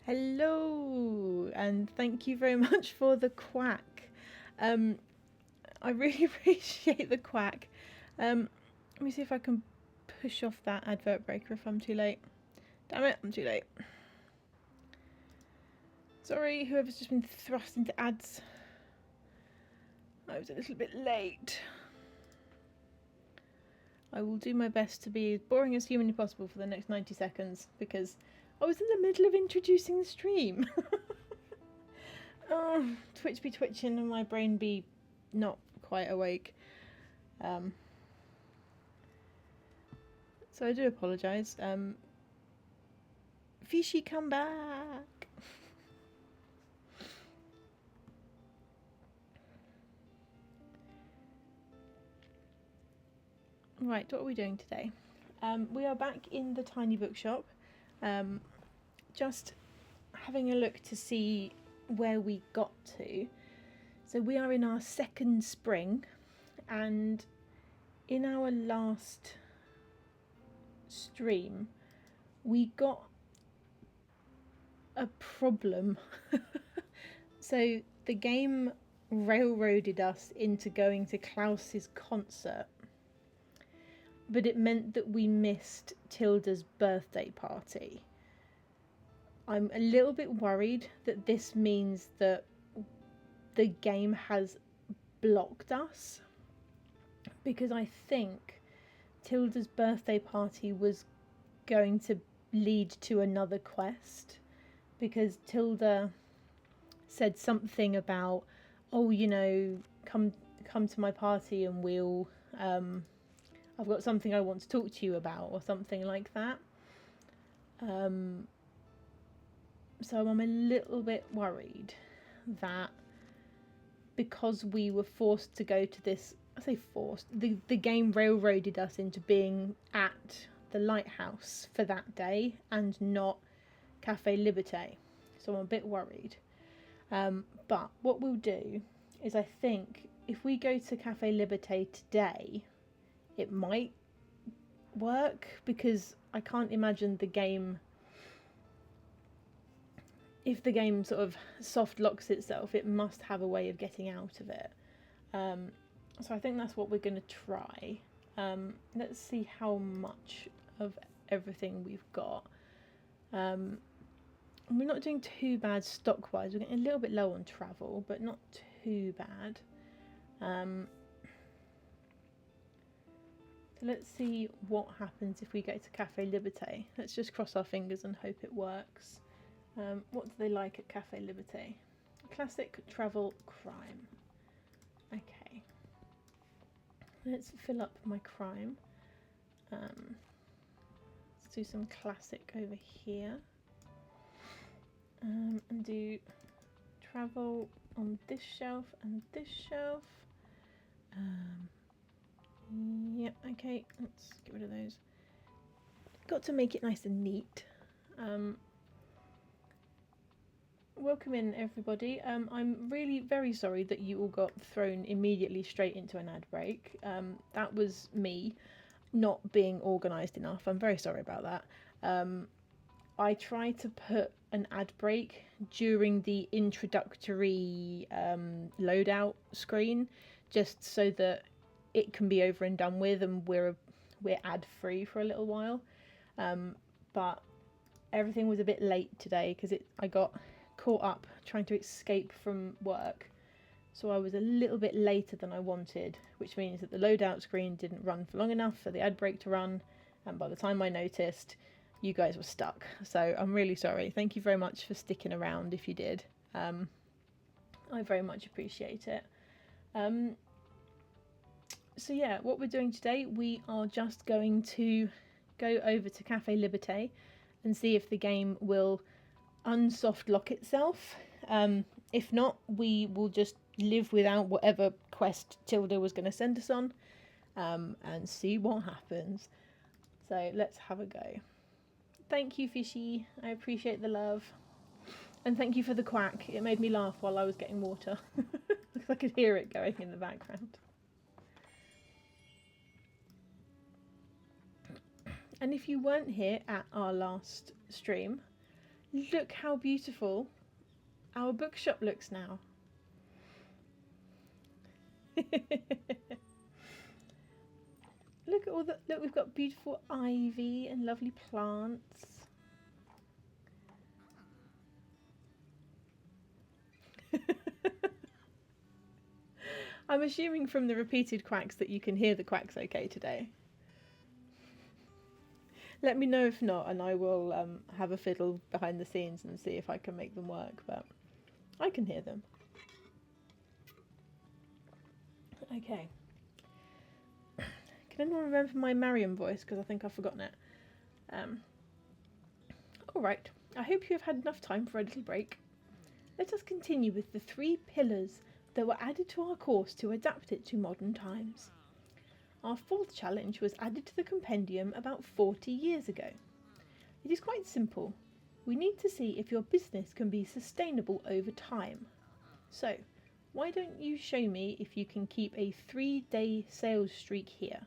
Hello, and thank you very much for the quack. I really appreciate the quack. Let me see if I can push off that advert breaker if I'm too late. Damn it, I'm too late. Sorry, whoever's just been thrust into ads. I was a little bit late. I will do my best to be as boring as humanly possible for the next 90 seconds because I was in the middle of introducing the stream. Oh, Twitch be twitching and my brain be not quite awake. So I do apologise. Fishy, come back! Right, what are we doing today? We are back in the Tiny Bookshop, just having a look to see where we got to. So we are in our second spring, and in our last stream we got a problem. So the game railroaded us into going to Klaus's concert, but it meant that we missed Tilda's birthday party. I'm a little bit worried that this means that the game has blocked us, because I think Tilda's birthday party was going to lead to another quest, because Tilda said something about, oh, you know, come to my party and we'll I've got something I want to talk to you about, or something like that. So I'm a little bit worried that because we were forced to go to this, I say forced, the game railroaded us into being at the lighthouse for that day and not Cafe Liberté. So I'm a bit worried. But what we'll do is, I think if we go to Cafe Liberté today, it might work, because I can't imagine the game, if the game sort of soft locks itself, it must have a way of getting out of it. So I think that's what we're going to try. Let's see how much of everything we've got. We're not doing too bad stock wise. We're getting a little bit low on travel, but not too bad. So let's see what happens if we go to Cafe Liberté. Let's just cross our fingers and hope it works. What do they like at Cafe Liberté? Classic travel crime. Okay. Let's fill up my crime. Let's do some classic over here. And do travel on this shelf and this shelf. Yep, okay, let's get rid of those. Got to make it nice and neat. Welcome in, everybody. I'm really very sorry that you all got thrown immediately straight into an ad break. That was me not being organised enough. I'm very sorry about that. I tried to put an ad break during the introductory loadout screen, just so that it can be over and done with and we're ad free for a little while. But everything was a bit late today because I got caught up trying to escape from work, so I was a little bit later than I wanted, which means that the loadout screen didn't run for long enough for the ad break to run, and by the time I noticed, you guys were stuck. So I'm really sorry. Thank you very much for sticking around if you did. I very much appreciate it. So yeah, what we're doing today, we are just going to go over to Cafe Liberté and see if the game will unsoft lock itself. If not, we will just live without whatever quest Tilda was going to send us on, and see what happens. So let's have a go. Thank you, Fishy. I appreciate the love. And thank you for the quack. It made me laugh while I was getting water. Because I could hear it going in the background. And if you weren't here at our last stream, Look how beautiful our bookshop looks now. Look at all the look. We've got beautiful ivy and lovely plants. I'm assuming from the repeated quacks that you can hear the quacks okay today. Let me know if not, and I will have a fiddle behind the scenes and see if I can make them work, but I can hear them. Okay. Can anyone remember my Mariam voice? Because I think I've forgotten it. Alright, I hope you have had enough time for a little break. Let us continue with the 3 pillars that were added to our course to adapt it to modern times. Our 4th challenge was added to the compendium about 40 years ago. It is quite simple. We need to see if your business can be sustainable over time. So, why don't you show me if you can keep a 3-day sales streak here?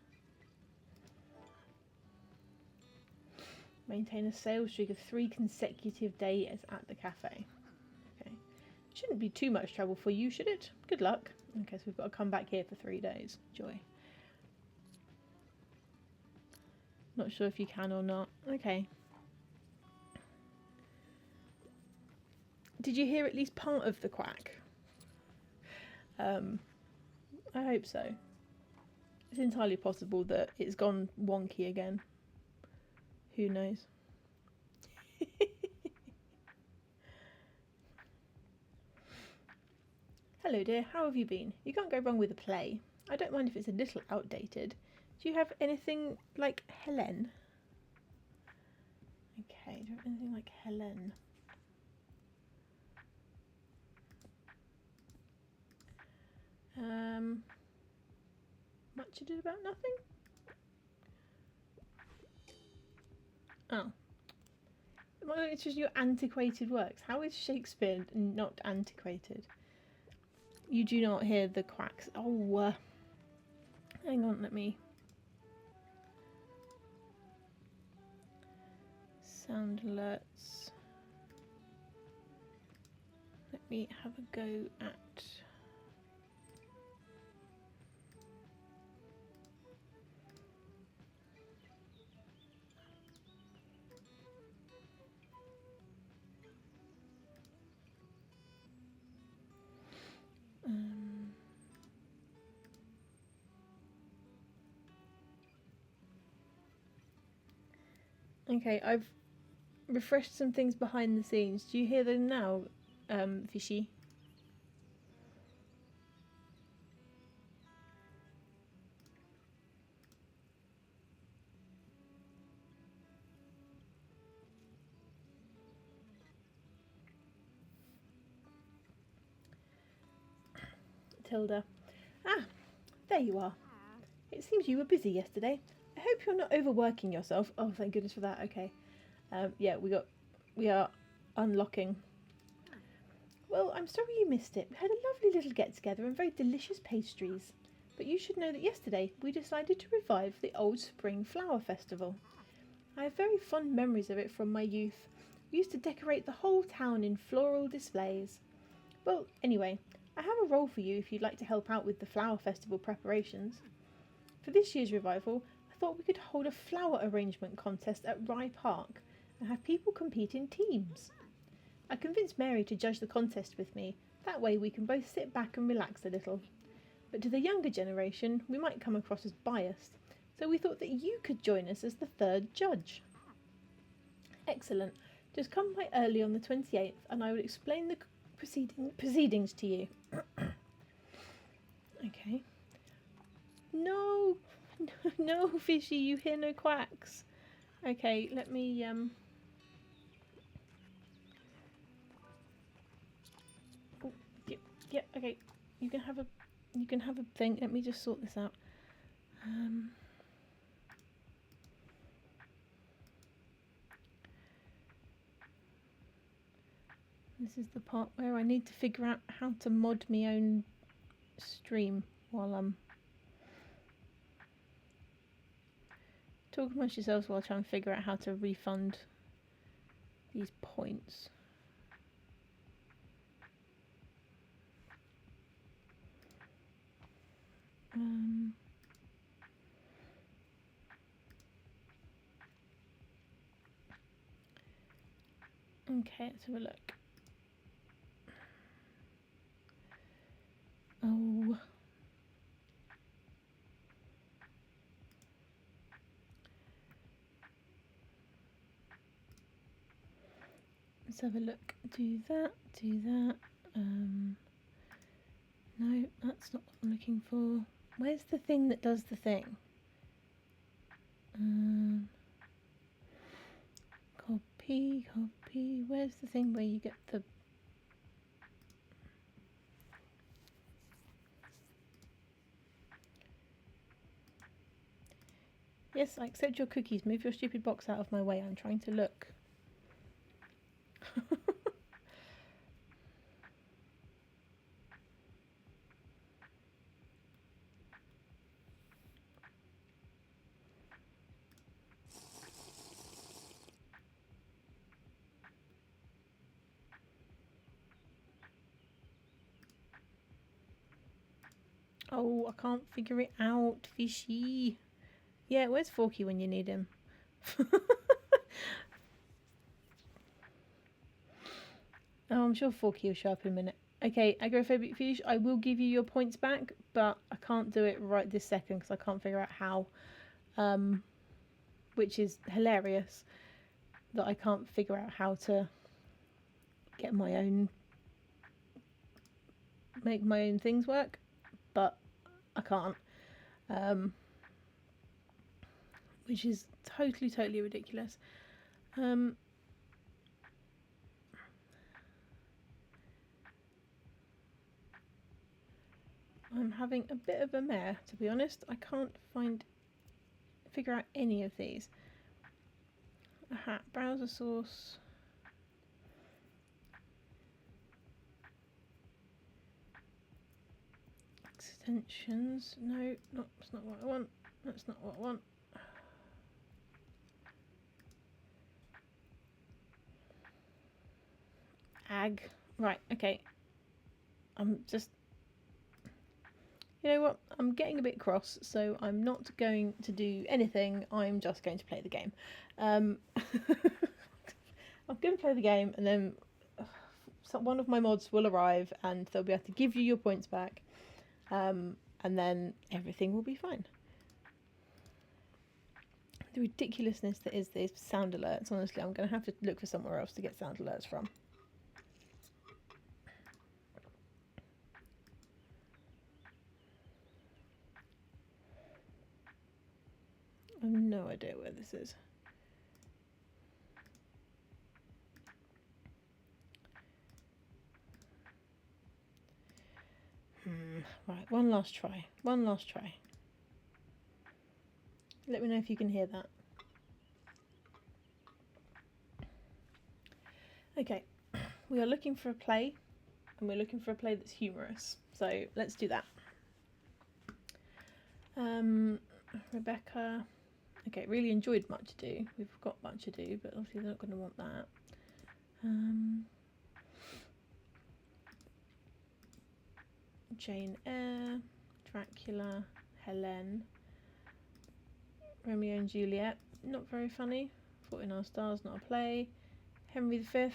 Maintain a sales streak of 3 consecutive days at the cafe. Okay. Shouldn't be too much trouble for you, should it? Good luck. Okay, so we've got to come back here for 3 days. Joy. Not sure if you can or not. Okay. Did you hear at least part of the quack? I hope so. It's entirely possible that it's gone wonky again. Who knows? Hello dear, how have you been? You can't go wrong with a play. I don't mind if it's a little outdated. Do you have anything like Helen? Okay, do you have anything like Helen? Much ado about nothing? Oh. Well, it's just your antiquated works. How is Shakespeare not antiquated? You do not hear the quacks. Oh, hang on, let me... Sound alerts. Let me have a go at... Okay, I've refreshed some things behind the scenes. Do you hear them now, Fishy? Tilda. Ah, there you are. It seems you were busy yesterday. I hope you're not overworking yourself. Oh, thank goodness for that. Okay. Yeah, we are unlocking. Well, I'm sorry you missed it. We had a lovely little get-together and very delicious pastries. But you should know that yesterday we decided to revive the old Spring Flower Festival. I have very fond memories of it from my youth. We used to decorate the whole town in floral displays. Well, anyway, I have a role for you if you'd like to help out with the flower festival preparations. For this year's revival, I thought we could hold a flower arrangement contest at Rye Park and have people compete in teams. I convinced Mary to judge the contest with me. That way we can both sit back and relax a little. But to the younger generation, we might come across as biased, so we thought that you could join us as the 3rd judge. Excellent. Just come by early on the 28th and I will explain the proceedings to you. Okay. No, no, Fishy, you hear no quacks. Okay, let me Oh, yeah, okay. You can have a thing. Let me just sort this out. This is the part where I need to figure out how to mod my own stream while I'm talk amongst yourselves while I try and figure out how to refund these points. Okay, let's have a look. Oh. Let's have a look. Do that, do that. No, that's not what I'm looking for. Where's the thing that does the thing? Copy, copy. Where's the thing where you get the... Yes, I accept your cookies. Move your stupid box out of my way. I'm trying to look. Oh, I can't figure it out, fishy. Yeah, where's Forky when you need him? Oh, I'm sure Forky will show up in a minute. Okay, agoraphobic fish, I will give you your points back, but I can't do it right this second because I can't figure out how. Which is hilarious that I can't figure out how to get my own... make my own things work, but I can't. Which is totally ridiculous. I'm having a bit of a mare, to be honest. I can't figure out any of these. Aha, browser source. Extensions. No, that's not what I want. That's not what I want. Ag. Right, okay. I'm just... You know what? I'm getting a bit cross, so I'm not going to do anything. I'm just going to play the game. I'm going to play the game, and then one of my mods will arrive, and they'll be able to give you your points back, and then everything will be fine. The ridiculousness that is these sound alerts, honestly, I'm going to have to look for somewhere else to get sound alerts from. I have no idea where this is. Right, one last try. One last try. Let me know if you can hear that. Okay, we are looking for a play, and we're looking for a play that's humorous. So let's do that. Rebecca. Okay, really enjoyed Much Ado. We've got Much Ado, but obviously they're not going to want that. Jane Eyre, Dracula, Helene, Romeo and Juliet, not very funny. Fault in Our Stars, not a play. Henry V,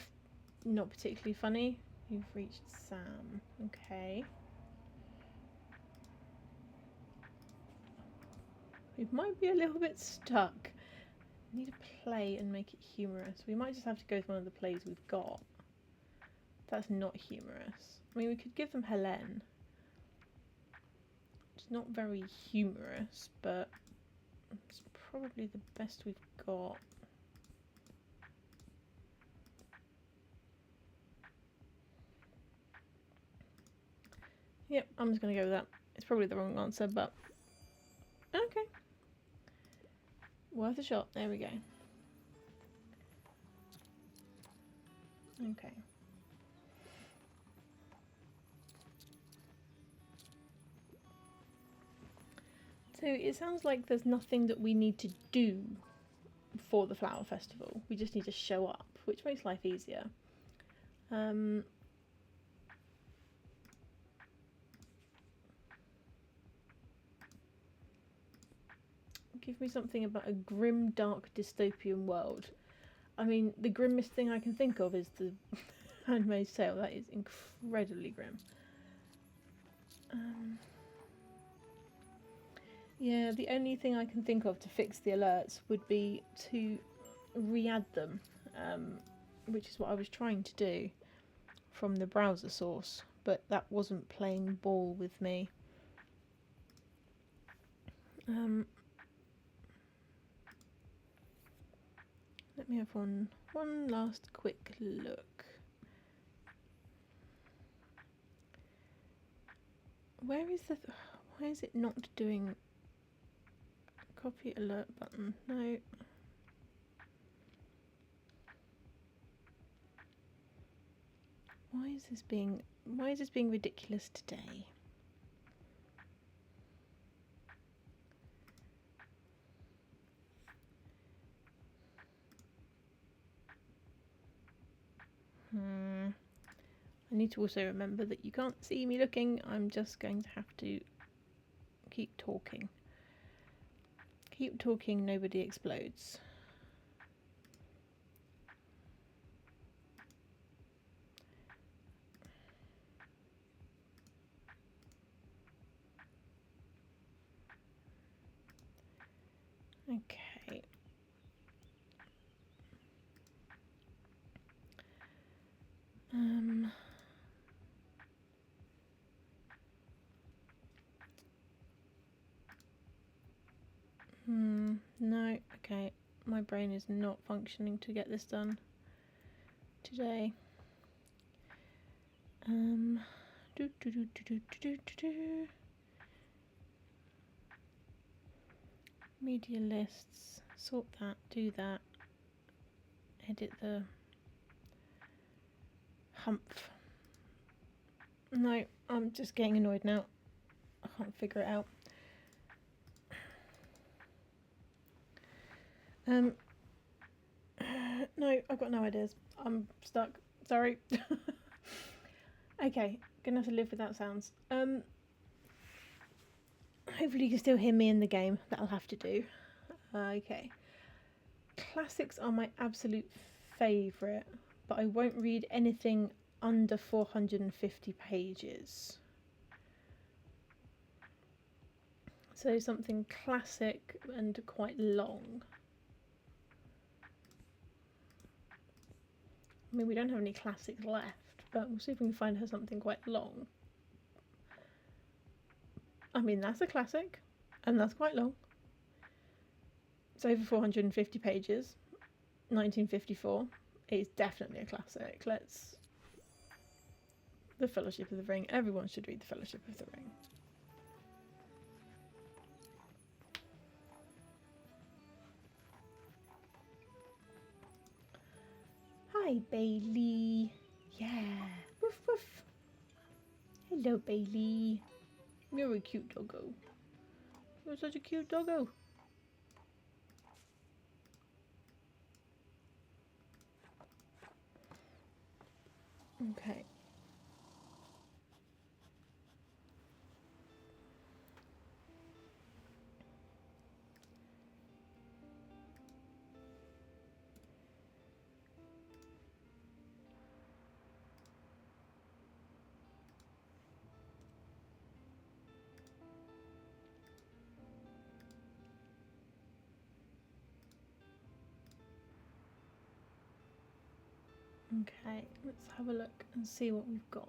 not particularly funny. You've reached Sam. Okay. We might be a little bit stuck. We need a play and make it humorous. We might just have to go with one of the plays we've got. That's not humorous. I mean, we could give them Helene. It's not very humorous, but it's probably the best we've got. Yep, I'm just going to go with that. It's probably the wrong answer, but okay. Worth a shot. There we go. Okay. So it sounds like there's nothing that we need to do for the flower festival. We just need to show up, which makes life easier. Give me something about a grim, dark, dystopian world. I mean, the grimmest thing I can think of is the Handmaid's Tale. That is incredibly grim. Yeah, the only thing I can think of to fix the alerts would be to re-add them, which is what I was trying to do from the browser source, but that wasn't playing ball with me. Let me have one last quick look. Why is it not doing copy alert button? No. Why is this being ridiculous today? I need to also remember that you can't see me looking. I'm just going to have to keep talking. Keep talking, nobody explodes. Okay. No, okay. My brain is not functioning to get this done today. Media lists, sort that, do that, edit the humph. No, I'm just getting annoyed now. I can't figure it out. No, I've got no ideas. I'm stuck. Sorry. Okay, gonna have to live without sounds. Hopefully you can still hear me in the game. That'll have to do. Okay. Classics are my absolute favourite, but I won't read anything under 450 pages. So something classic and quite long. I mean, we don't have any classics left, but we'll see if we can find her something quite long. I mean, that's a classic, and that's quite long. It's over 450 pages. 1954. It's definitely a classic. The Fellowship of the Ring. Everyone should read The Fellowship of the Ring. Hi, Bailey. Yeah. Woof woof. Hello, Bailey. You're a cute doggo. You're such a cute doggo. Okay. Okay, let's have a look and see what we've got.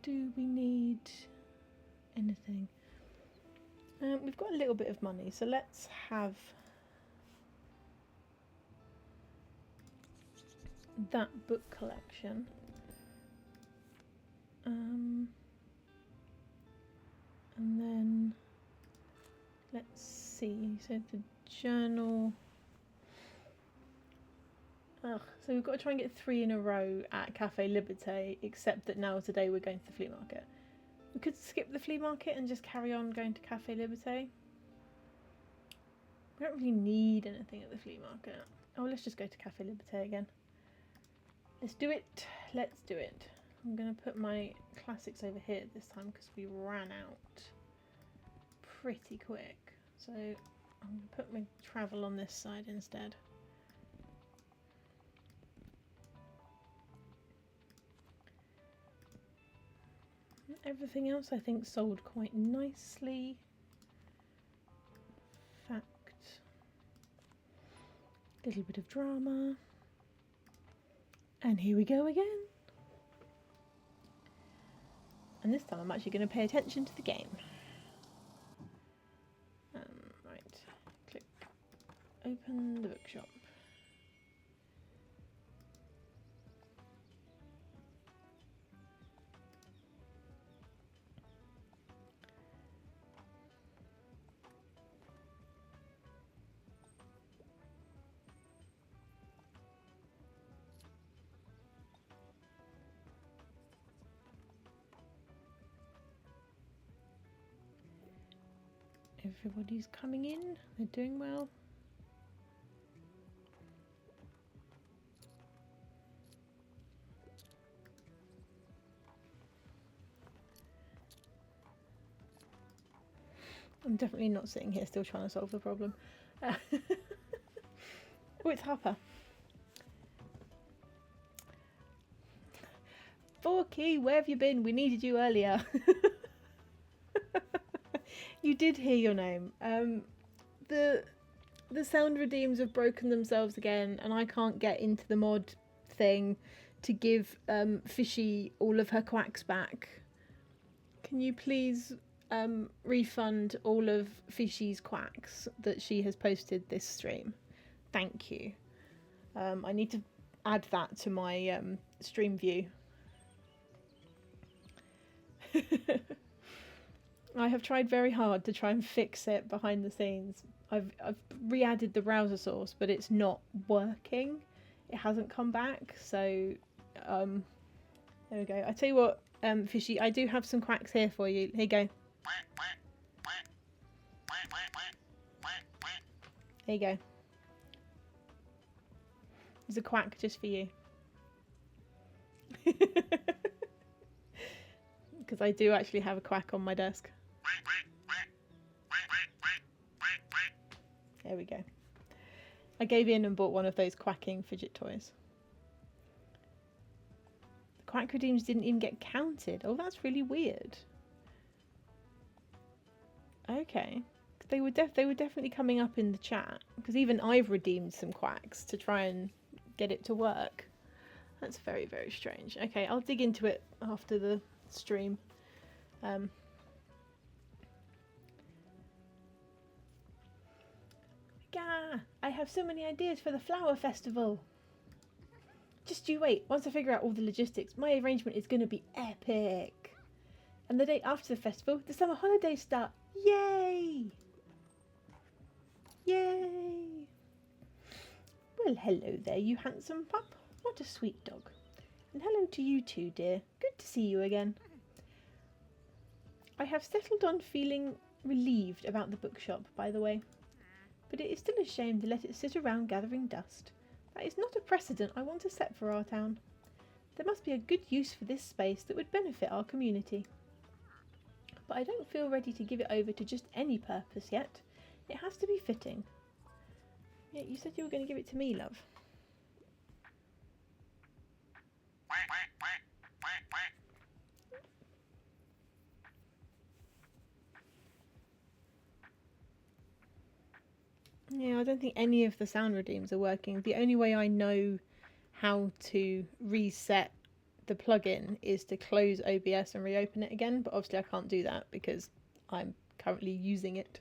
Do we need anything? We've got a little bit of money, so let's have that book collection. And then let's see, so the journal. So we've got to try and get 3 in a row at Cafe Liberté, except that now today we're going to the flea market. We could skip the flea market and just carry on going to Cafe Liberté. We don't really need anything at the flea market. Oh, let's just go to Cafe Liberté again. Let's do it. Let's do it. I'm going to put my classics over here this time because we ran out pretty quick. So I'm going to put my travel on this side instead. Everything else I think sold quite nicely. Fact. Little bit of drama. And here we go again. And this time I'm actually going to pay attention to the game. Right. Click. Open the bookshop. Everybody's coming in, they're doing well. I'm definitely not sitting here still trying to solve the problem. Oh, it's Harper. Forky, where have you been? We needed you earlier. You did hear your name. The sound redeems have broken themselves again, and I can't get into the mod thing to give Fishy all of her quacks back. Can you please refund all of Fishy's quacks that she has posted this stream? Thank you. I need to add that to my stream view. I have tried very hard to try and fix it behind the scenes. I've re-added the browser source, but it's not working. It hasn't come back, so there we go. I tell you what, Fishy, I do have some quacks here for you. Here you go. There you go. There's a quack just for you. Because I do actually have a quack on my desk. There we go. I gave in and bought one of those quacking fidget toys. The quack redeems didn't even get counted. Oh, that's really weird. Okay. They were definitely coming up in the chat, because even I've redeemed some quacks to try and get it to work. That's very, very strange. Okay, I'll dig into it after the stream. Gah! I have so many ideas for the flower festival. Just you wait. Once I figure out all the logistics, my arrangement is going to be epic. And the day after the festival, the summer holidays start. Yay! Yay! Well, hello there, you handsome pup. What a sweet dog. And hello to you too, dear. Good to see you again. I have settled on feeling relieved about the bookshop, by the way. But it is still a shame to let it sit around gathering dust. That is not a precedent I want to set for our town. There must be a good use for this space that would benefit our community. But I don't feel ready to give it over to just any purpose yet. It has to be fitting. Yeah, you said you were going to give it to me, love. Yeah, I don't think any of the sound redeems are working. The only way I know how to reset the plugin is to close OBS and reopen it again, but obviously I can't do that because I'm currently using it.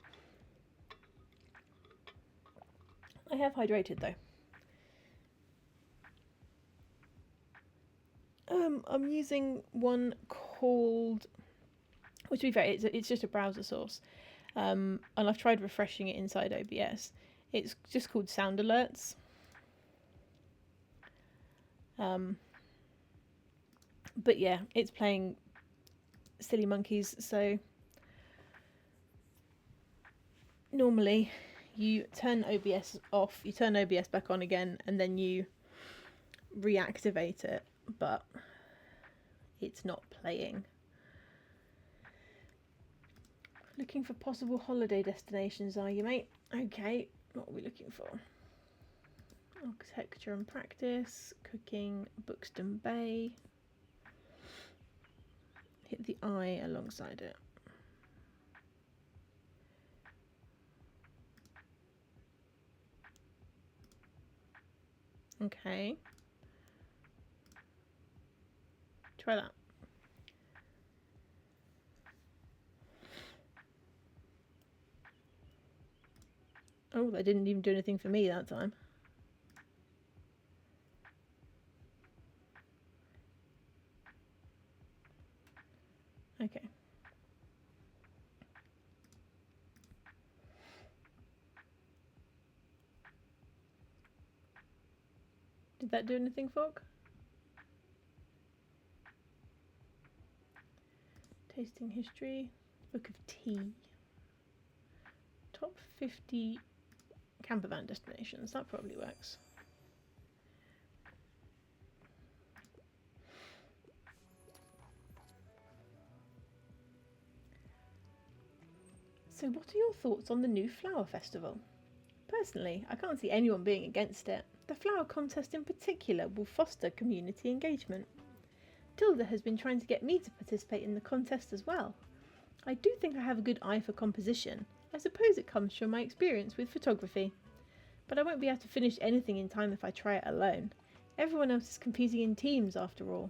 I have hydrated though. I'm using one called, which to be fair, it's just a browser source. And I've tried refreshing it inside OBS. It's just called Sound Alerts. But yeah, it's playing silly monkeys. So normally you turn OBS off, you turn OBS back on again, and then you reactivate it, but it's not playing. Looking for possible holiday destinations, are you, mate? Okay, what are we looking for? Architecture and practice, cooking, Bookston Bay. Hit the I alongside it. Okay. Try that. Oh, that didn't even do anything for me that time. Okay. Did that do anything, Fogg? Tasting history, book of tea. Top 50 campervan destinations. That probably works. So what are your thoughts on the new flower festival? Personally, I can't see anyone being against it. The flower contest in particular will foster community engagement. Tilda has been trying to get me to participate in the contest as well. I do think I have a good eye for composition. I suppose it comes from my experience with photography. But I won't be able to finish anything in time if I try it alone. Everyone else is competing in teams after all.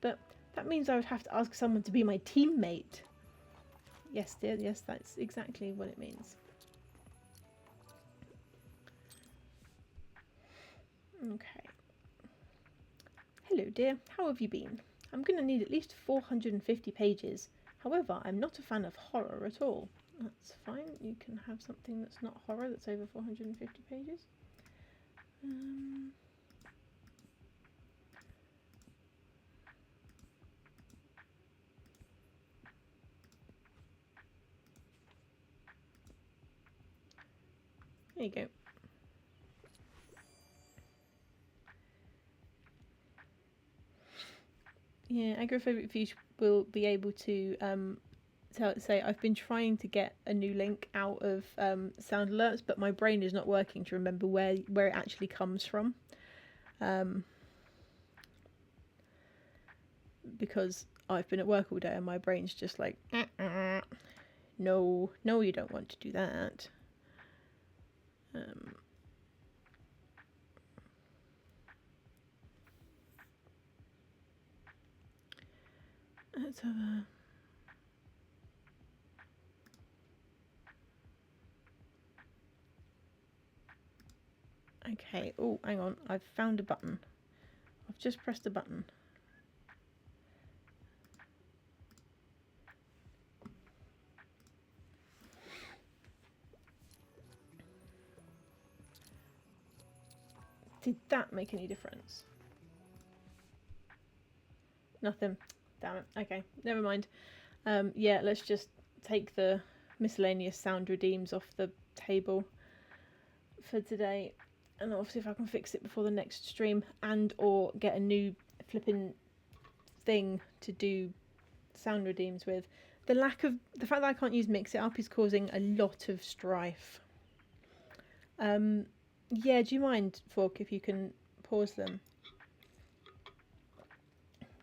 But that means I would have to ask someone to be my teammate. Yes, dear, yes, that's exactly what it means. Okay. Hello, dear. How have you been? I'm going to need at least 450 pages. However, I'm not a fan of horror at all. That's fine. You can have something that's not horror that's over 450 pages. There you go. Yeah, Agoraphobic Fuchs will be able to say I've been trying to get a new link out of sound alerts, but my brain is not working to remember where it actually comes from. Because I've been at work all day and my brain's just like, no, you don't want to do that. Let's have a... Okay, oh, hang on, I've found a button. I've just pressed a button. Did that make any difference? Nothing. Damn it. Okay, never mind. Yeah, let's just take the miscellaneous sound redeems off the table for today, and I'll see if I can fix it before the next stream, and or get a new flipping thing to do sound redeems with. The fact that I can't use Mix It Up is causing a lot of strife. Yeah, do you mind, Fork, if you can pause them?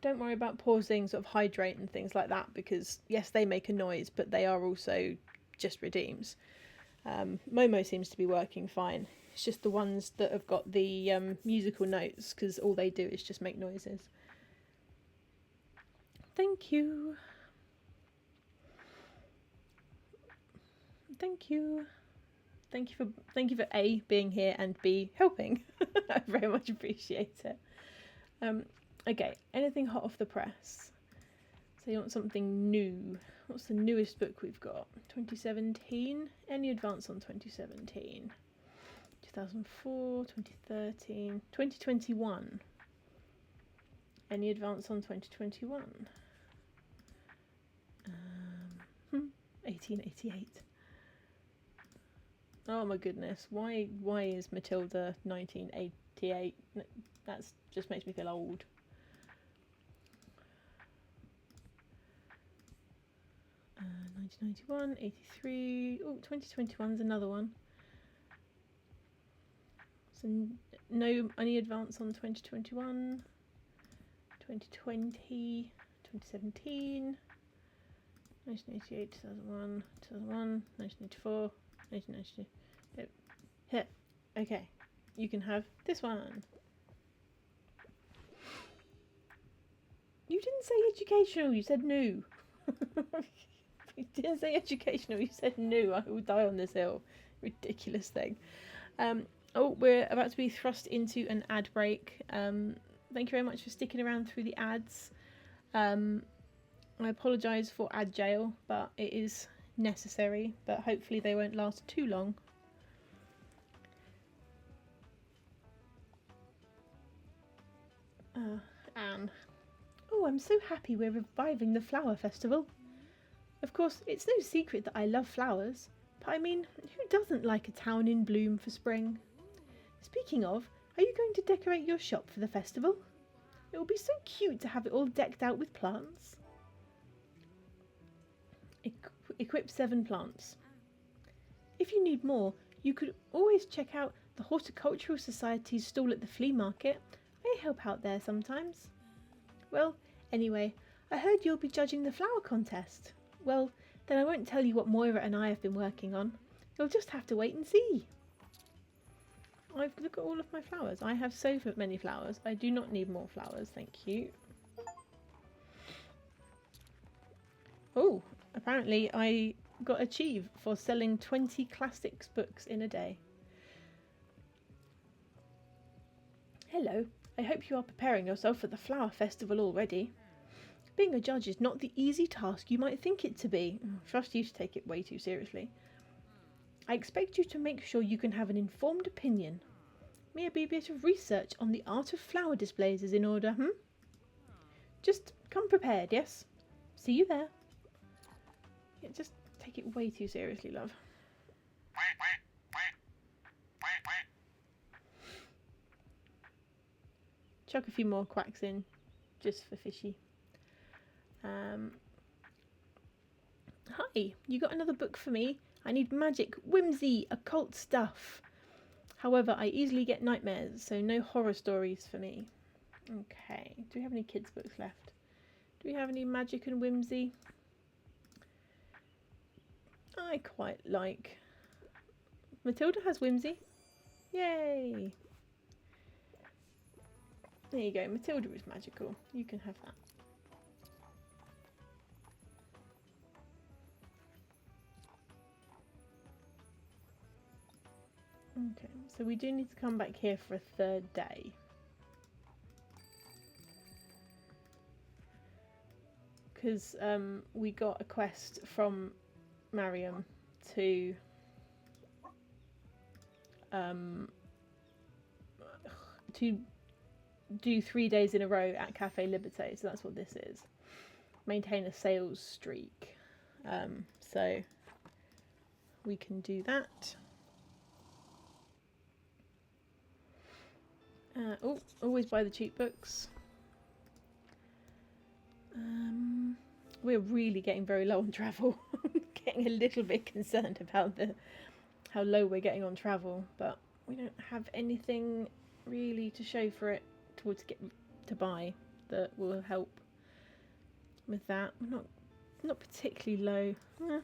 Don't worry about pausing sort of hydrate and things like that, because yes, they make a noise, but they are also just redeems. Momo seems to be working fine. It's just the ones that have got the musical notes, because all they do is just make noises. Thank you. Thank you. Thank you for A, being here, and B, helping. I very much appreciate it. Okay, anything hot off the press? So you want something new. What's the newest book we've got? 2017? Any advance on 2017? 2004, 2013, 2021. Any advance on 2021? 1988. Oh my goodness, why is Matilda 1988? That's just makes me feel old. Uh, 1991, 83. Oh, 2021's another one. So no any advance on 2021, 2020, 2017, 1988, 2001, 2001, 1984, 1992. Here, okay, you can have this one. You didn't say educational, you said new. You didn't say educational, you said new. I will die on this hill. Ridiculous thing. Oh, we're about to be thrust into an ad break. Thank you very much for sticking around through the ads. I apologise for ad jail, but it is necessary. But hopefully they won't last too long. Anne. Oh, I'm so happy we're reviving the flower festival. Of course, it's no secret that I love flowers. But I mean, who doesn't like a town in bloom for spring? Speaking of, are you going to decorate your shop for the festival? It will be so cute to have it all decked out with plants. Equip 7 plants. If you need more, you could always check out the Horticultural Society's stall at the flea market. I help out there sometimes. Well, anyway, I heard you'll be judging the flower contest. Well, then I won't tell you what Moira and I have been working on. You'll just have to wait and see. Look at all of my flowers. I have so many flowers. I do not need more flowers, thank you. Oh, apparently I got achieved for selling 20 classics books in a day. Hello, I hope you are preparing yourself for the flower festival already. Being a judge is not the easy task you might think it to be. Trust you to take it way too seriously. I expect you to make sure you can have an informed opinion. Maybe a bit of research on the art of flower displays is in order, Just come prepared, yes? See you there. Yeah, just take it way too seriously, love. Chuck a few more quacks in, just for fishy. Hi, you got another book for me? I need magic, whimsy, occult stuff. However, I easily get nightmares, so no horror stories for me. Okay, do we have any kids' books left? Do we have any magic and whimsy? I quite like... Matilda has whimsy. Yay! There you go, Matilda is magical. You can have that. Okay, so we do need to come back here for a third day. Because we got a quest from Mariam to do 3 days in a row at Cafe Liberté, so that's what this is. Maintain a sales streak. So we can do that. Always buy the cheap books. We're really getting very low on travel. Getting a little bit concerned about how low we're getting on travel, but we don't have anything really to show for it to buy that will help with that. We're not particularly low.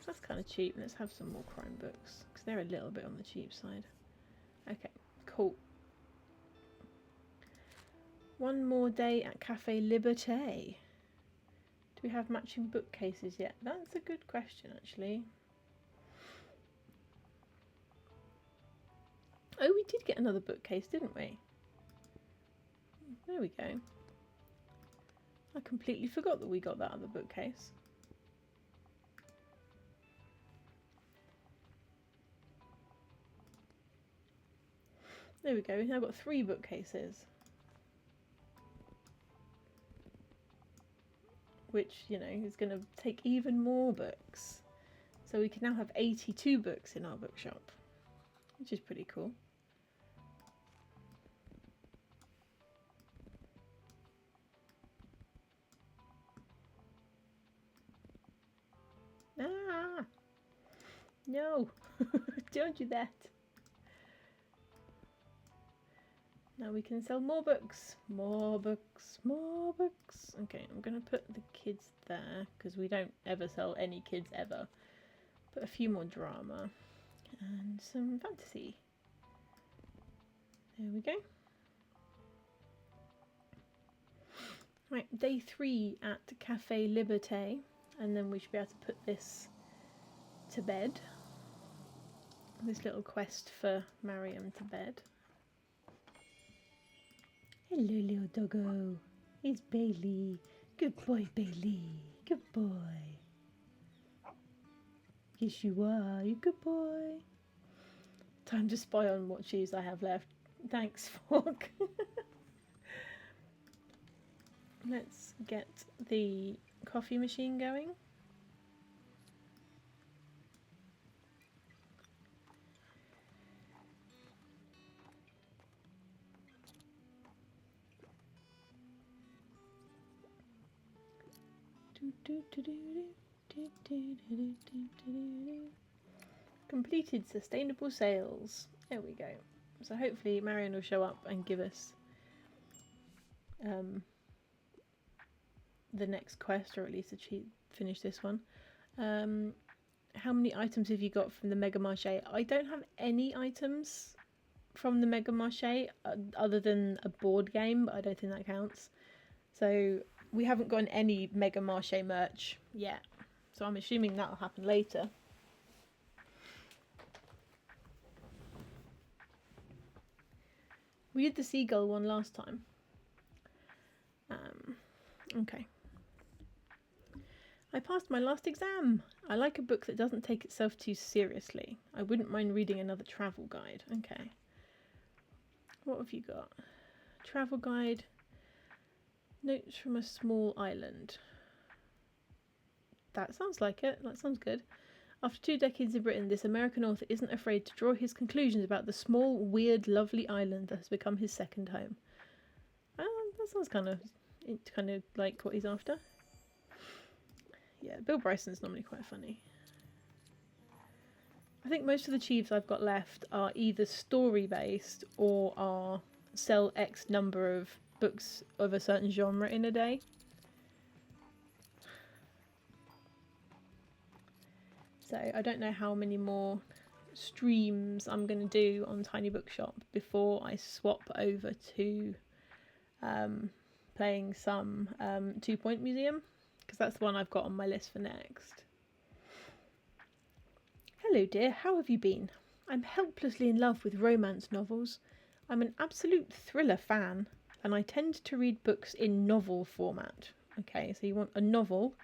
That's kind of cheap. Let's have some more crime books because they're a little bit on the cheap side. Okay, cool. One more day at Cafe Liberté. Do we have matching bookcases yet? That's a good question, actually. Oh, we did get another bookcase, didn't we? There we go. I completely forgot that we got that other bookcase. There we go. We've now got 3 bookcases. Which, you know, is going to take even more books. So we can now have 82 books in our bookshop, which is pretty cool. Ah! No! Don't do that! Now we can sell more books! More books! More books! Okay, I'm going to put the kids there, because we don't ever sell any kids ever. Put a few more drama. And some fantasy. There we go. Right, day 3 at Cafe Liberté, and then we should be able to put this to bed. This little quest for Mariam to bed. Hello, little doggo. It's Bailey. Good boy, Bailey. Good boy. Yes, you are. You good boy. Time to spy on what shoes I have left. Thanks, Fogg. Let's get the coffee machine going. Completed sustainable sales. There we go. So hopefully Marion will show up and give us the next quest, or at least finish this one. How many items have you got from the Mega Marché? I don't have any items from the Mega Marché other than a board game, but I don't think that counts. So we haven't gotten any Mega Marché merch yet. So I'm assuming that'll happen later. We did the seagull one last time. Okay. I passed my last exam. I like a book that doesn't take itself too seriously. I wouldn't mind reading another travel guide. Okay. What have you got? Travel guide. Notes from a small island. That sounds like it. That sounds good. After 2 decades in Britain, this American author isn't afraid to draw his conclusions about the small, weird, lovely island that has become his second home. That sounds kind of like what he's after. Yeah, Bill Bryson's normally quite funny. I think most of the achievements I've got left are either story-based or are sell X number of books of a certain genre in a day. So I don't know how many more streams I'm going to do on Tiny Bookshop before I swap over to playing some 2 Point Museum, because that's the one I've got on my list for next. Hello dear, how have you been? I'm helplessly in love with romance novels. I'm an absolute thriller fan, and I tend to read books in novel format. Okay, so you want a novel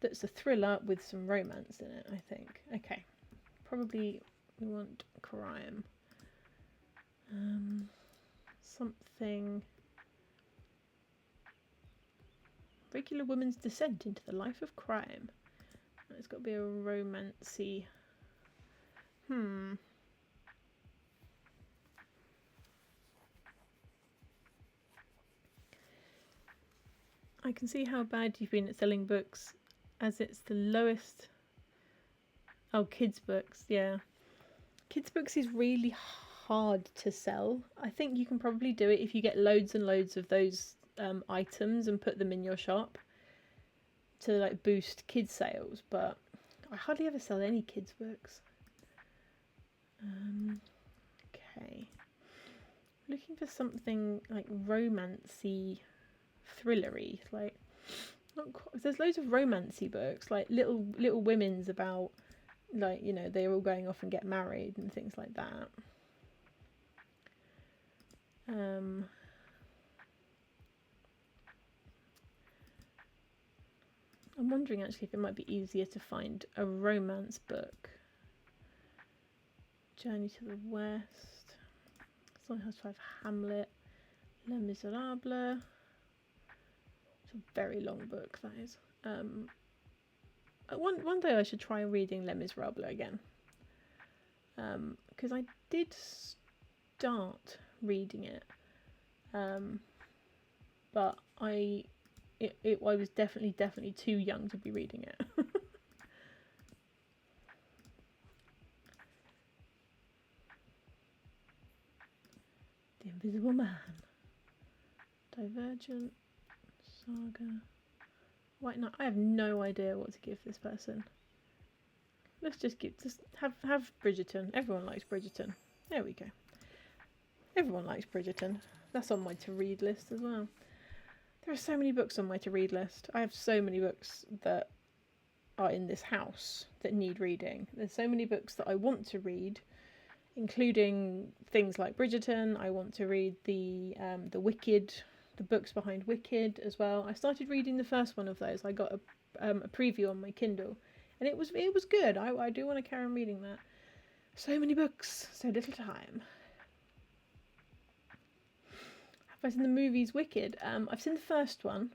that's a thriller with some romance in it, I think. Okay, probably we want crime. Something... Regular woman's descent into the life of crime. It's got to be a romancy. I can see how bad you've been at selling books, as it's the lowest. Oh, kids' books, yeah. Kids' books is really hard to sell. I think you can probably do it if you get loads and loads of those items and put them in your shop to like boost kids' sales, but I hardly ever sell any kids' books. Okay. Looking for something like romancy, thrillery, like not quite, there's loads of romancy books, like little women's about, like, you know, they're all going off and get married and things like that. I'm wondering actually if it might be easier to find a romance book. Journey to the West. Someone has 5 Hamlet. Les Miserables. It's a very long book, that is. One day I should try reading Les Miserables again. Because I did start reading it, but I was definitely too young to be reading it. The Invisible Man, Divergent, Saga. Wait, no, I have no idea what to give this person. Let's just have Bridgerton. Everyone likes Bridgerton. There we go. Everyone likes Bridgerton. That's on my to-read list as well. There are so many books on my to-read list. I have so many books that are in this house that need reading. There's so many books that I want to read, including things like Bridgerton. I want to read the Wicked, the books behind Wicked as well. I started reading the first one of those. I got a preview on my Kindle, and it was good. I do want to carry on reading that. So many books, so little time. Have I seen the movies Wicked? I've seen the first one.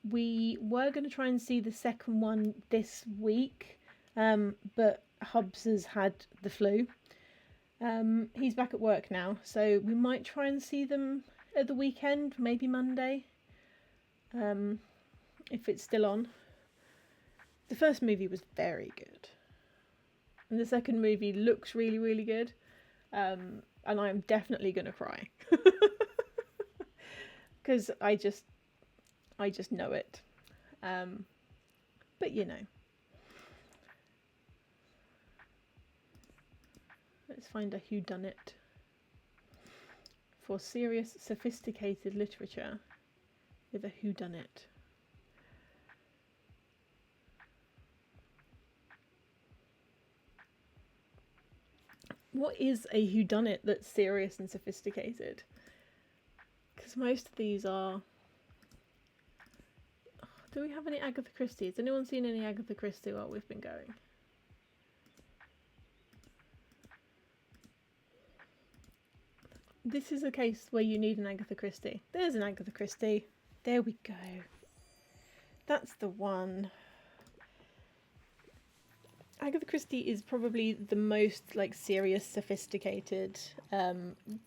We were going to try and see the second one this week, but Hubs has had the flu. He's back at work now, so we might try and see them at the weekend, maybe Monday, if it's still on. The first movie was very good, and the second movie looks really, really good, and I'm definitely going to cry. Because I just know it. But you know. Let's find a whodunit. For serious, sophisticated literature with a whodunit. What is a whodunit that's serious and sophisticated? Because most of these are... Do we have any Agatha Christie? Has anyone seen any Agatha Christie while we've been going? This is a case where you need an Agatha Christie. There's an Agatha Christie. There we go. That's the one. Agatha Christie is probably the most serious, sophisticated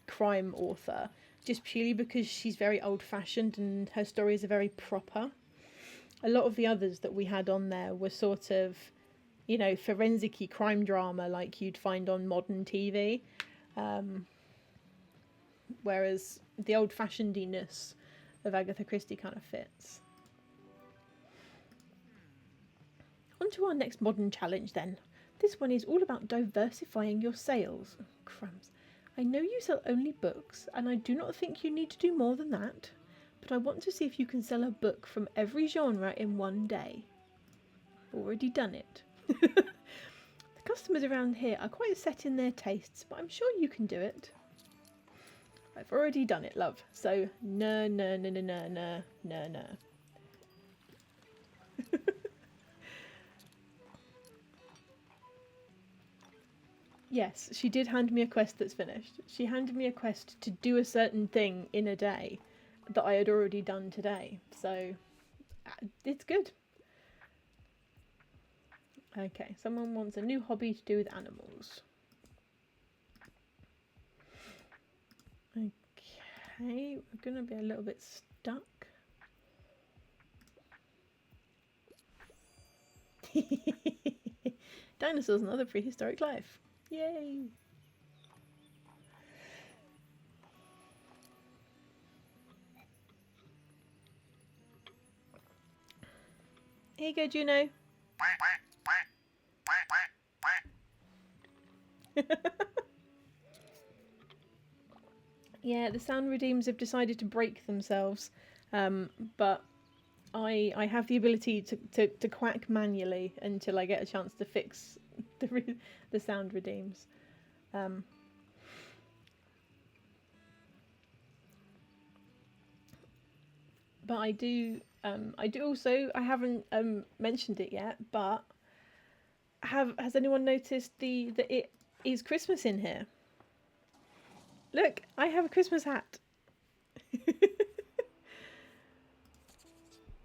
crime author, just purely because she's very old-fashioned and her stories are very proper. A lot of the others that we had on there were sort of, forensic-y crime drama like you'd find on modern TV. Whereas the old-fashionedness of Agatha Christie kind of fits. On to our next modern challenge then. This one is all about diversifying your sales. Oh, crumbs. I know you sell only books, and I do not think you need to do more than that, but I want to see if you can sell a book from every genre in one day. Already done it. The customers around here are quite set in their tastes, but I'm sure you can do it. I've already done it, love. So, no. Yes, she did hand me a quest that's finished. She handed me a quest to do a certain thing in a day that I had already done today. So, it's good. Okay, someone wants a new hobby to do with animals. Okay, we're going to be a little bit stuck. Dinosaurs and other prehistoric life. Yay! Here you go, Juno. Yeah, the sound redeems have decided to break themselves, but I have the ability to quack manually until I get a chance to fix the sound redeems. But I do also, I haven't mentioned it yet, but has anyone noticed that it is Christmas in here? Look, I have a Christmas hat.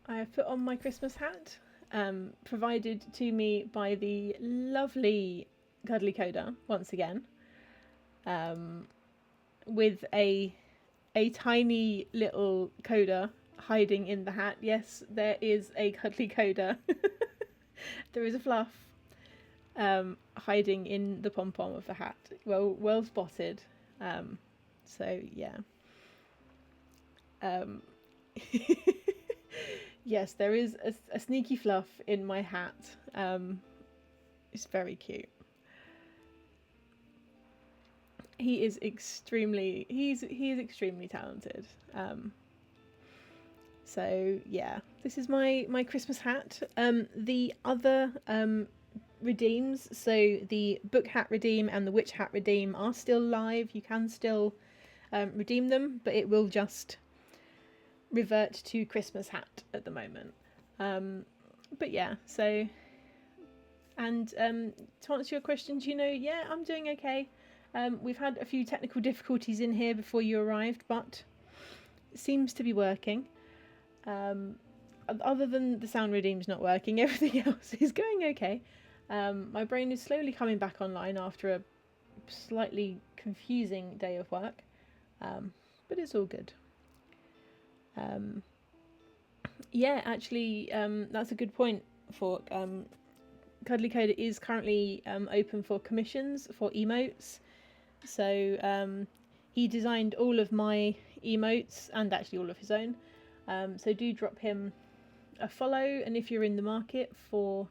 I have put on my Christmas hat. provided to me by the lovely Cuddly Coda once again, with a tiny little coda hiding in the hat. Yes, there is a Cuddly Coda. There is a fluff hiding in the pom-pom of the hat. Well spotted. So yeah. Yes, there is a sneaky fluff in my hat. It's very cute. He is extremely talented. So yeah, this is my Christmas hat. The other redeems, so the book hat redeem and the witch hat redeem are still live. You can still redeem them, but it will just revert to Christmas hat at the moment. But yeah, so, and to answer your questions, yeah, I'm doing okay. We've had a few technical difficulties in here before you arrived, but it seems to be working. Other than the sound redeem's not working, everything else is going okay. My brain is slowly coming back online after a slightly confusing day of work, but it's all good. Yeah, actually, that's a good point. For Cuddly Coda is currently open for commissions for emotes. So he designed all of my emotes and actually all of his own. So do drop him a follow, and if you're in the market for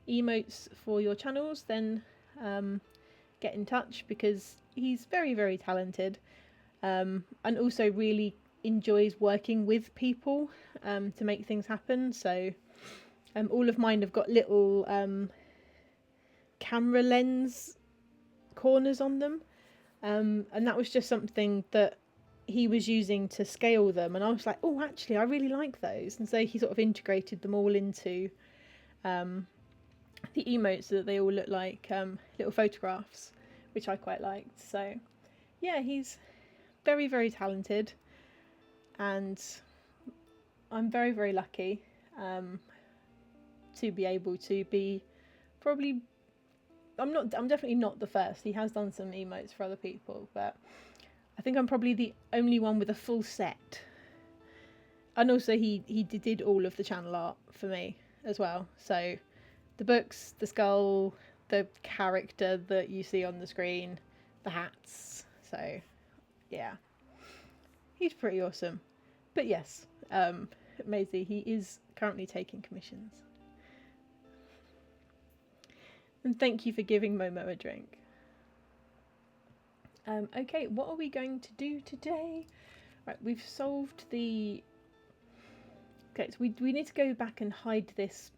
emotes for your channels, then get in touch, because he's very, very talented, and also really enjoys working with people to make things happen. So all of mine have got little camera lens corners on them, and that was just something that he was using to scale them, and I was like, oh, actually I really like those, and so he sort of integrated them all into the emotes so that they all look like little photographs, which I quite liked. So yeah, he's very, very talented, and I'm very, very lucky to be able to be probably, I'm definitely not the first. He has done some emotes for other people, but I think I'm probably the only one with a full set. And also he did all of the channel art for me as well. So the books, the skull, the character that you see on the screen, the hats. So yeah, he's pretty awesome. But yes, Maisie, he is currently taking commissions. And thank you for giving Momo a drink. Okay, what are we going to do today? Right, we've solved the... Okay, so we need to go back and hand this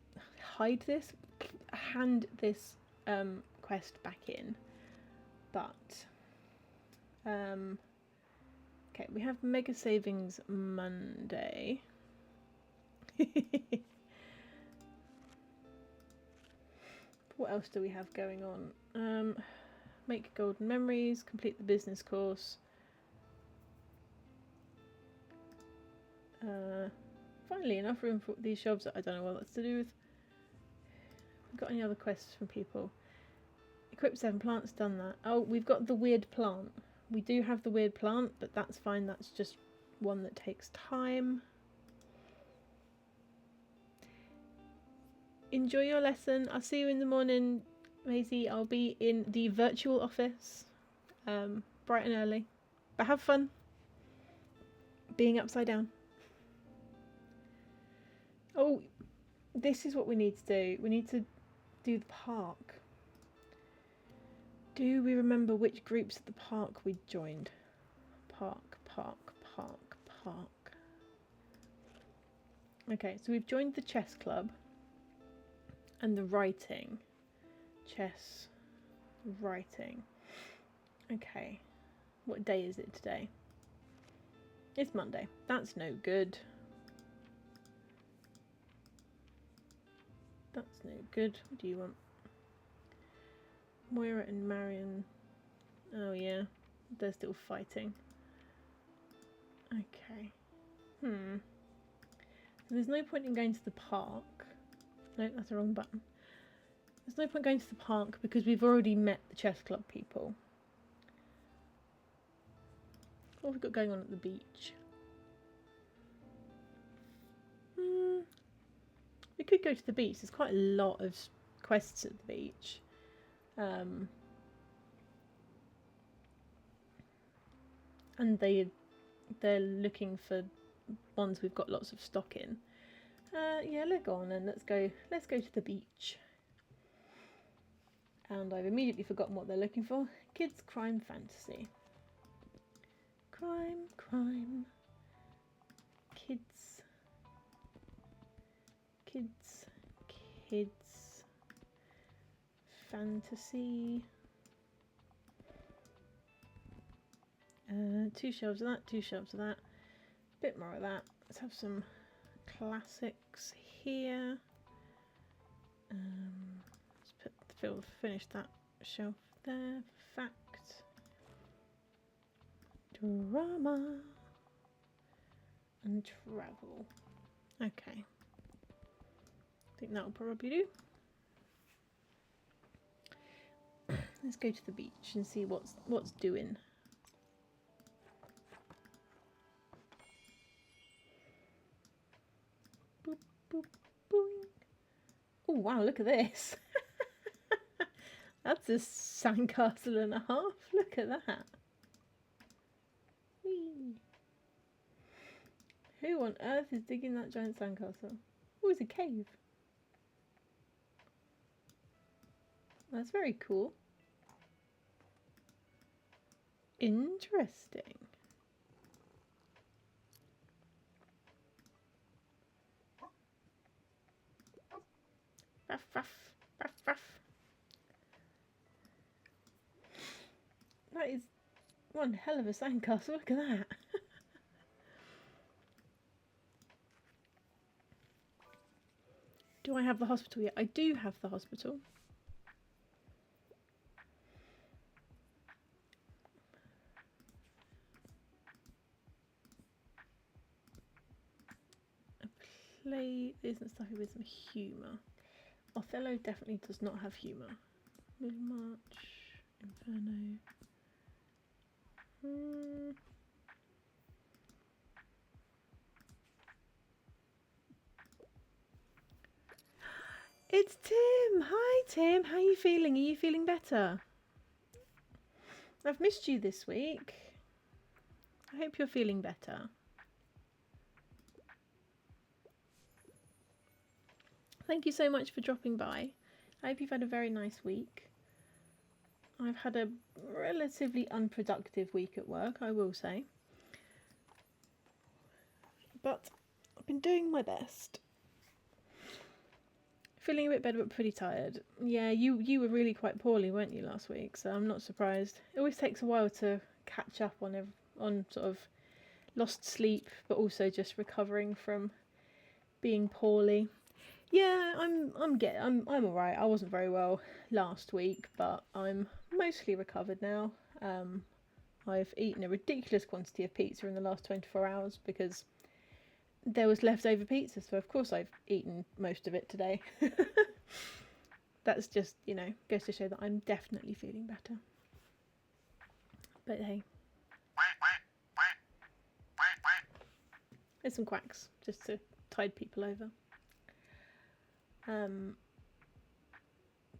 quest back in. But, okay, we have Mega Savings Monday. What else do we have going on? Make golden memories, complete the business course. Finally, enough room for these shelves. I don't know what that's to do with. We've got any other quests from people? Equip 7 plants, done that. Oh, we've got the weird plant. We do have the weird plant, but that's fine. That's just one that takes time. Enjoy your lesson. I'll see you in the morning, Maisie. I'll be in the virtual office, bright and early. But have fun being upside down. Oh, this is what we need to do. We need to do the park. Do we remember which groups at the park we joined? Park. Okay, so we've joined the chess club and the writing. Chess, writing. Okay, what day is it today? It's Monday. That's no good. That's no good. What do you want? Moira and Marion. Oh yeah, they're still fighting. Okay. So there's no point in going to the park. No, that's the wrong button. There's no point going to the park because we've already met the chess club people. What have we got going on at the beach? We could go to the beach. There's quite a lot of quests at the beach. And they're looking for ones we've got lots of stock in. Yeah, let's go on and let's go to the beach. And I've immediately forgotten what they're looking for. Kids crime fantasy. Crime. Kids. Fantasy. 2 shelves of that, 2 shelves of that. Bit more of that. Let's have some classics here. Let's finish that shelf there. Fact. Drama. And travel. Okay. I think that'll probably do. Let's go to the beach and see what's doing. Boop, boop, boing. Oh wow, look at this. That's a sandcastle and a half. Look at that. Whee. Who on earth is digging that giant sandcastle? Oh, it's a cave. That's very cool. Interesting. Ruff, ruff, ruff, ruff. That is one hell of a sandcastle. Look at that. Do I have the hospital yet? I do have the hospital. A play isn't stuffy with some humour. Othello definitely does not have humour. Middlemarch, Inferno. It's Tim! Hi Tim, how are you feeling? Are you feeling better? I've missed you this week. I hope you're feeling better. Thank you so much for dropping by. I hope you've had a very nice week. I've had a relatively unproductive week at work, I will say. But I've been doing my best. Feeling a bit better but pretty tired. Yeah, you were really quite poorly, weren't you, last week? So I'm not surprised. It always takes a while to catch up on sort of lost sleep, but also just recovering from being poorly. Yeah, I'm all right. I wasn't very well last week, but I'm mostly recovered now. I've eaten a ridiculous quantity of pizza in the last 24 hours because there was leftover pizza, so of course I've eaten most of it today. That's just, goes to show that I'm definitely feeling better. But hey. There's some quacks, just to tide people over.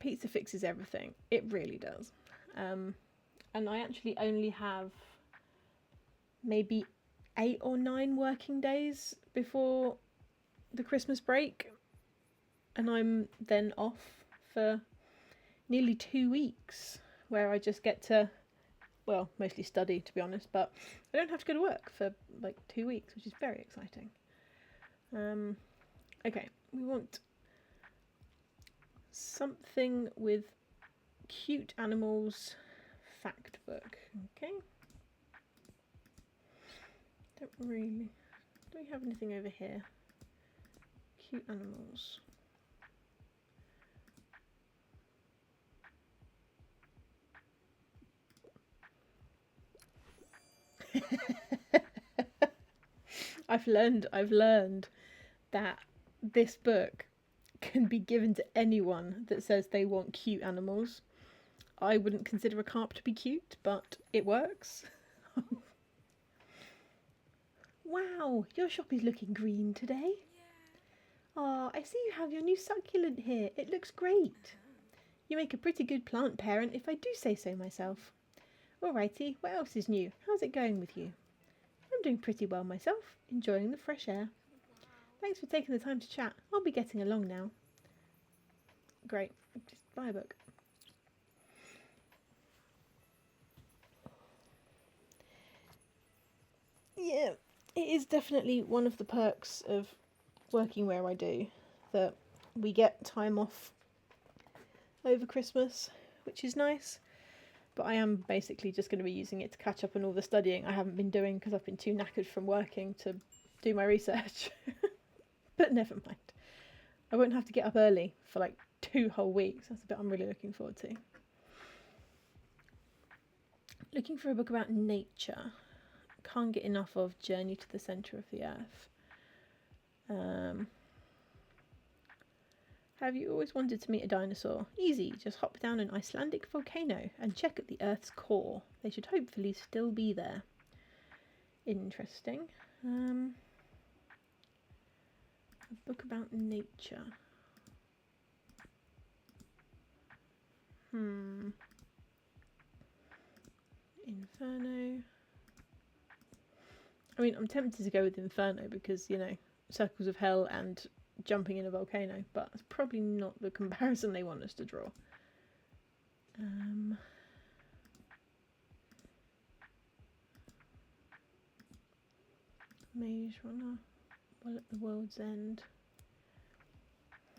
Pizza fixes everything. It really does. And I actually only have maybe 8 or 9 working days before the Christmas break, and I'm then off for nearly 2 weeks where I just get to, well, mostly study to be honest, but I don't have to go to work for like 2 weeks, which is very exciting. Okay, we want something with cute animals fact book. Okay. Do we have anything over here? Cute animals. I've learned that this book can be given to anyone that says they want cute animals. I wouldn't consider a carp to be cute, but it works. Wow, your shop is looking green today. Ah, I see you have your new succulent here. It looks great. You make a pretty good plant parent, if I do say so myself. Alrighty, what else is new? How's it going with you? I'm doing pretty well myself, enjoying the fresh air. Thanks for taking the time to chat. I'll be getting along now. Great, just buy a book. Yeah, it is definitely one of the perks of working where I do, that we get time off over Christmas, which is nice. But I am basically just going to be using it to catch up on all the studying I haven't been doing because I've been too knackered from working to do my research. But never mind. I won't have to get up early for like 2 whole weeks. That's a bit I'm really looking forward to. Looking for a book about nature. Can't get enough of Journey to the Centre of the Earth. Have you always wanted to meet a dinosaur? Easy, just hop down an Icelandic volcano and check at the Earth's core. They should hopefully still be there. Interesting. A book about nature. Inferno. I mean, I'm tempted to go with Inferno because, you know, Circles of Hell and jumping in a volcano, but it's probably not the comparison they want us to draw. Maze Runner, Well at the World's End.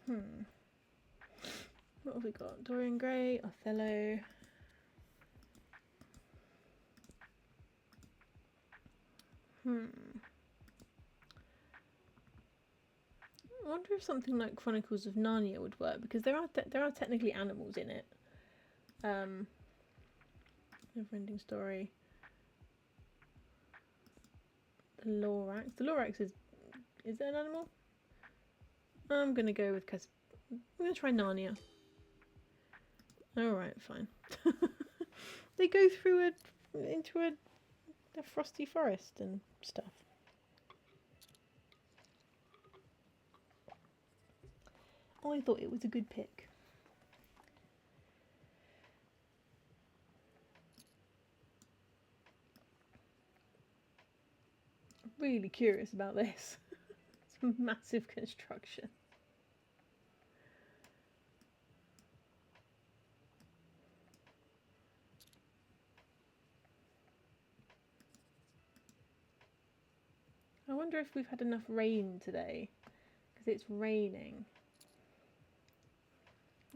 What have we got? Dorian Gray, Othello. I wonder if something like Chronicles of Narnia would work, because there are technically animals in it. Never-ending Story. The Lorax. The Lorax is it an animal? I'm gonna go with I'm gonna try Narnia. Alright, fine. They go through into a frosty forest and stuff. I thought it was a good pick. I'm really curious about this. It's a massive construction. I wonder if we've had enough rain today, because it's raining.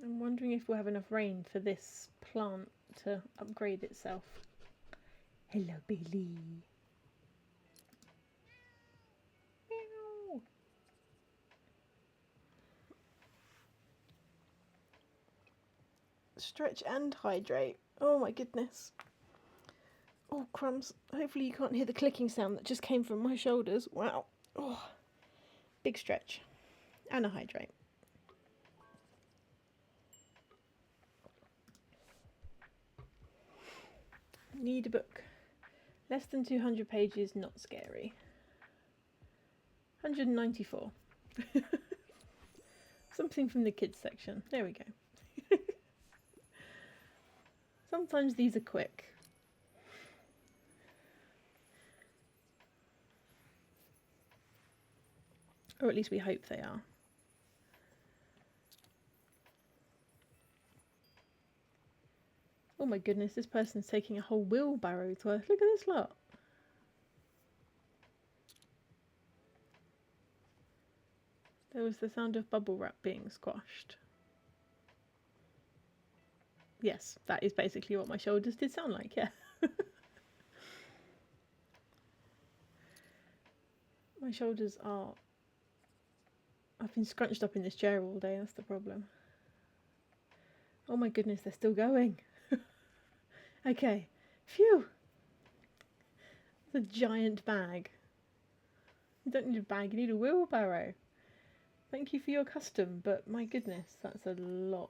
I'm wondering if we'll have enough rain for this plant to upgrade itself. Hello, Billy. Meow. Stretch and hydrate. Oh my goodness. Oh, crumbs. Hopefully you can't hear the clicking sound that just came from my shoulders. Wow. Oh, big stretch. And a hydrate. Need a book. Less than 200 pages, not scary. 194. Something from the kids section. There we go. Sometimes these are quick. Or at least we hope they are. Oh my goodness, this person's taking a whole wheelbarrow's worth. Look at this lot. There was the sound of bubble wrap being squashed. Yes, that is basically what my shoulders did sound like, yeah. My shoulders are... I've been scrunched up in this chair all day, that's the problem. Oh my goodness, they're still going. Okay, phew. It's a giant bag. You don't need a bag, you need a wheelbarrow. Thank you for your custom, but my goodness, that's a lot.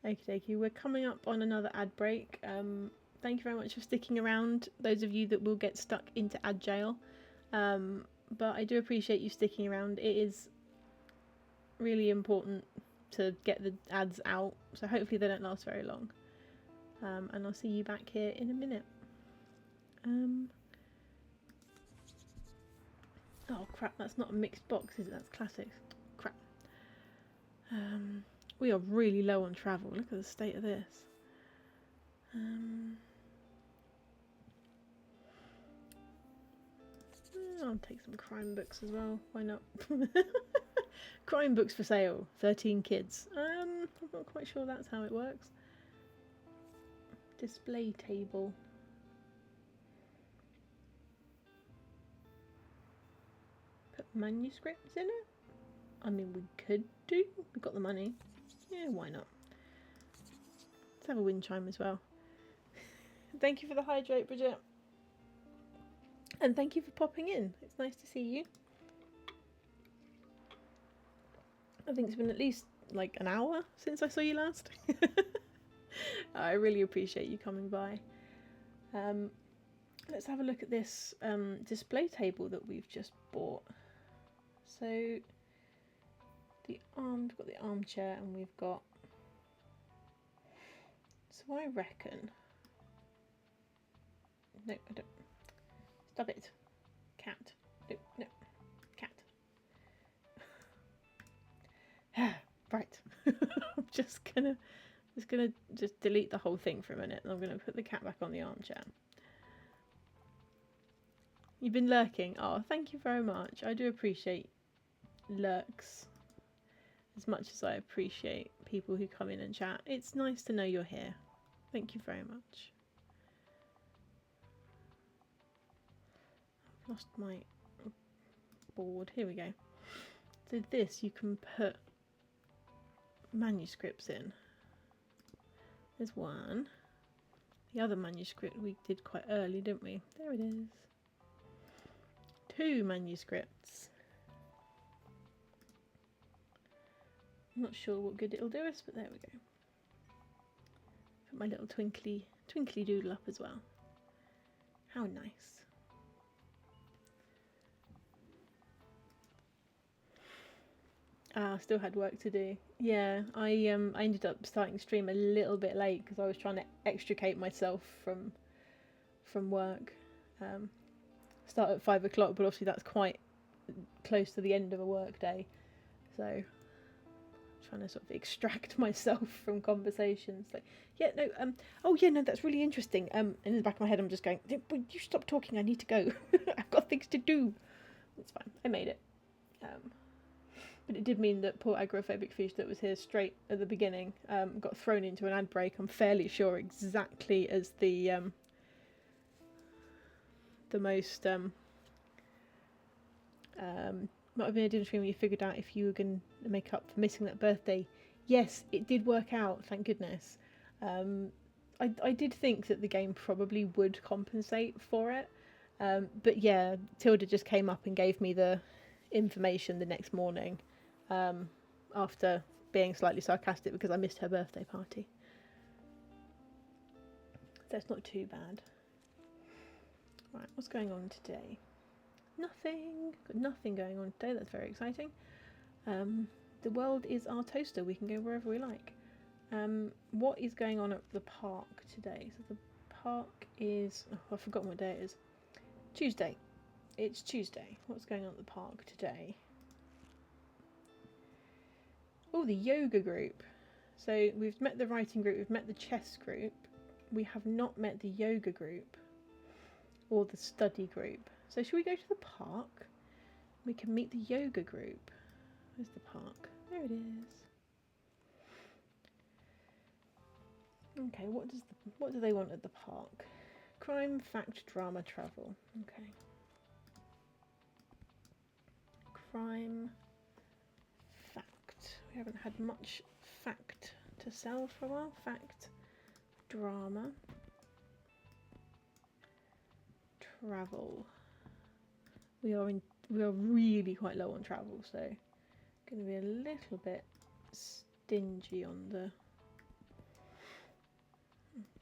Okie dokie, we're coming up on another ad break. Thank you very much for sticking around, those of you that will get stuck into ad jail. But I do appreciate you sticking around. It is really important to get the ads out, so hopefully they don't last very long. And I'll see you back here in a minute. Oh crap, that's not a mixed box, is it? That's classics. Crap. We are really low on travel. Look at the state of this. I'll take some crime books as well. Why not? Crime books for sale. 13 kids. I'm not quite sure that's how it works. Display table. Put manuscripts in it? I mean, we could do. We've got the money. Yeah, why not? Let's have a wind chime as well. Thank you for the hydrate, Bridget. And thank you for popping in. It's nice to see you. I think it's been at least like an hour since I saw you last. I really appreciate you coming by. Let's have a look at this display table that we've just bought. So we've got the armchair and we've got, so I reckon, no, I don't, stop it, cat, no, cat. Right, I'm just gonna delete the whole thing for a minute and I'm gonna put the cat back on the armchair. You've been lurking. Oh, thank you very much. I do appreciate lurks as much as I appreciate people who come in and chat. It's nice to know you're here. Thank you very much. I've lost my board. Here we go. So this you can put manuscripts in. There's one. The other manuscript we did quite early, didn't we? There it is. 2 manuscripts. I'm not sure what good it'll do us, but there we go. Put my little twinkly doodle up as well. How nice. Still had work to do. Yeah, I ended up starting stream a little bit late because I was trying to extricate myself from work. Start at 5 o'clock, but obviously that's quite close to the end of a work day, so trying to sort of extract myself from conversations. Like, yeah, no, oh yeah, no, that's really interesting. In the back of my head, I'm just going, you stop talking. I need to go. I've got things to do. It's fine. I made it. But it did mean that poor agoraphobic fish that was here straight at the beginning got thrown into an ad break. I'm fairly sure exactly as the most might have been a different stream when you figured out if you were going to make up for missing that birthday. Yes, it did work out, thank goodness. I did think that the game probably would compensate for it, but yeah, Tilda just came up and gave me the information the next morning after being slightly sarcastic because I missed her birthday party. That's not too bad. Right, what's going on today? Nothing. Got nothing going on today. That's very exciting. The world is our toaster. We can go wherever we like. What is going on at the park today? So the park is... Oh, I've forgotten what day it is. Tuesday. It's Tuesday. What's going on at the park today? Oh, the yoga group. So we've met the writing group. We've met the chess group. We have not met the yoga group. Or the study group. So should we go to the park? We can meet the yoga group. Where's the park? There it is. Okay, what do they want at the park? Crime, fact, drama, travel. Okay. Crime, fact. We haven't had much fact to sell for a while. Fact, drama. travel. We are really quite low on travel, so going to be a little bit stingy on the.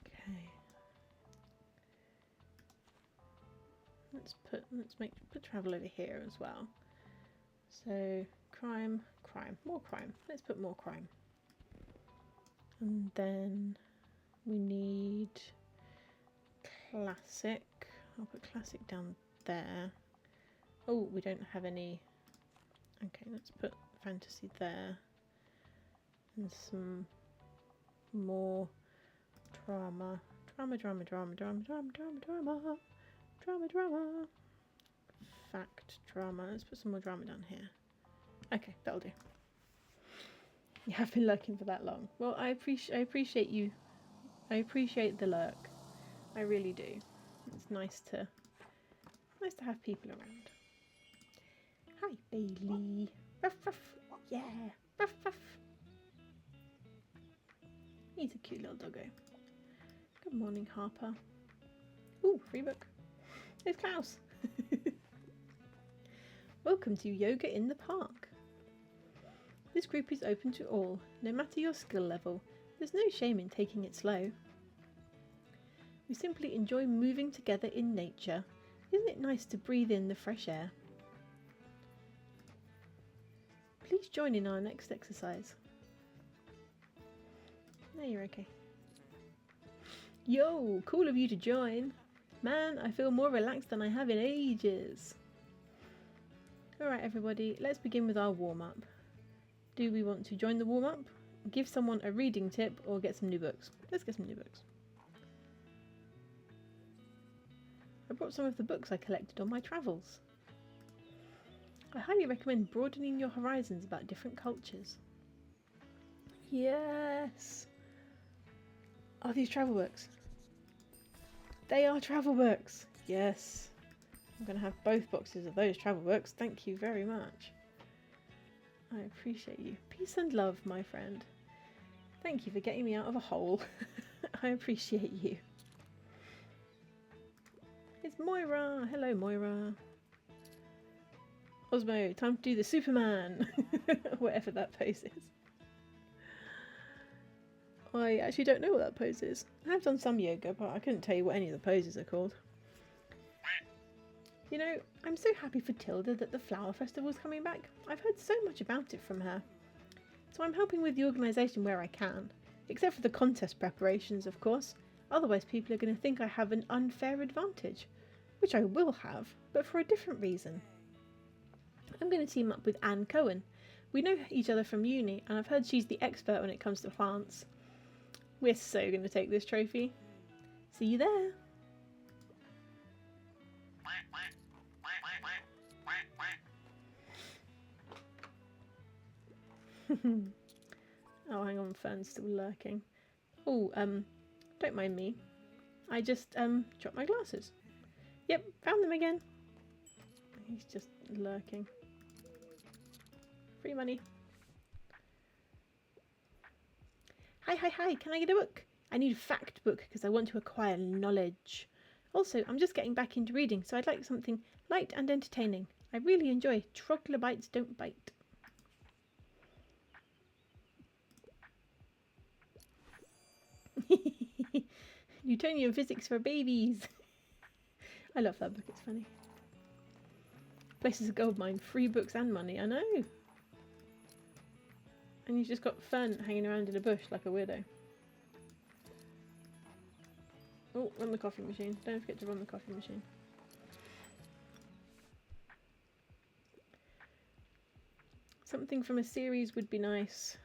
Okay. Let's put travel over here as well. So crime, more crime. Let's put more crime. And then we need classic. I'll put classic down there. Oh, we don't have any. Okay, let's put fantasy there. And some more drama. Drama. Fact drama. Let's put some more drama down here. Okay, that'll do. You have been lurking for that long. Well, I appreciate you. I appreciate the lurk. I really do. It's nice to have people around. Hi, Bailey. Ruff, ruff. Yeah. Ruff, ruff. He's a cute little doggo. Good morning, Harper. Ooh, free book. It's Klaus. Welcome to Yoga in the Park. This group is open to all, no matter your skill level. There's no shame in taking it slow. We simply enjoy moving together in nature. Isn't it nice to breathe in the fresh air? Please join in our next exercise. No, you're okay. Yo, cool of you to join. Man, I feel more relaxed than I have in ages. Alright everybody, let's begin with our warm-up. Do we want to join the warm-up, give someone a reading tip, or get some new books? Let's get some new books. I brought some of the books I collected on my travels. I highly recommend broadening your horizons about different cultures. Yes! Are these travel books? They are travel books! Yes! I'm going to have both boxes of those travel books. Thank you very much. I appreciate you. Peace and love, my friend. Thank you for getting me out of a hole. I appreciate you. It's Moira! Hello, Moira. Osmo, time to do the Superman! Whatever that pose is. I actually don't know what that pose is. I have done some yoga, but I couldn't tell you what any of the poses are called. You know, I'm so happy for Tilda that the Flower Festival's coming back. I've heard so much about it from her. So I'm helping with the organisation where I can. Except for the contest preparations, of course. Otherwise people are going to think I have an unfair advantage. Which I will have, but for a different reason. I'm going to team up with Anne Cohen. We know each other from uni, and I've heard she's the expert when it comes to plants. We're so going to take this trophy. See you there! Oh, hang on, Fern's still lurking. Oh, don't mind me. I just, dropped my glasses. Yep, found them again. He's just lurking. Free money. Hi, can I get a book? I need a fact book because I want to acquire knowledge. Also, I'm just getting back into reading, so I'd like something light and entertaining. I really enjoy Troglobites Don't Bite. Newtonian physics for babies. I love that book, it's funny. Place is a gold mine, free books and money, I know. And you've just got Fern hanging around in a bush like a weirdo. Oh, run the coffee machine. Don't forget to run the coffee machine. Something from a series would be nice.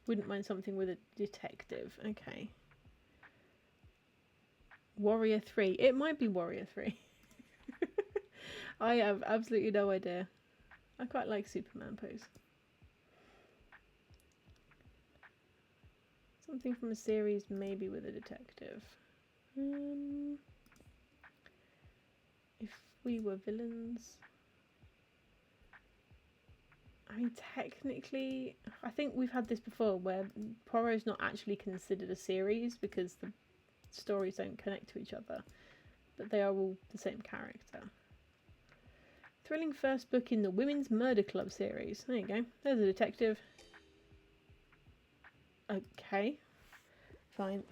Wouldn't mind something with a detective. Okay. Warrior 3. It might be Warrior 3. I have absolutely no idea. I quite like Superman pose. Something from a series, maybe with a detective. If we were villains... I mean, technically, I think we've had this before where Poirot's not actually considered a series because the stories don't connect to each other. but they are all the same character. Thrilling first book in the Women's Murder Club series. There you go. There's a detective. Okay. Fine.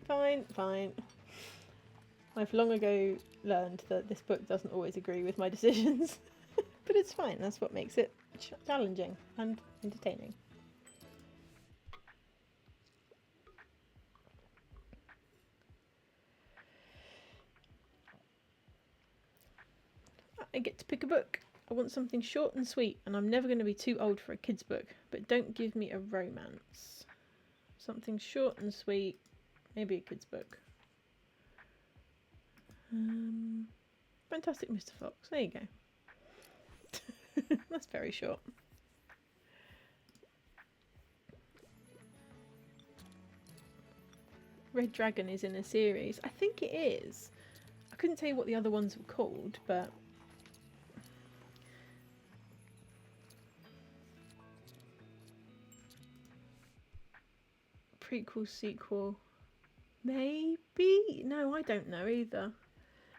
Fine. I've long ago learned that this book doesn't always agree with my decisions. But it's fine. That's what makes it challenging and entertaining. I get to pick a book. I want something short and sweet, and I'm never going to be too old for a kid's book, but don't give me a romance. Something short and sweet, maybe a kid's book. Fantastic Mr. Fox, there you go. That's very short. Red Dragon is in a series. I think it is. I couldn't tell you what the other ones were called, but prequel, sequel, maybe? No, I don't know either.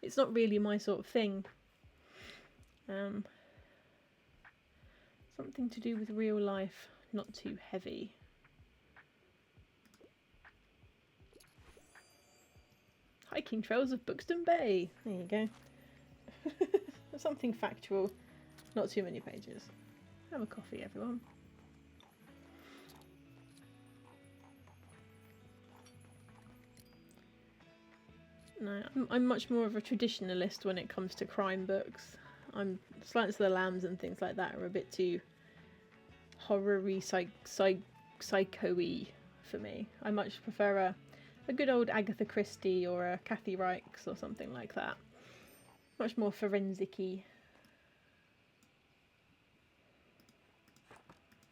It's not really my sort of thing. Something to do with real life, not too heavy. Hiking Trails of Bookston Bay. There you go. Something factual, not too many pages. Have a coffee, everyone. No, I'm much more of a traditionalist when it comes to crime books. Silence of the Lambs and things like that are a bit too horror-y, psycho-y for me. I much prefer a good old Agatha Christie or a Kathy Reichs or something like that. Much more forensic-y.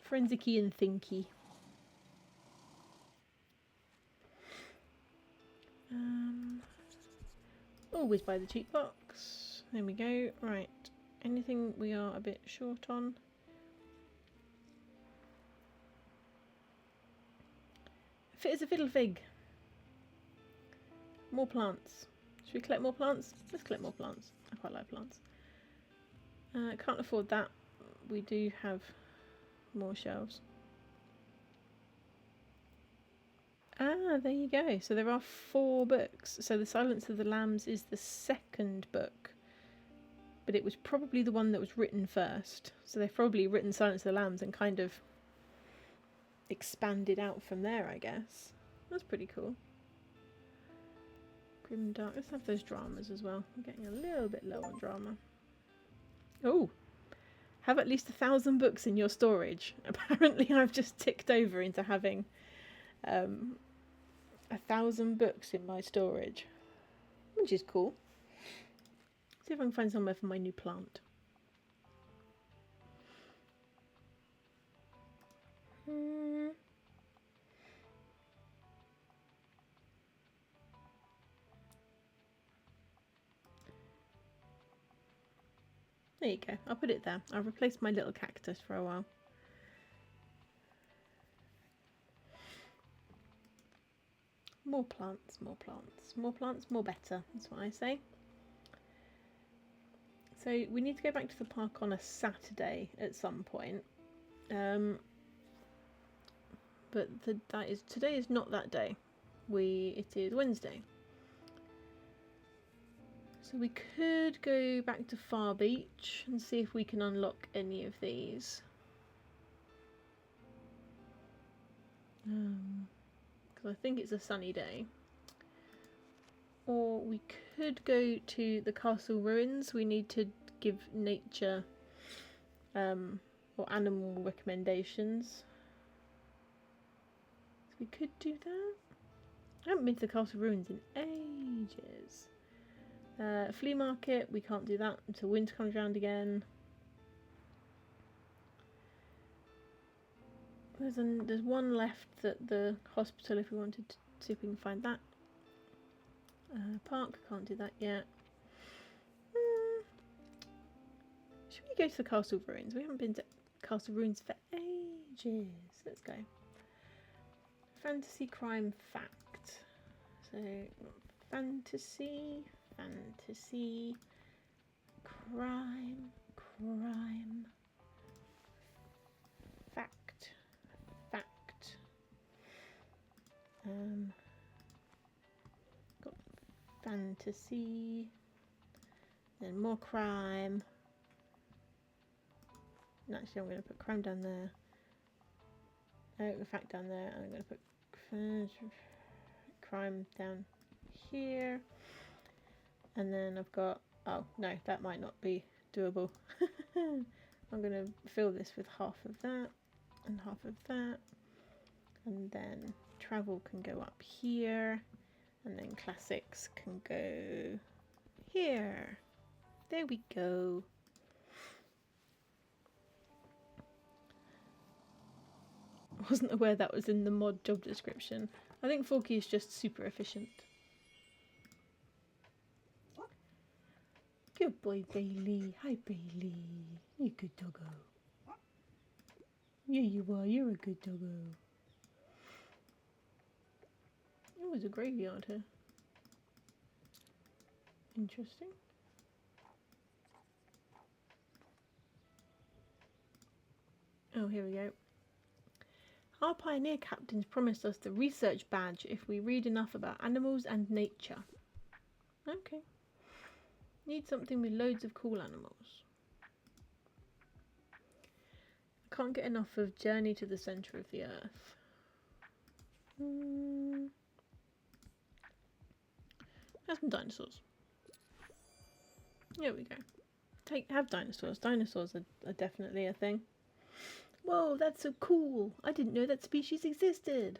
Forensic-y and thinky. Always buy the cheap box. There we go. Right. Anything we are a bit short on? Fit as a fiddle fig. More plants. Should we collect more plants? Let's collect more plants. I quite like plants. Can't afford that. We do have more shelves. Ah, there you go. So there are 4 books. So The Silence of the Lambs is the second book. But it was probably the one that was written first. So they've probably written Silence of the Lambs and kind of expanded out from there, I guess. That's pretty cool. Grim Dark. Let's have those dramas as well. I'm getting a little bit low on drama. Oh! Have at least 1,000 books in your storage. Apparently I've just ticked over into having 1,000 books in my storage, which is cool. See if I can find somewhere for my new plant. There you go. I'll put it there. I'll replace my little cactus for a while. More plants, more plants. More plants, more better. That's what I say. So we need to go back to the park on a Saturday at some point. But today is not that day. It is Wednesday. So we could go back to Far Beach and see if we can unlock any of these. Because I think it's a sunny day. Or we could go to the castle ruins. We need to give nature or animal recommendations. So we could do that. I haven't been to the castle ruins in ages. Flea market, we can't do that until winter comes around again. There's one left at the hospital if we wanted to see if we can find that. Park, can't do that yet. Should we go to the castle ruins? We haven't been to castle ruins for ages. Let's go. Fantasy crime fact. So, fantasy fantasy, crime, fact. Got fantasy, then more crime. And actually, I'm going to put crime down there. Fact down there. And I'm going to put crime down here. And then I've got, oh no, that might not be doable. I'm going to fill this with half of that and half of that. And then travel can go up here. And then classics can go here. There we go. I wasn't aware that was in the mod job description. I think Forky is just super efficient. Good boy, Bailey. Hi, Bailey. You're a good doggo. Yeah, you are. You're a good doggo. Oh, there's a graveyard here. Interesting. Oh, here we go. Our pioneer captains promised us the research badge if we read enough about animals and nature. Okay. Need something with loads of cool animals. Can't get enough of Journey to the Centre of the Earth. Have some dinosaurs. There we go. Have dinosaurs. Dinosaurs are definitely a thing. Whoa, that's so cool. I didn't know that species existed.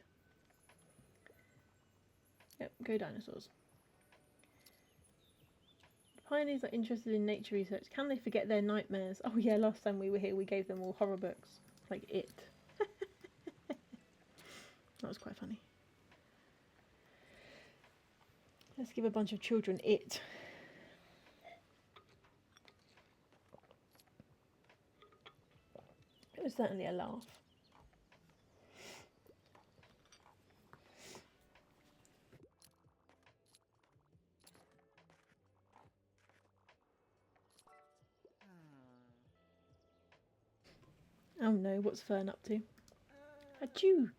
Yep, go dinosaurs. Pioneers are interested in nature research. Can they forget their nightmares? Oh yeah, last time we were here we gave them all horror books. Like It. That was quite funny. Let's give a bunch of children It. It was certainly a laugh. Oh no, what's Fern up to? Achoo!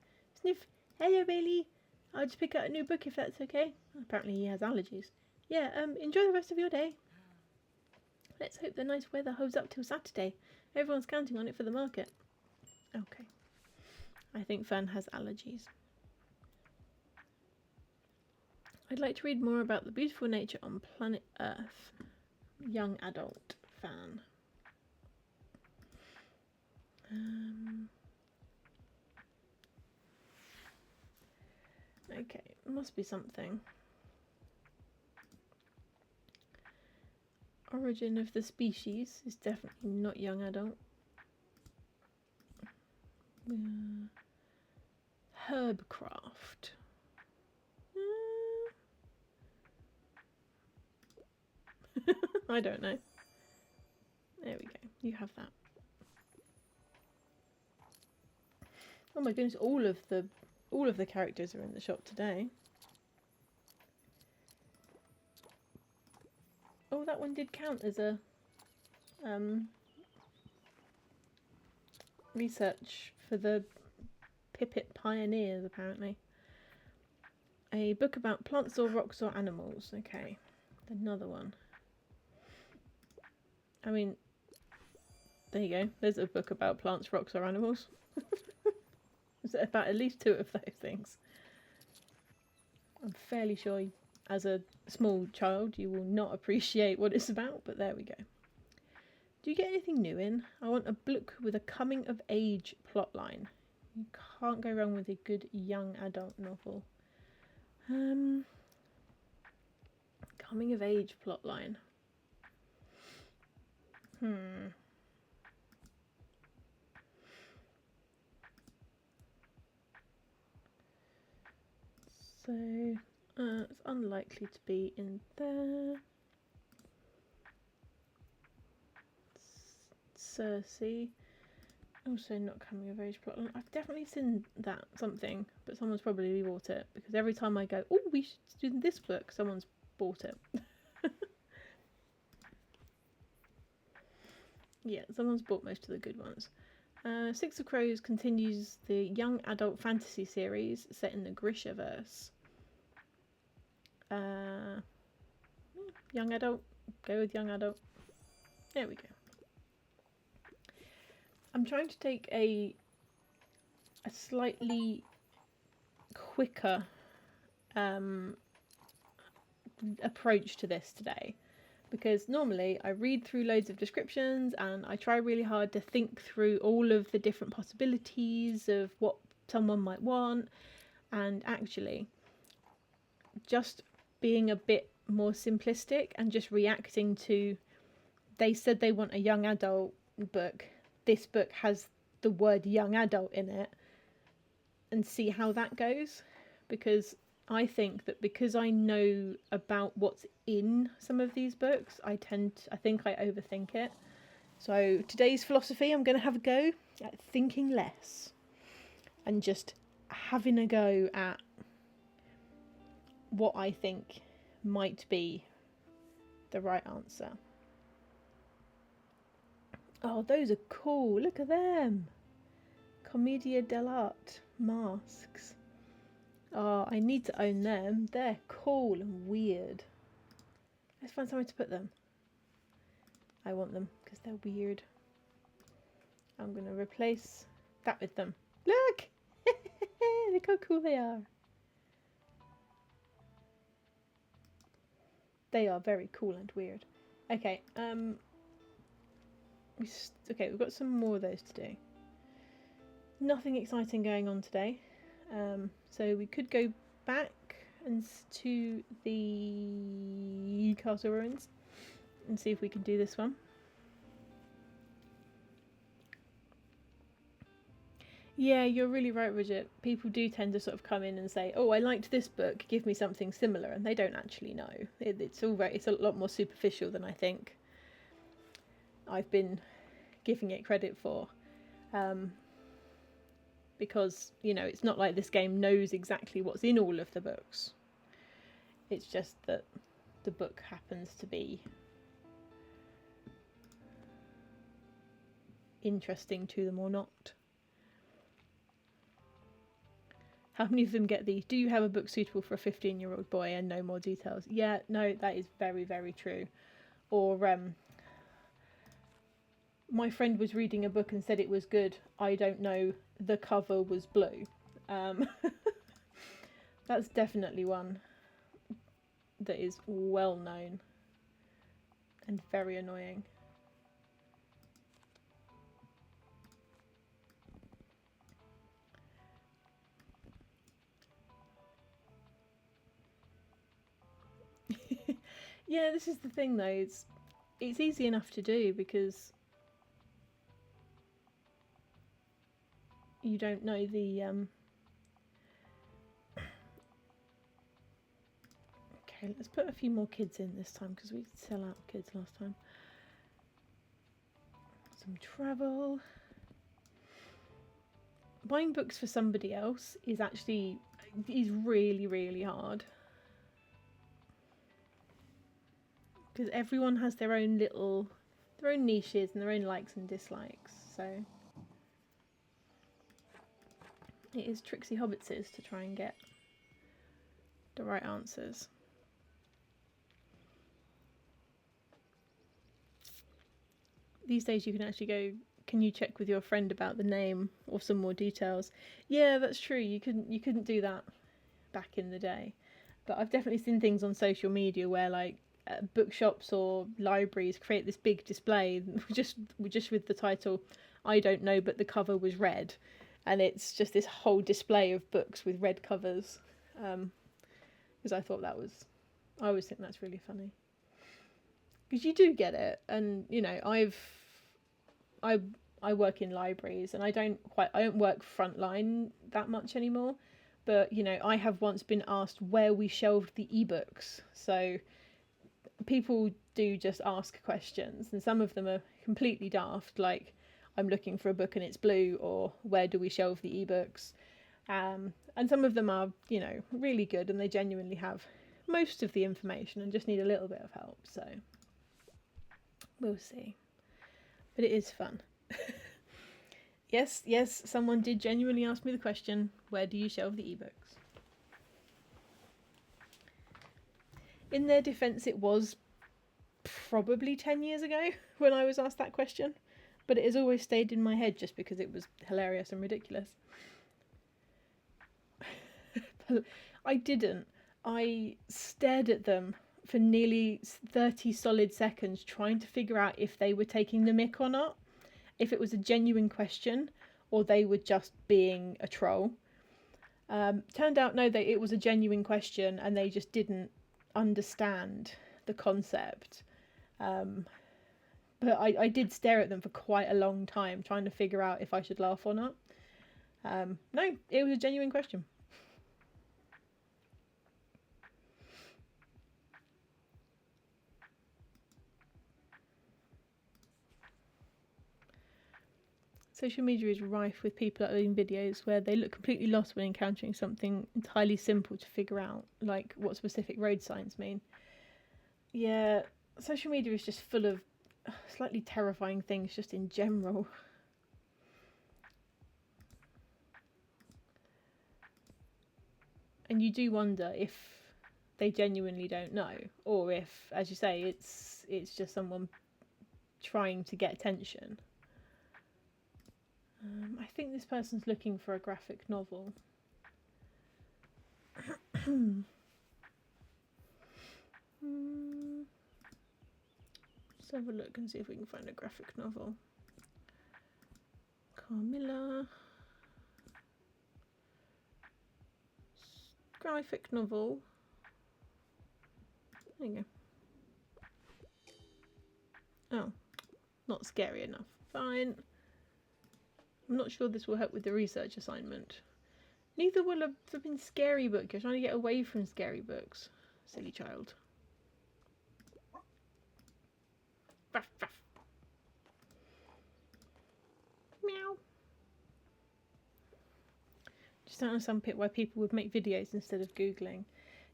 Sniff! Hello, Bailey! I'll just pick out a new book if that's okay. Apparently he has allergies. Yeah, enjoy the rest of your day. Let's hope the nice weather holds up till Saturday. Everyone's counting on it for the market. Okay. I think Fern has allergies. I'd like to read more about the beautiful nature on planet Earth. Young adult fan. Okay, it must be something. Origin of the species is definitely not young adult. Herbcraft. I don't know. There we go. You have that. Oh my goodness! All of the characters are in the shop today. Oh, that one did count as a research for the Pipit Pioneers, apparently. A book about plants or rocks or animals. Okay, another one. I mean, there you go. There's a book about plants, rocks or animals. There's about at least 2 of those things. I'm fairly sure as a small child you will not appreciate what it's about, but there we go. Do you get anything new in? I want a book with a coming of age plotline. You can't go wrong with a good young adult novel. Coming of age plotline. So, it's unlikely to be in there. Cersei. Also not coming of age plotline. I've definitely seen that something, but someone's probably bought it because every time I go, oh, we should do this book, someone's bought it. Yeah, someone's bought most of the good ones. Six of Crows continues the young adult fantasy series set in the Grishaverse. Young adult. Go with young adult. There we go. I'm trying to take a slightly quicker approach to this today, because normally I read through loads of descriptions and I try really hard to think through all of the different possibilities of what someone might want, and actually just being a bit more simplistic and just reacting to, they said they want a young adult book, this book has the word young adult in it, and see how that goes. Because I think that because I know about what's in some of these books, I think I overthink it. So today's philosophy, I'm going to have a go at thinking less and just having a go at what I think might be the right answer. Oh, those are cool. Look at them. Commedia dell'arte masks. Oh, I need to own them. They're cool and weird. Let's find somewhere to put them. I want them because they're weird. I'm going to replace that with them. Look! Look how cool they are. They are very cool and weird. Okay, we've got some more of those to do. Nothing exciting going on today. So we could go back to the castle ruins and see if we can do this one. Yeah, you're really right, Bridget. People do tend to sort of come in and say, "Oh, I liked this book. Give me something similar," and they don't actually know. It's a lot more superficial than I think I've been giving it credit for. Because, you know, it's not like this game knows exactly what's in all of the books. It's just that the book happens to be interesting to them or not. How many of them get these? Do you have a book suitable for a 15-year-old boy and no more details? Yeah, no, that is very, very true. Or, my friend was reading a book and said it was good. I don't know, the cover was blue. That's definitely one that is well known and very annoying. Yeah, this is the thing though, it's easy enough to do because you don't know the Okay, let's put a few more kids in this time because we did sell out kids last time. Some travel. Buying books for somebody else is really, really hard. Because everyone has their own niches and their own likes and dislikes, so it is Trixie Hobbitzes to try and get the right answers. These days you can actually go, can you check with your friend about the name or some more details? Yeah, that's true, you couldn't do that back in the day. But I've definitely seen things on social media where like bookshops or libraries create this big display just with the title I don't know but the cover was red, and it's just this whole display of books with red covers, because I always think that's really funny because you do get it. And you know, I work in libraries and I don't work frontline that much anymore, but you know, I have once been asked where we shelved the ebooks. So people do just ask questions, and some of them are completely daft, like I'm looking for a book and it's blue, or where do we shelve the ebooks? And some of them are, you know, really good and they genuinely have most of the information and just need a little bit of help. So we'll see. but it is fun. Yes, someone did genuinely ask me the question, where do you shelve the ebooks? In their defence, it was probably 10 years ago when I was asked that question, but it has always stayed in my head just because it was hilarious and ridiculous. I didn't. I stared at them for nearly 30 solid seconds trying to figure out if they were taking the mick or not, if it was a genuine question or they were just being a troll. Turned out, no, it was a genuine question and they just didn't understand the concept. But I did stare at them for quite a long time trying to figure out if I should laugh or not. No, it was a genuine question. Social media is rife with people uploading videos where they look completely lost when encountering something entirely simple to figure out, like what specific road signs mean. Yeah, social media is just full of slightly terrifying things just in general. And you do wonder if they genuinely don't know, or if, as you say, it's just someone trying to get attention. I think this person's looking for a graphic novel. Let's have a look and see if we can find a graphic novel. Carmilla. Graphic novel. There you go. Oh, not scary enough. Fine. I'm not sure this will help with the research assignment. Neither will a flipping scary book. You're trying to get away from scary books. Silly child. Ruff, ruff. Meow. Just don't understand why people would make videos instead of Googling.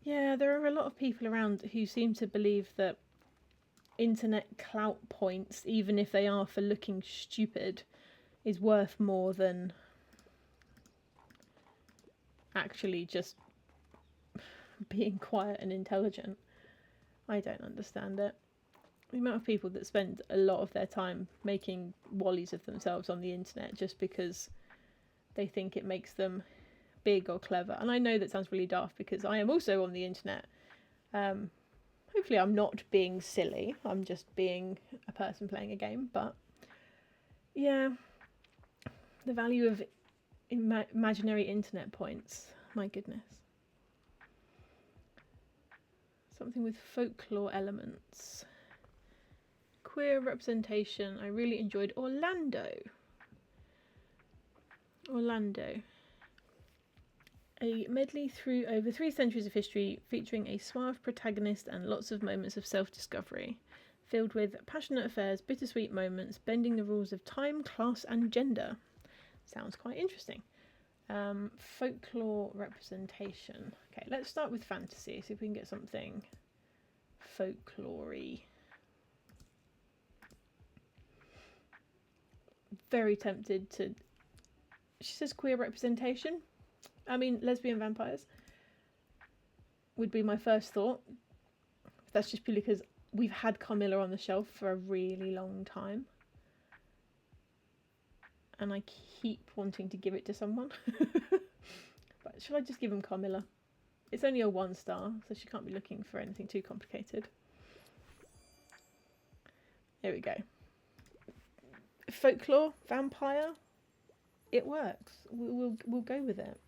Yeah, there are a lot of people around who seem to believe that internet clout points, even if they are for looking stupid, is worth more than actually just being quiet and intelligent. I don't understand it. The amount of people that spend a lot of their time making wallies of themselves on the internet just because they think it makes them big or clever. And I know that sounds really daft because I am also on the internet. Hopefully I'm not being silly. I'm just being a person playing a game. But yeah, the value of imaginary internet points. My goodness. Something with folklore elements. Queer representation. I really enjoyed Orlando. A medley through over 3 centuries of history, featuring a suave protagonist and lots of moments of self-discovery, filled with passionate affairs, bittersweet moments, bending the rules of time, class and gender. Sounds quite interesting. Folklore representation. Okay, let's start with fantasy, see if we can get something folklory. Very tempted to... She says queer representation. I mean, lesbian vampires would be my first thought. That's just purely because we've had Carmilla on the shelf for a really long time. And I keep wanting to give it to someone. But should I just give him Carmilla? It's only a 1 star, so she can't be looking for anything too complicated. There we go. Folklore, vampire, it works. We'll go with it.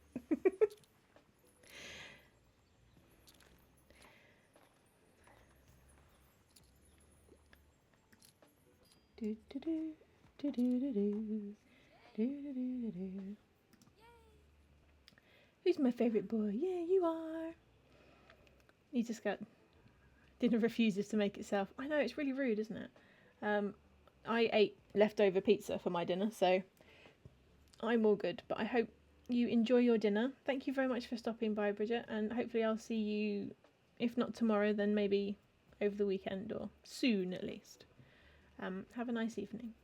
Who's my favourite boy? Yeah, you are. He just dinner refuses to make itself. I know, it's really rude, isn't it? I ate leftover pizza for my dinner, so I'm all good. But I hope you enjoy your dinner. Thank you very much for stopping by, Bridget, and hopefully I'll see you, if not tomorrow, then maybe over the weekend or soon at least. Have a nice evening.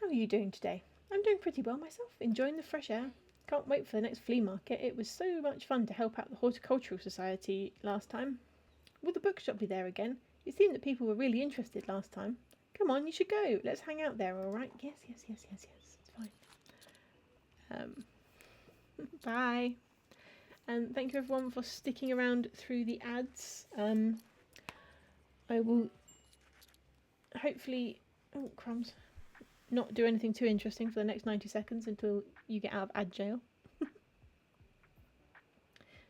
are you doing today? I'm doing pretty well myself, enjoying the fresh air. Can't wait for the next flea market. It was so much fun to help out the Horticultural Society last time. Will the bookshop be there again? It seemed that people were really interested last time. Come on, you should go. Let's hang out there, alright? Yes. It's fine. Bye. And thank you everyone for sticking around through the ads. I will hopefully... Oh, crumbs. Not do anything too interesting for the next 90 seconds until you get out of ad jail.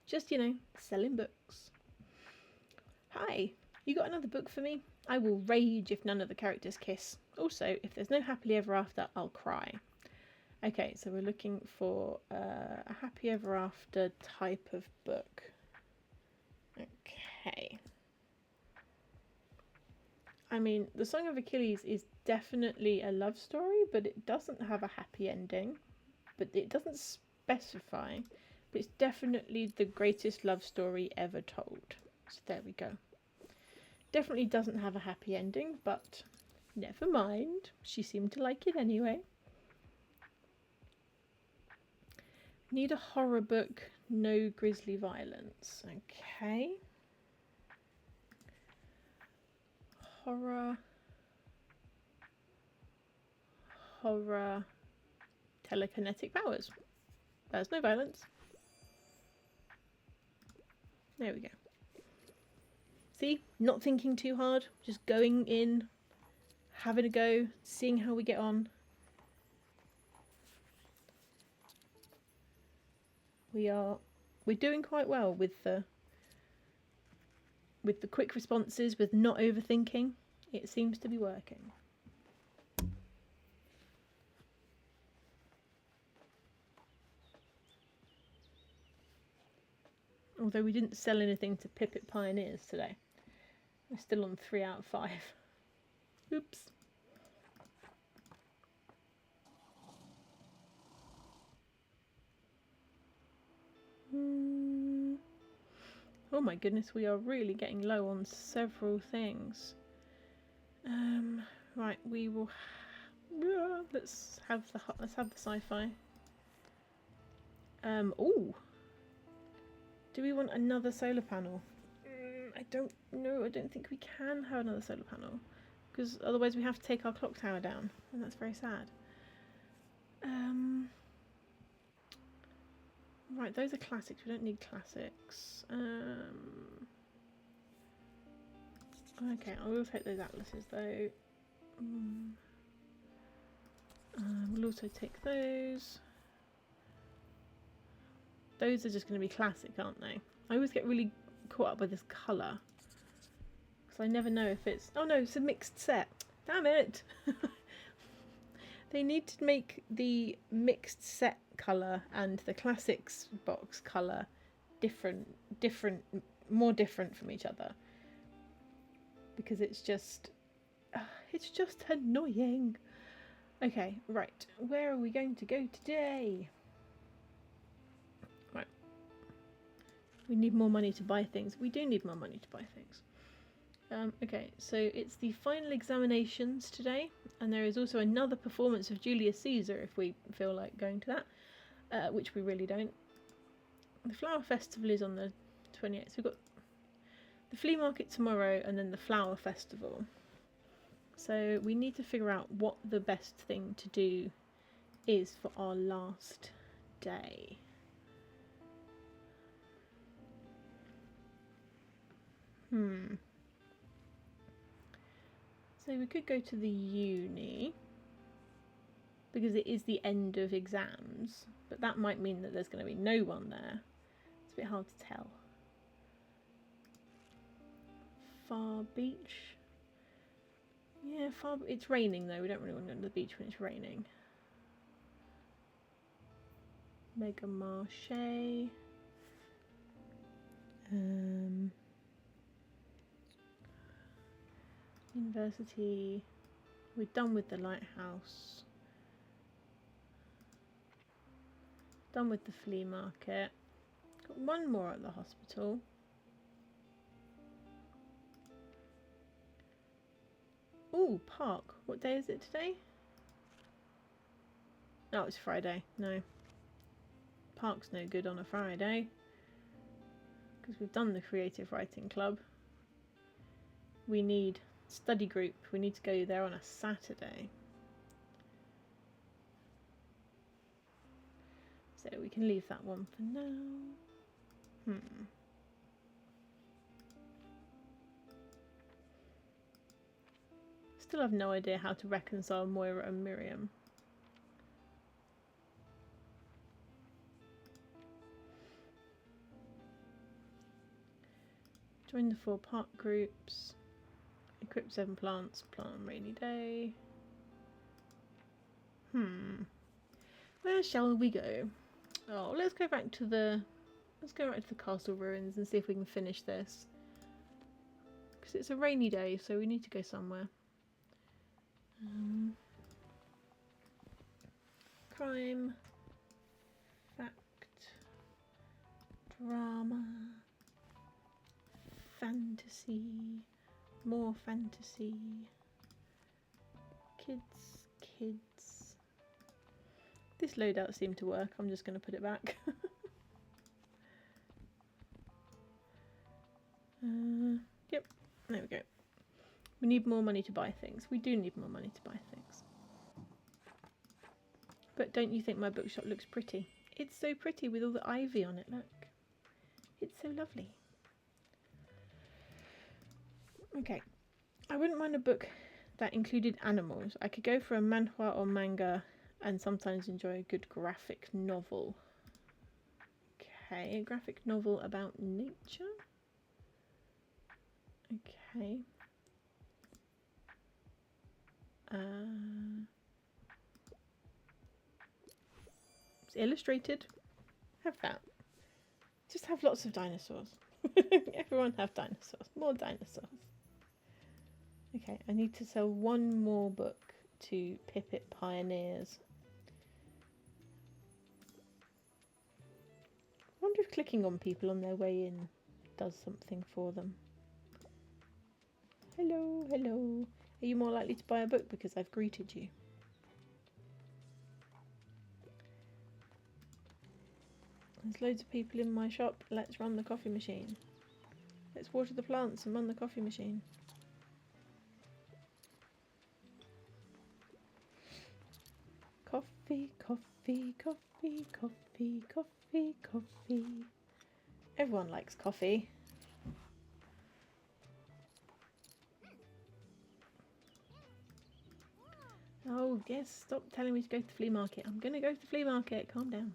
Just, selling books. Hi, you got another book for me? I will rage if none of the characters kiss. Also, if there's no happily ever after, I'll cry. Okay, so we're looking for a happy ever after type of book. Okay. I mean, The Song of Achilles is definitely a love story, but it doesn't have a happy ending. But it doesn't specify. But it's definitely the greatest love story ever told. So there we go. Definitely doesn't have a happy ending, but never mind. She seemed to like it anyway. Need a horror book, no grisly violence. Okay. Horror, telekinetic powers. There's no violence. There we go. See, not thinking too hard, just going in, having a go, seeing how we get on. We're doing quite well with the quick responses, with not overthinking. It seems to be working. Although we didn't sell anything to Pipit Pioneers today. We're still on 3 out of 5. Oops. Oh my goodness, we are really getting low on several things. Right, we will. Let's have the sci-fi. Oh. Do we want another solar panel? I don't know. I don't think we can have another solar panel because otherwise we have to take our clock tower down, and that's very sad. Right, those are classics. We don't need classics. Okay, I will take those atlases though. We'll also take those. Those are just going to be classic, aren't they? I always get really caught up with this colour because I never know if it's... Oh no, it's a mixed set. Damn it! They need to make the mixed set colour and the classics box colour more different from each other, because it's just annoying. Okay, right, where are we going to go today? Right, we need more money to buy things. We do need more money to buy things. Okay, so it's the final examinations today, and there is also another performance of Julius Caesar if we feel like going to that, which we really don't. The Flower Festival is on the 28th. So we've got the flea market tomorrow and then the Flower Festival. So we need to figure out what the best thing to do is for our last day. So we could go to the uni because it is the end of exams, but that might mean that there's going to be no one there. It's a bit hard to tell. Far Beach. Yeah, it's raining though. We don't really want to go to the beach when it's raining. Mega Marché. University. We're done with the lighthouse. Done with the flea market. Got one more at the hospital. Ooh, park. What day is it today? Oh, it's Friday. No. Park's no good on a Friday. Because we've done the creative writing club. We need study group. We need to go there on a Saturday. So we can leave that one for now. Still have no idea how to reconcile Moira and Miriam. Join the 4 park groups. Equip 7 plants. Plant on rainy day. Where shall we go? Oh, let's go back to the castle ruins and see if we can finish this. Because it's a rainy day, so we need to go somewhere. Crime, fact, drama, fantasy, more fantasy, kids. This loadout seemed to work. I'm just going to put it back. Yep, there we go. We need more money to buy things. We do need more money to buy things. But don't you think my bookshop looks pretty? It's so pretty with all the ivy on it, look. It's so lovely. Okay, I wouldn't mind a book that included animals. I could go for a manhwa or manga and sometimes enjoy a good graphic novel. Okay, a graphic novel about nature? Okay. It's illustrated. Have that. Just have lots of dinosaurs. Everyone have dinosaurs. More dinosaurs. Okay, I need to sell one more book to Pipit Pioneers. I wonder if clicking on people on their way in does something for them. Hello, hello. Are you more likely to buy a book because I've greeted you? There's loads of people in my shop. Let's run the coffee machine. Let's water the plants and run the coffee machine. Coffee, coffee, coffee, coffee, coffee, coffee. Everyone likes coffee. Oh, yes, stop telling me to go to the flea market. I'm going to go to the flea market. Calm down.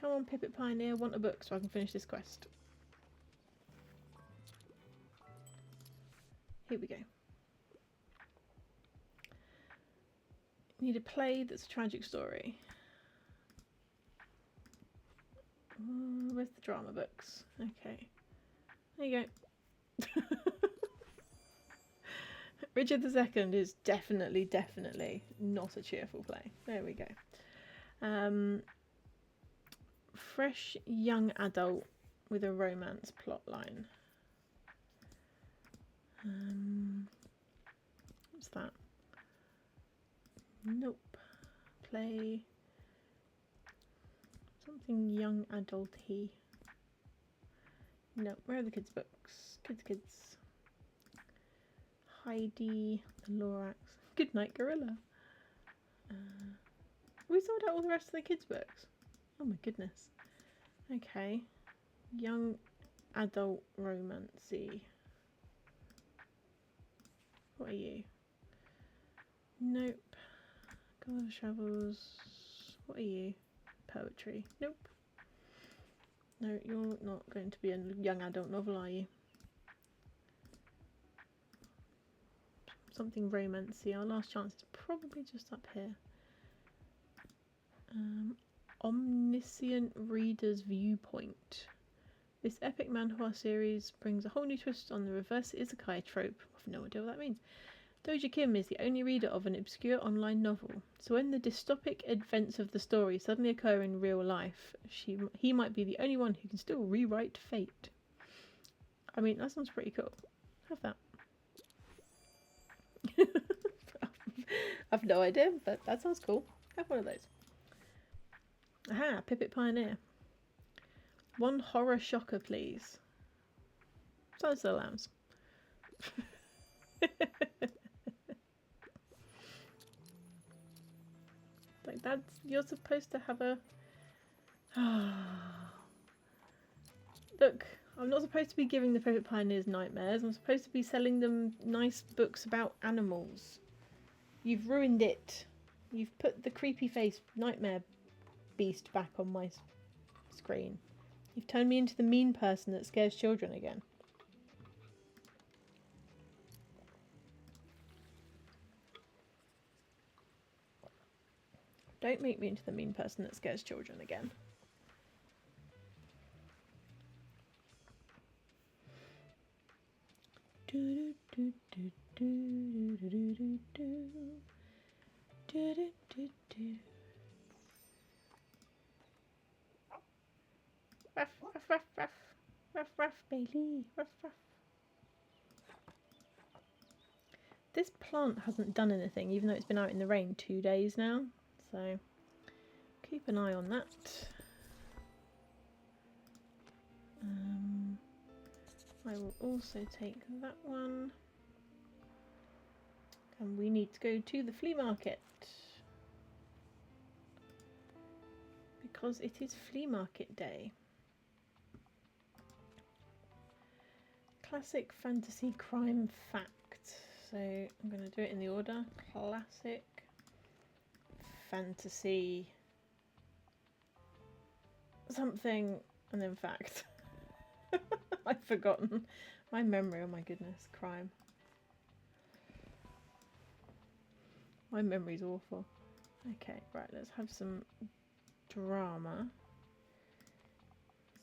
Come on, Pipit Pioneer, want a book so I can finish this quest. Here we go. Need a play that's a tragic story. Where's the drama books? Okay. There you go. Richard II is definitely not a cheerful play. There we go. Fresh young adult with a romance plotline. What's that? Nope. Play something young adult-y. No, where are the kids' books? Kids. Heidi, the Lorax. Good night, Gorilla. We sold out all the rest of the kids' books. Oh my goodness. Okay. Young adult romancy. What are you? Nope. Gulliver's Travels. What are you? Poetry. Nope. No, you're not going to be a young adult novel, are you? Something romancy. Our last chance is probably just up here. Omniscient Reader's Viewpoint. This epic manhwa series brings a whole new twist on the reverse isekai trope. I've no idea what that means. Doja Kim is the only reader of an obscure online novel, so when the dystopic events of the story suddenly occur in real life, he might be the only one who can still rewrite fate. I mean, that sounds pretty cool. Have that. I've no idea, but that sounds cool. Have one of those. Aha, Pipit Pioneer. One horror shocker, please. Silence of the Lambs. Like that's, you're supposed to have a... Look, I'm not supposed to be giving the Pipit Pioneers nightmares. I'm supposed to be selling them nice books about animals. You've ruined it. You've put the creepy face nightmare beast back on my screen. You've turned me into the mean person that scares children again. Don't make me into the mean person that scares children again. Ruff, ruff, ruff, ruff. Ruff, ruff, Bailey. Ruff, ruff. This plant hasn't done anything, even though it's been out in the rain 2 days now. So keep an eye on that. I will also take that one. And we need to go to the flea market. Because it is flea market day. Classic fantasy crime fact. So I'm going to do it in the order. Classic fantasy something and then fact. I've forgotten. My memory, oh my goodness, crime. My memory's awful. Okay, right, let's have some drama.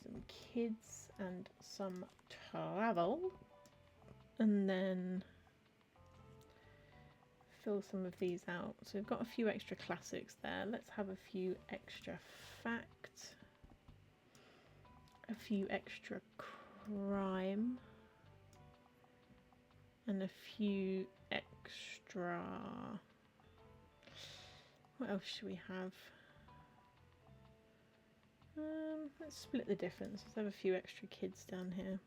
Some kids and some travel. And then fill some of these out. So we've got a few extra classics there. Let's have a few extra fact. A few extra crime. And a few extra... What else should we have? Let's split the difference. Let's have a few extra kids down here.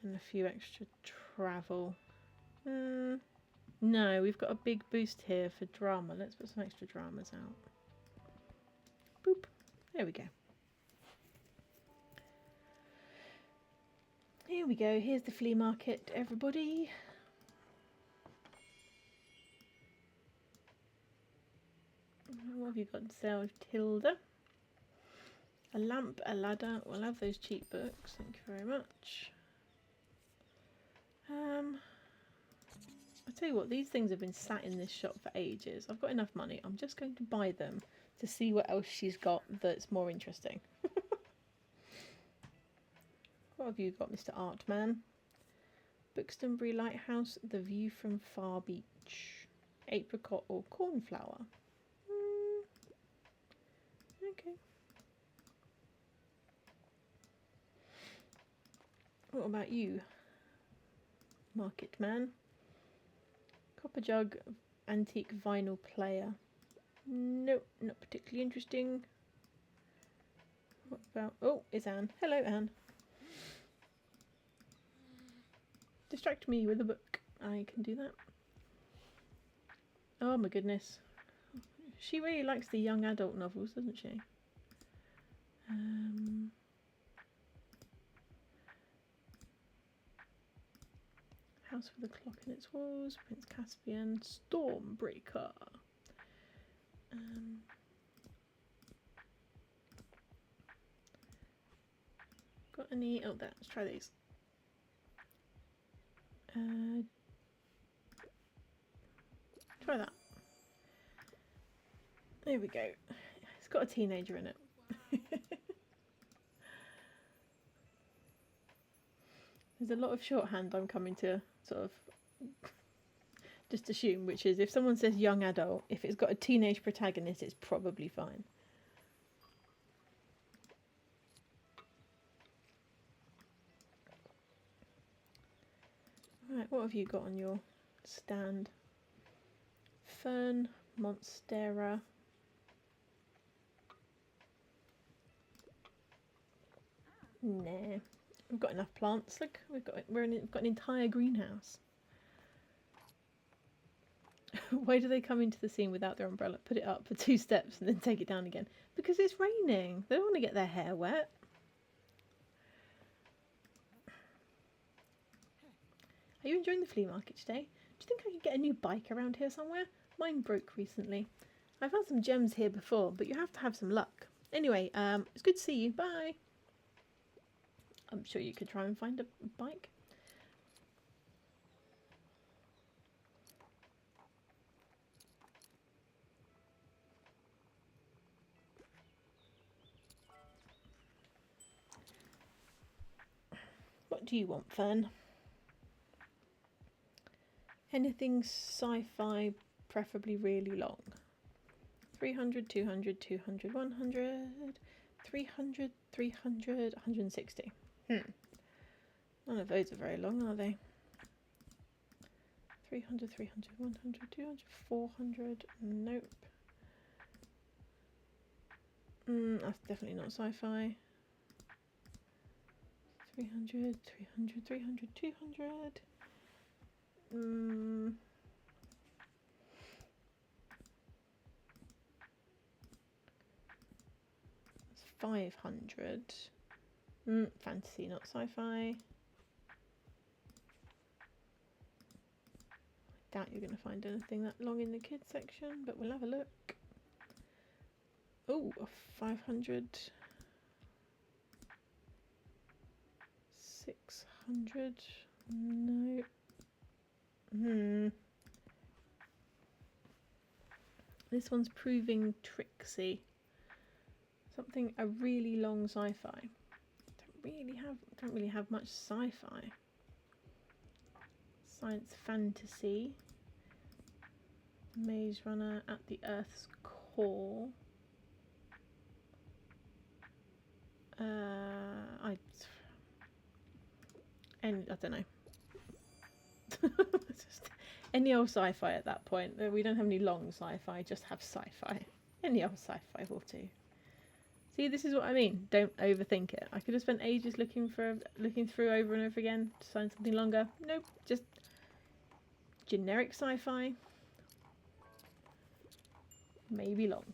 And a few extra travel. No, we've got a big boost here for drama. Let's put some extra dramas out. Boop. There we go. Here we go. Here's the flea market, everybody. What have you got to sell, Tilda? A lamp, a ladder. We'll have those cheap books. Thank you very much. I'll tell you what, these things have been sat in this shop for ages. I've got enough money. I'm just going to buy them to see what else she's got that's more interesting. What have you got, Mr. Artman? Bookston Lighthouse, The View from Far Beach. Apricot or cornflower? Okay. What about you, Market Man? Copper jug, antique vinyl player. Nope, not particularly interesting. What about... Oh, it's Anne. Hello, Anne. Distract me with a book. I can do that. Oh my goodness. She really likes the young adult novels, doesn't she? House with a Clock in Its Walls, Prince Caspian, Stormbreaker. Got any? Oh, there. Let's try these. Try that. There we go. It's got a teenager in it. There's a lot of shorthand I'm coming to sort of just assume, which is if someone says young adult, if it's got a teenage protagonist, it's probably fine. Right, what have you got on your stand? Fern, Monstera. Nah, we've got enough plants. Look, we've got an entire greenhouse. Why do they come into the scene without their umbrella? Put it up for 2 steps and then take it down again. Because it's raining. They don't want to get their hair wet. Are you enjoying the flea market today? Do you think I could get a new bike around here somewhere? Mine broke recently. I've had some gems here before, but you have to have some luck. Anyway, it's good to see you. Bye. I'm sure you could try and find a bike. What do you want, Fern? Anything sci-fi, preferably really long. 300, 200, 200, 100, 300, 300, 160. None of those are very long, are they? 300, 300, 100, 200, 400. Nope. That's definitely not sci-fi. 300, 300, 300, 200. 500. Fantasy, not sci-fi. Doubt you're going to find anything that long in the kids section, but we'll have a look. Oh, 500. 600. No. This one's proving tricksy. Something a really long sci-fi. Don't really have much sci-fi. Science fantasy. Maze Runner at the Earth's core. I don't know. Any old sci-fi at that point. We don't have any long sci-fi, just have sci-fi. Any old sci-fi will do. See, this is what I mean. Don't overthink it. I could have spent ages looking through over and over again to find something longer. Nope, just generic sci-fi. Maybe long.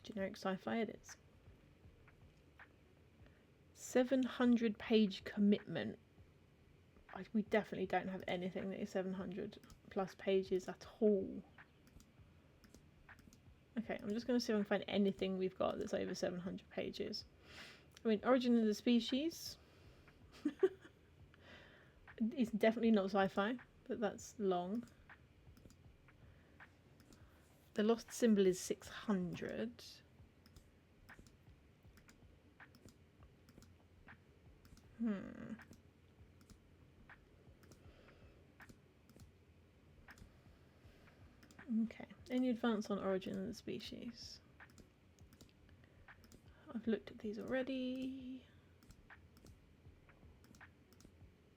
Generic sci-fi it is. 700-page commitment. We definitely don't have anything that is 700 plus pages at all. Okay, I'm just going to see if I can find anything we've got that's over 700 pages. I mean, Origin of the Species. It's definitely not sci-fi, but that's long. The Lost Symbol is 600. Okay, any advance on Origin of the Species? I've looked at these already.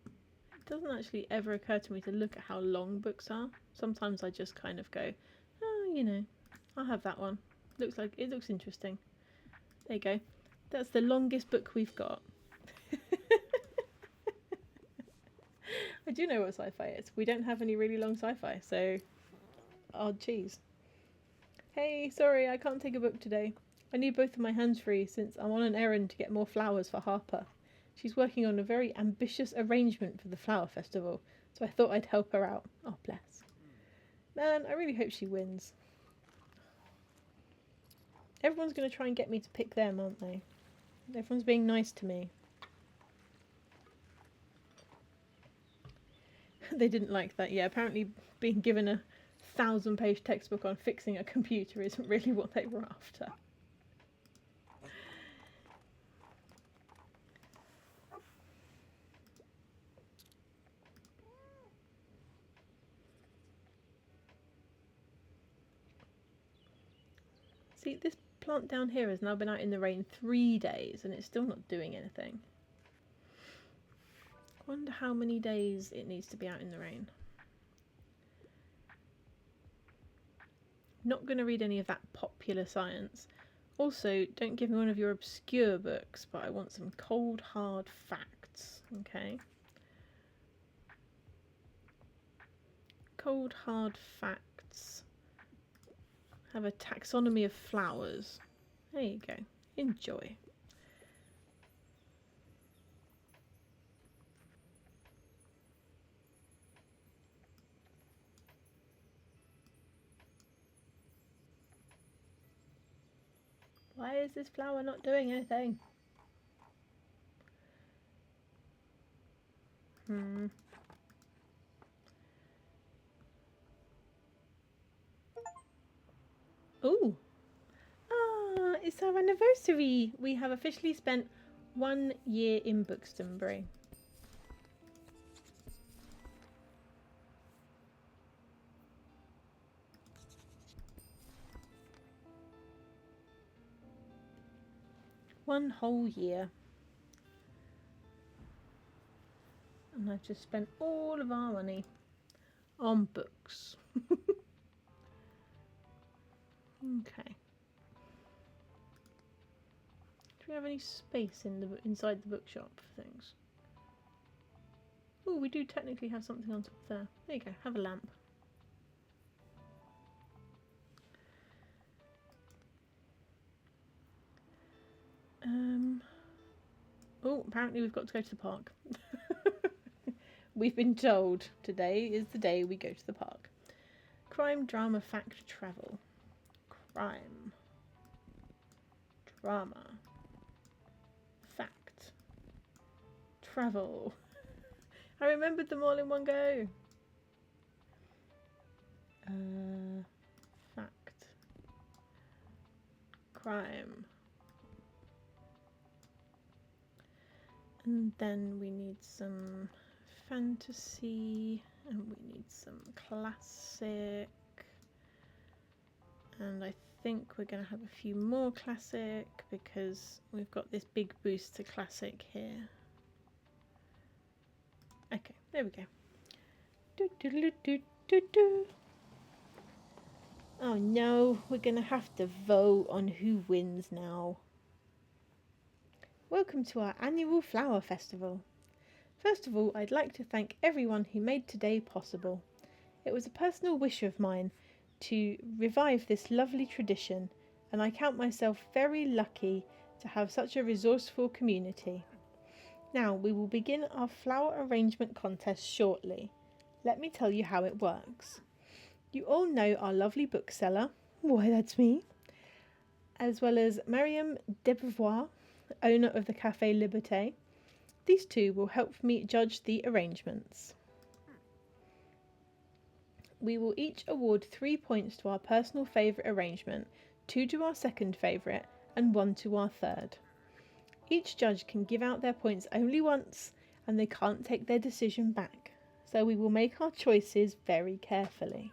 It doesn't actually ever occur to me to look at how long books are. Sometimes I just kind of go, oh, you know, I'll have that one. It looks interesting. There you go. That's the longest book we've got. I do know what sci-fi is. We don't have any really long sci-fi, so odd cheese. Hey, sorry, I can't take a book today. I need both of my hands free since I'm on an errand to get more flowers for Harper. She's working on a very ambitious arrangement for the flower festival, so I thought I'd help her out. Oh, bless. Man, I really hope she wins. Everyone's going to try and get me to pick them, aren't they? Everyone's being nice to me. They didn't like that. Yeah, apparently being given a 1,000-page textbook on fixing a computer isn't really what they were after. See, this plant down here has now been out in the rain 3 days and it's still not doing anything. I wonder how many days it needs to be out in the rain. Not going to read any of that popular science. Also, don't give me one of your obscure books, but I want some cold, hard facts. Okay. Cold, hard facts. Have a taxonomy of flowers. There you go. Enjoy. Why is this flower not doing anything? Ooh. Ah, it's our anniversary. We have officially spent 1 year in Bookston. 1 whole year. And I've just spent all of our money on books. Okay. Do we have any space inside the bookshop for things? Oh, we do technically have something on top there. There you go, have a lamp. Oh, apparently we've got to go to the park. We've been told today is the day we go to the park. Crime, drama, fact, travel. Crime. Drama. Fact. Travel. I remembered them all in one go. Fact. Crime. And then we need some fantasy, and we need some classic, and I think we're going to have a few more classic because we've got this big boost to classic here. Okay, there we go. Do, do, do, do, do, do. Oh no, we're going to have to vote on who wins now. Welcome to our annual flower festival. First of all, I'd like to thank everyone who made today possible. It was a personal wish of mine to revive this lovely tradition, and I count myself very lucky to have such a resourceful community. Now, we will begin our flower arrangement contest shortly. Let me tell you how it works. You all know our lovely bookseller, why that's me, as well as Mariam Debevois, owner of the Café Liberté. These two will help me judge the arrangements. We will each award 3 points to our personal favourite arrangement, 2 to our second favourite, and 1 to our third. Each judge can give out their points only once, and they can't take their decision back, so we will make our choices very carefully.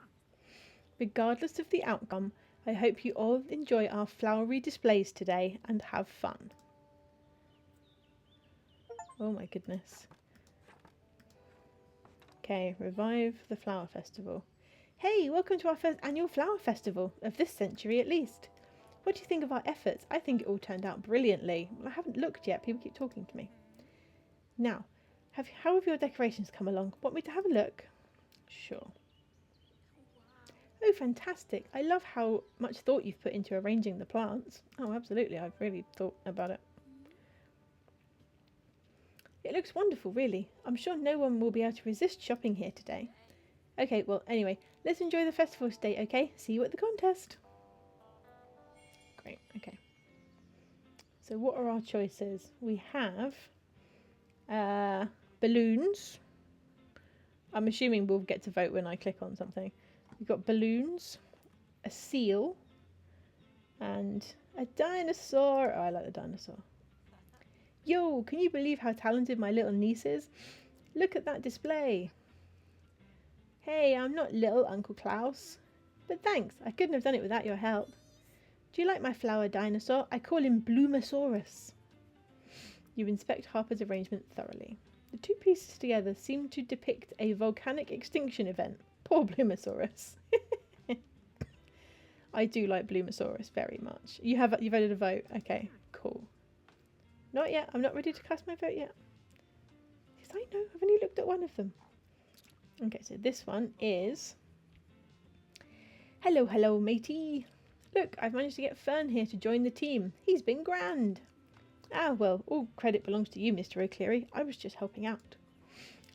Regardless of the outcome, I hope you all enjoy our flowery displays today and have fun. Oh my goodness. Okay, revive the flower festival. Hey, welcome to our first annual flower festival, of this century at least. What do you think of our efforts? I think it all turned out brilliantly. I haven't looked yet, people keep talking to me. Now, how have your decorations come along? Want me to have a look? Sure. Oh, fantastic. I love how much thought you've put into arranging the plants. Oh, absolutely, I've really thought about it. It looks wonderful, really. I'm sure no one will be able to resist shopping here today. Okay, well, anyway, let's enjoy the festival today, okay? See you at the contest. Great, okay. So what are our choices? We have balloons. I'm assuming we'll get to vote when I click on something. We've got balloons, a seal, and a dinosaur. Oh, I like the dinosaur. Yo, can you believe how talented my little niece is? Look at that display. Hey, I'm not little Uncle Klaus. But thanks, I couldn't have done it without your help. Do you like my flower dinosaur? I call him Bloomosaurus. You inspect Harper's arrangement thoroughly. The two pieces together seem to depict a volcanic extinction event. Poor Bloomosaurus. I do like Bloomosaurus very much. You've added a vote. Okay, cool. Not yet. I'm not ready to cast my vote yet. Yes, I know. I've only looked at one of them. Okay, so this one is... Hello, hello, matey. Look, I've managed to get Fern here to join the team. He's been grand. Ah, well, all credit belongs to you, Mr. O'Cleary. I was just helping out.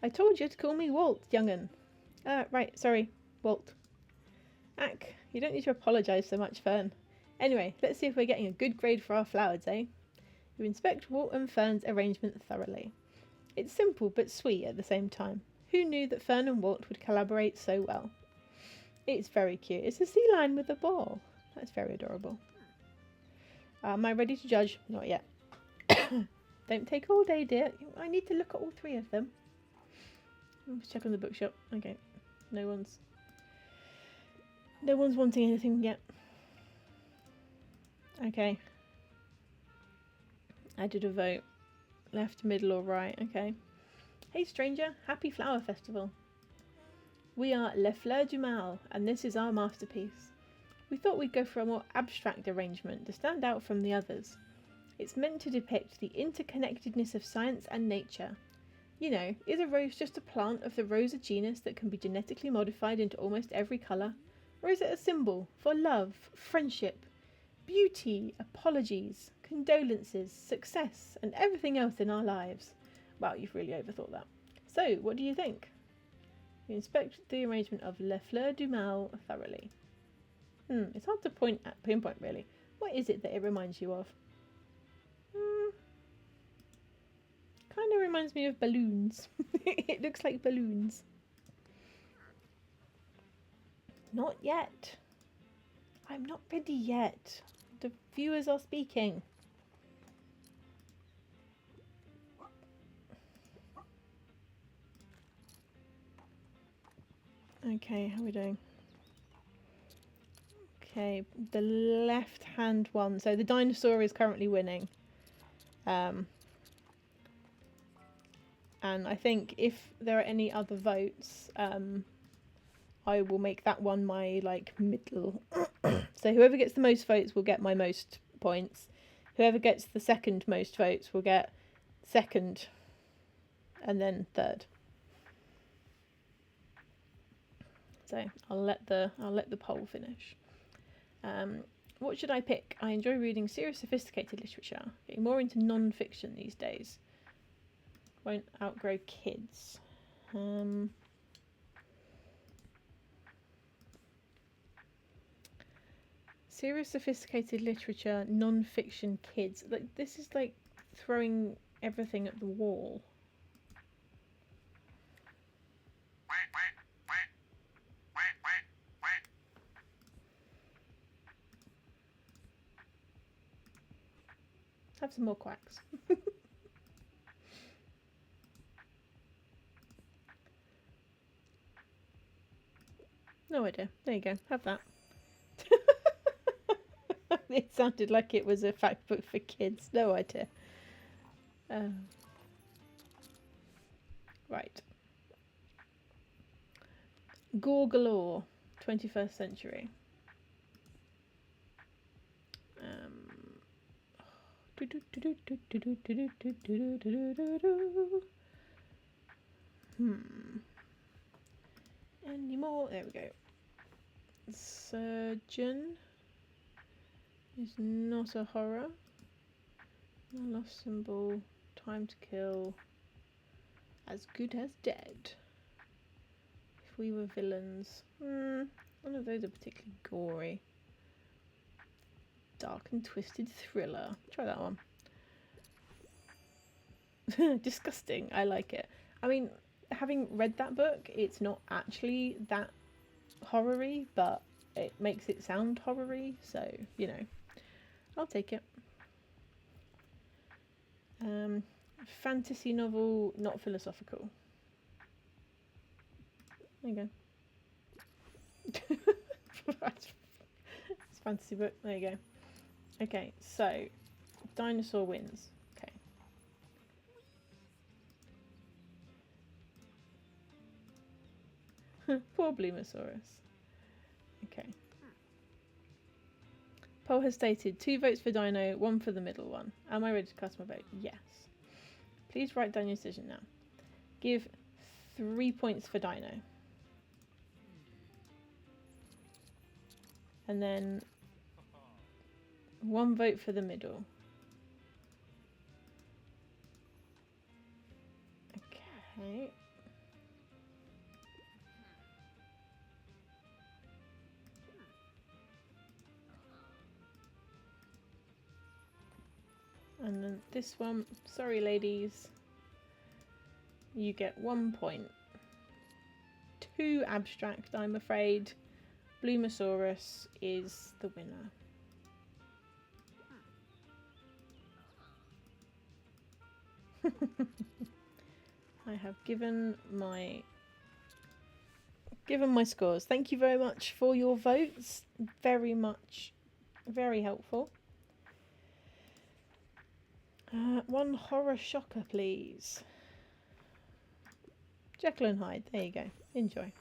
I told you to call me Walt, young'un. Right, sorry, Walt. Ack, you don't need to apologise so much, Fern. Anyway, let's see if we're getting a good grade for our flowers, eh? You inspect Walt and Fern's arrangement thoroughly. It's simple but sweet at the same time. Who knew that Fern and Walt would collaborate so well? It's very cute. It's a sea lion with a ball. That's very adorable. Am I ready to judge? Not yet. Don't take all day, dear. I need to look at all three of them. Let's check on the bookshop. Okay. No one's wanting anything yet. Okay. I did a vote. Left, middle or right. Okay. Hey stranger, happy flower festival. We are Les Fleurs du Mal and this is our masterpiece. We thought we'd go for a more abstract arrangement to stand out from the others. It's meant to depict the interconnectedness of science and nature. You know, is a rose just a plant of the rosa genus that can be genetically modified into almost every colour? Or is it a symbol for love, friendship, beauty, apologies, condolences, success, and everything else in our lives? Wow, you've really overthought that. So, what do you think? You inspect the arrangement of Les Fleurs du Mal thoroughly. It's hard to pinpoint really. What is it that it reminds you of? Kind of reminds me of balloons. It looks like balloons. Not yet. I'm not ready yet. The viewers are speaking. Okay, how are we doing? Okay, the left hand one. So the dinosaur is currently winning. And I think if there are any other votes, I will make that one my middle. So whoever gets the most votes will get my most points. Whoever gets the second most votes will get second, and then third. So I'll let the poll finish. What should I pick? I enjoy reading serious, sophisticated literature. Getting more into non-fiction these days. Won't outgrow kids. Serious, sophisticated literature, non-fiction, kids. This is like throwing everything at the wall. Have some more quacks. No idea. There you go. Have that. It sounded like it was a fact book for kids. No idea. Right. Gore galore. 21st century. Any more? There we go. Surgeon is not a horror. No lost symbol. Time to kill. As good as dead. If we were villains. None of those are particularly gory. Dark and twisted thriller. Try that one. Disgusting. I like it. I mean, having read that book, it's not actually that horror-y, but it makes it sound horror-y, so, you know, I'll take it. Fantasy novel, not philosophical. There you go. It's a fantasy book. There you go. Okay, so dinosaur wins. Okay. Poor Bloomosaurus. Okay. Poll has stated 2 votes for Dino, 1 for the middle one. Am I ready to cast my vote? Yes. Please write down your decision now. Give 3 points for Dino. And then 1 vote for the middle. Okay. And then this one, sorry ladies, you get 1 point. 2 abstract, I'm afraid. Bloomosaurus is the winner. I have given my scores. Thank you very much for your votes. Very helpful. 1 horror shocker, please. Jekyll and Hyde. There you go. Enjoy.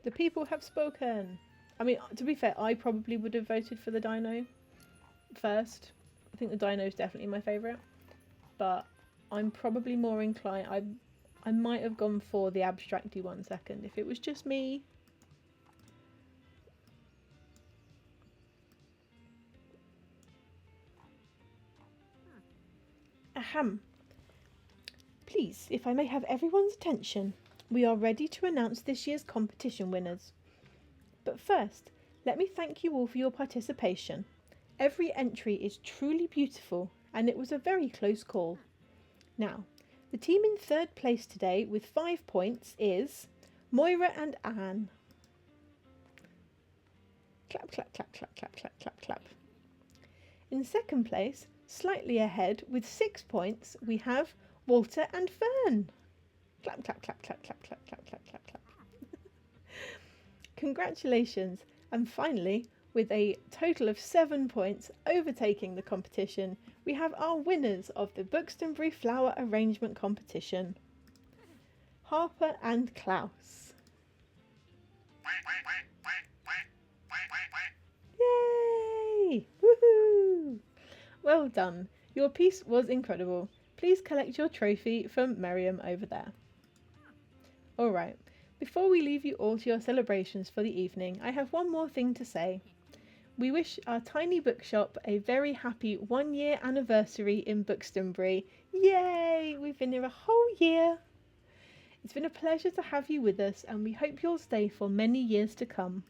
The people have spoken. I mean, to be fair, I probably would have voted for the Dino first. I think the Dino is definitely my favourite. But I'm probably more inclined. I might have gone for the abstracty one second if it was just me. Ahem. Please, if I may have everyone's attention, we are ready to announce this year's competition winners. But first, let me thank you all for your participation. Every entry is truly beautiful, and it was a very close call. Now, the team in 3rd place today with 5 points is Moira and Anne. Clap, clap, clap, clap, clap, clap, clap, clap. In 2nd place, slightly ahead with 6 points, we have Walter and Fern. Clap, clap, clap, clap, clap, clap, clap, clap, clap, clap. Congratulations. And finally, with a total of 7 points overtaking the competition, we have our winners of the Bookston Flower Arrangement Competition. Harper and Klaus. Yay! Woohoo! Well done. Your piece was incredible. Please collect your trophy from Miriam over there. Alright, before we leave you all to your celebrations for the evening, I have one more thing to say. We wish our Tiny Bookshop a very happy 1-year anniversary in Bookstonbury. Yay! We've been here a whole year. It's been a pleasure to have you with us, and we hope you'll stay for many years to come.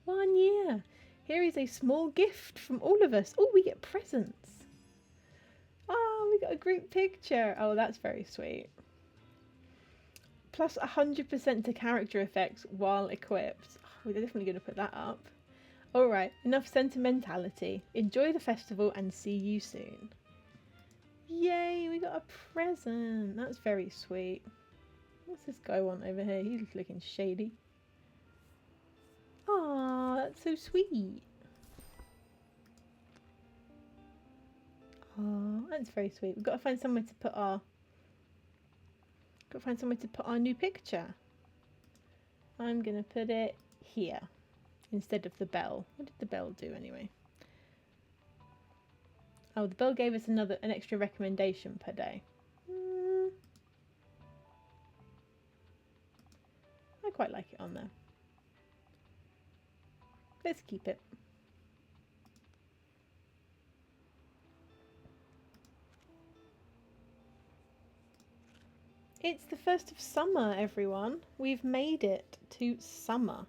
1 year! Here is a small gift from all of us. Oh, we get presents. Oh, we got a group picture. Oh, that's very sweet. Plus 100% to character effects while equipped. Oh, we're definitely going to put that up. Alright, enough sentimentality. Enjoy the festival and see you soon. Yay, we got a present. That's very sweet. What's this guy want over here? He's looking shady. Aw, that's so sweet. Oh, that's very sweet. We've got to find somewhere to put our new picture. I'm gonna put it here instead of the bell. What did the bell do anyway? Oh, the bell gave us an extra recommendation per day. I quite like it on there. Let's keep it. It's the 1st of summer, everyone. We've made it to summer.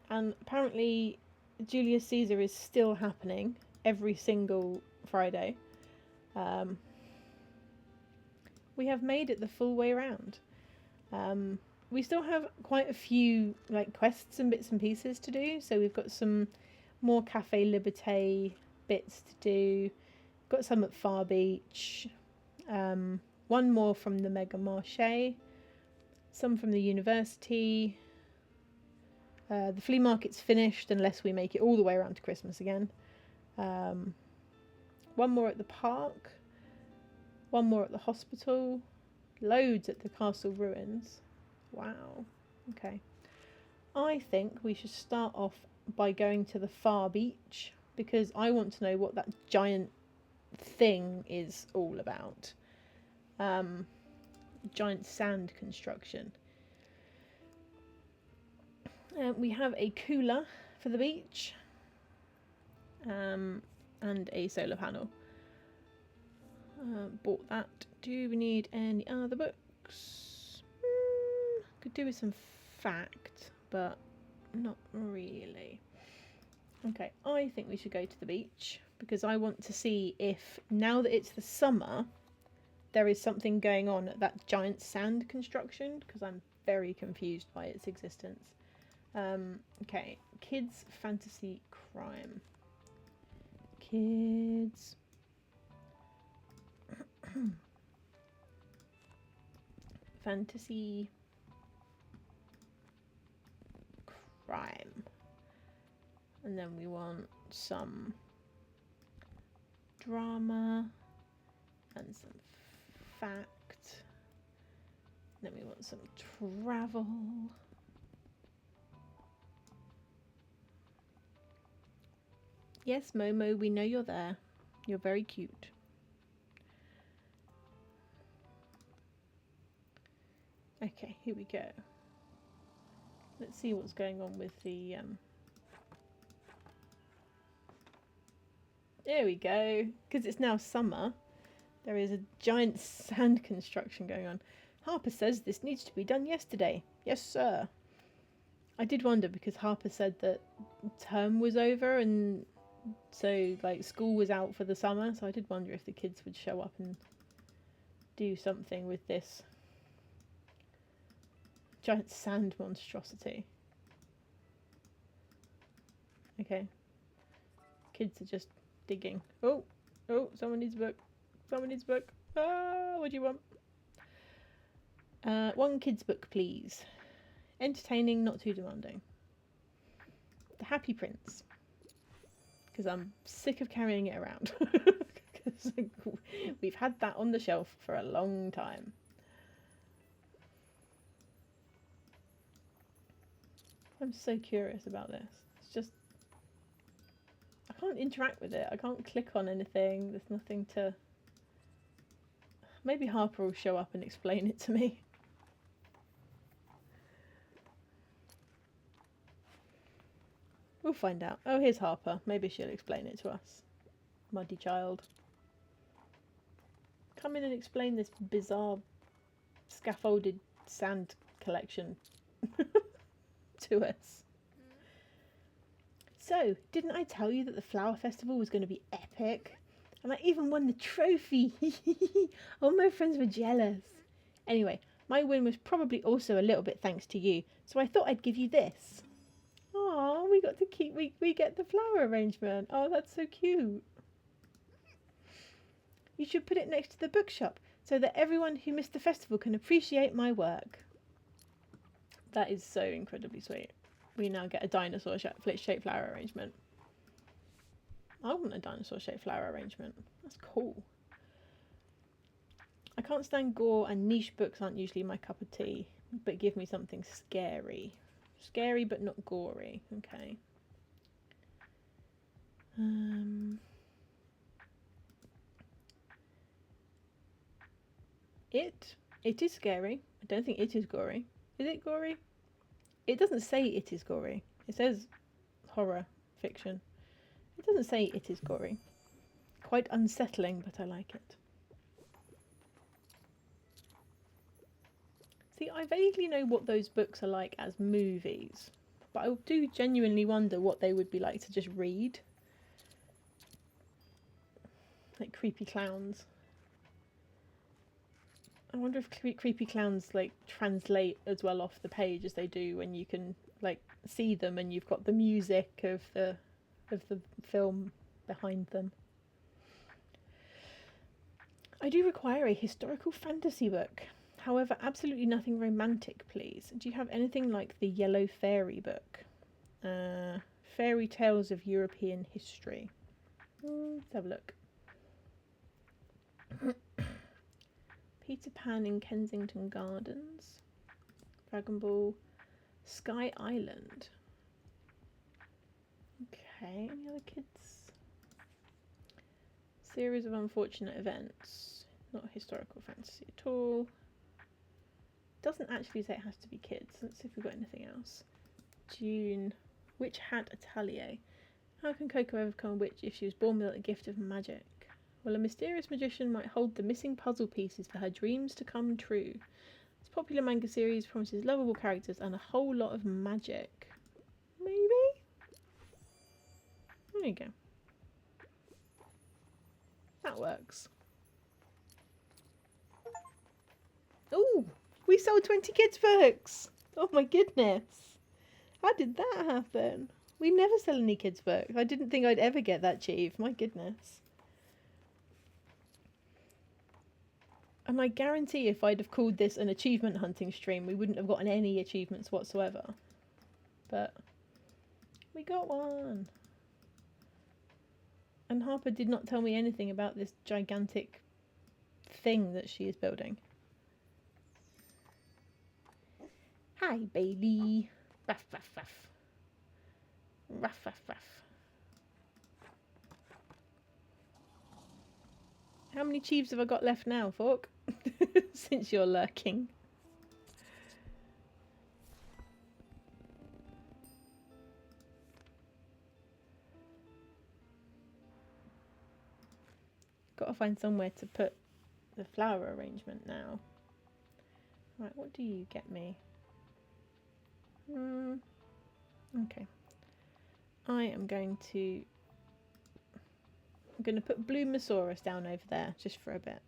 And apparently Julius Caesar is still happening every single Friday. We have made it the full way around. We still have quite a few quests and bits and pieces to do. So we've got some more Cafe Liberté bits to do. Got some at Far Beach. One more from the Mega Marché, some from the university. The flea market's finished unless we make it all the way around to Christmas again. One more at the park. One more at the hospital. Loads at the castle ruins. Wow. Okay. I think we should start off by going to the far beach, because I want to know what that giant thing is all about. Giant sand construction. We have a cooler for the beach, and a solar panel. Bought that. Do we need any other books? Could do with some fact, but not really. Okay, I think we should go to the beach because I want to see if, now that it's the summer, there is something going on at that giant sand construction, because I'm very confused by its existence. Okay, kids fantasy crime. Kids. Fantasy crime. And then we want some drama and some fact. Then we want some travel. Yes, Momo, we know you're there. You're very cute. Okay, here we go. Let's see what's going on with the... There we go. Because it's now summer, there is a giant sand construction going on. Harper says this needs to be done yesterday. Yes, sir. I did wonder, because Harper said that term was over and so like school was out for the summer, so I did wonder if the kids would show up and do something with this giant sand monstrosity. Okay. Kids are just digging. Oh, someone needs a book. Someone needs a book. Ah, what do you want? One kid's book, please. Entertaining, not too demanding. The Happy Prince. Because I'm sick of carrying it around. Because we've had that on the shelf for a long time. I'm so curious about this. It's just... I can't interact with it. I can't click on anything. There's nothing to... Maybe Harper will show up and explain it to me. We'll find out. Oh, here's Harper. Maybe she'll explain it to us. Muddy child. Come in and explain this bizarre scaffolded sand collection to us. So, didn't I tell you that the flower festival was going to be epic? And I even won the trophy. All my friends were jealous. Anyway, my win was probably also a little bit thanks to you, so I thought I'd give you this. Oh, we got to keep, we get the flower arrangement. Oh, that's so cute. You should put it next to the bookshop so that everyone who missed the festival can appreciate my work. That is so incredibly sweet. We now get a dinosaur shaped flower arrangement. I want a dinosaur shaped flower arrangement. That's cool. I can't stand gore, and niche books aren't usually my cup of tea, but give me something scary. Scary but not gory. Okay. It is scary. I don't think it is gory. Is it gory? It doesn't say it is gory. It says horror fiction. It doesn't say it is gory. Quite unsettling, but I like it. See, I vaguely know what those books are like as movies, but I do genuinely wonder what they would be like to just read. Like creepy clowns. I wonder if creepy clowns like translate as well off the page as they do when you can like see them and you've got the music of the film behind them. I do require a historical fantasy book. However, absolutely nothing romantic, please. Do you have anything like the Yellow Fairy book? Fairy Tales of European History. Let's have a look. Peter Pan in Kensington Gardens. Dragon Ball. Sky Island. Okay, any other kids? Series of unfortunate events. Not historical fantasy at all. Doesn't actually say it has to be kids. Let's see if we've got anything else. June. Witch Hat Atelier. How can Coco ever become a witch if she was born without the gift of magic? Well, a mysterious magician might hold the missing puzzle pieces for her dreams to come true. This popular manga series promises lovable characters and a whole lot of magic. Maybe? There you go. That works. Oh, we sold 20 kids' books! Oh my goodness. How did that happen? We never sell any kids' books. I didn't think I'd ever get that cheap. My goodness. And I guarantee if I'd have called this an achievement hunting stream, we wouldn't have gotten any achievements whatsoever. But we got one. And Harper did not tell me anything about this gigantic thing that she is building. Hi, Bailey. Ruff, ruff, ruff. Ruff, ruff, ruff. How many Chiefs have I got left now, Fork? Since you're lurking. Gotta find somewhere to put the flower arrangement now. Right, what do you get me? Okay. I'm going to put Blue Mosaurus down over there just for a bit.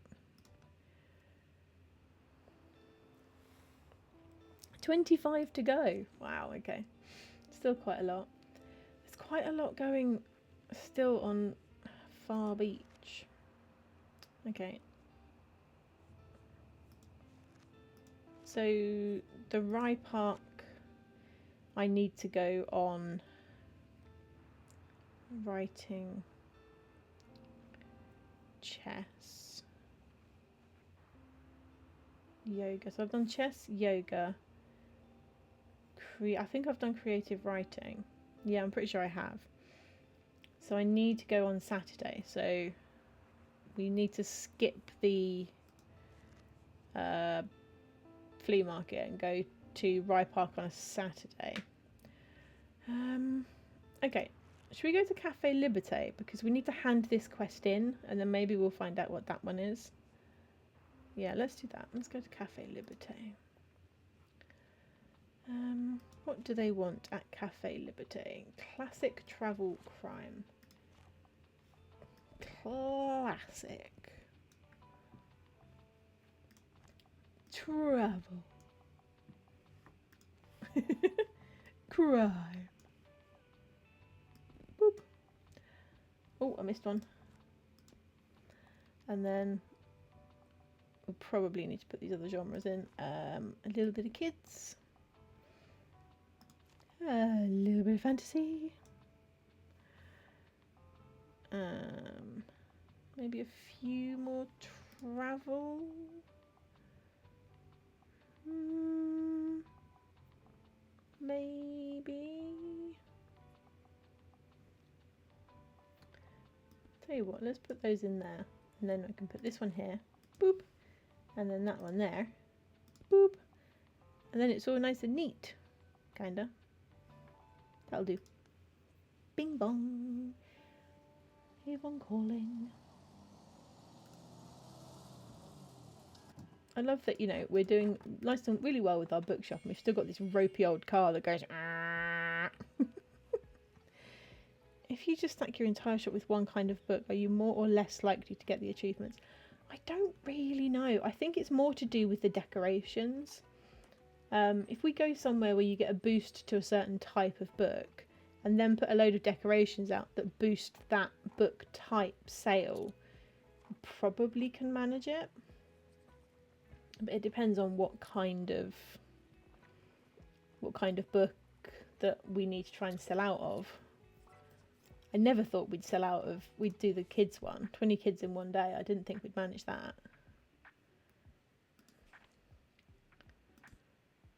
25 to go. Wow, okay. Still quite a lot. There's quite a lot going still on Far Beach. Okay. So the Rye Park, I need to go on writing, chess, yoga. So I've done chess, yoga. I think I've done creative writing. Yeah, I'm pretty sure I have. So I need to go on Saturday. So we need to skip the flea market and go to Rye Park on a Saturday. Okay, should we go to Cafe Liberté? Because we need to hand this quest in and then maybe we'll find out what that one is. Yeah, let's do that. Let's go to Cafe Liberté. What do they want at Cafe Liberté? Classic travel crime. Classic. Travel. Crime. Boop. Oh, I missed one. And then we'll probably need to put these other genres in. A little bit of kids. A little bit of fantasy. Maybe a few more travel. Maybe. Tell you what, let's put those in there. And then I can put this one here. Boop. And then that one there. Boop. And then it's all nice and neat. Kinda. That'll do. Bing bong. Avon calling. I love that, you know, we're doing nice and really well with our bookshop and we've still got this ropey old car that goes If you just stack your entire shop with one kind of book, are you more or less likely to get the achievements? I don't really know. I think it's more to do with the decorations. If we go somewhere where you get a boost to a certain type of book and then put a load of decorations out that boost that book type sale, probably can manage it. But it depends on what kind of book that we need to try and sell out of. I never thought we'd do the kids one. 20 kids in one day. I didn't think we'd manage that.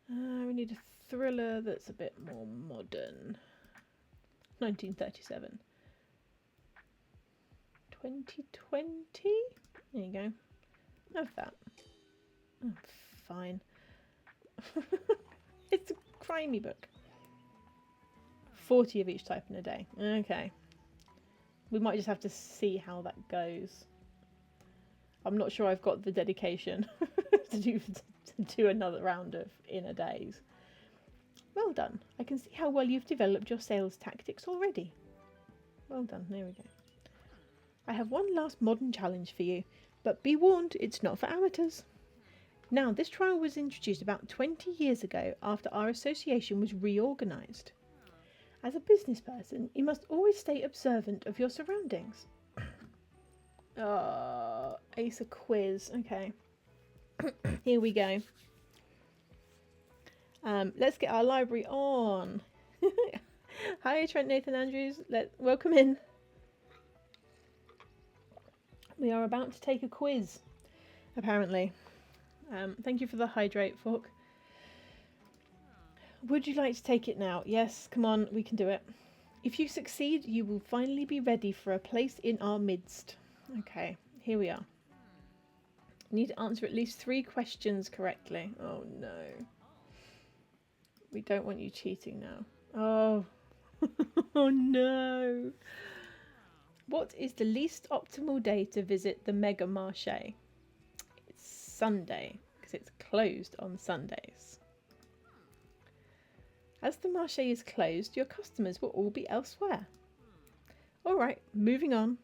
We need a thriller that's a bit more modern. 1937. 2020? There you go. Have that. Oh, fine. It's a crimey book. 40 of each type in a day. Okay. We might just have to see how that goes. I'm not sure I've got the dedication to do another round of inner days. Well done. I can see how well you've developed your sales tactics already. Well done. There we go. I have one last modern challenge for you, but be warned, it's not for amateurs. Now, this trial was introduced about 20 years ago after our association was reorganised. As a business person, you must always stay observant of your surroundings. Ace a quiz. Okay. Here we go. Let's get our library on. Hi, Trent Nathan Andrews. Welcome in. We are about to take a quiz, apparently. Thank you for the hydrate, Fork. Would you like to take it now? Yes, come on, we can do it. If you succeed, you will finally be ready for a place in our midst. Okay, here we are. You need to answer at least 3 questions correctly. Oh no. We don't want you cheating now. Oh. Oh no. What is the least optimal day to visit the Mega Marché? It's Sunday, because it's closed on Sundays. As the marché is closed, your customers will all be elsewhere. Alright, moving on.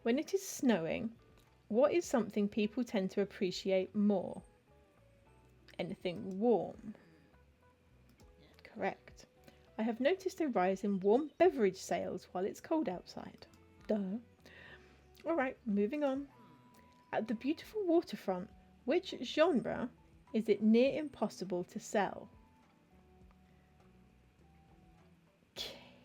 When it is snowing, what is something people tend to appreciate more? Anything warm. Correct. I have noticed a rise in warm beverage sales while it's cold outside. Duh. Alright, moving on. At the beautiful waterfront, which genre is it near impossible to sell?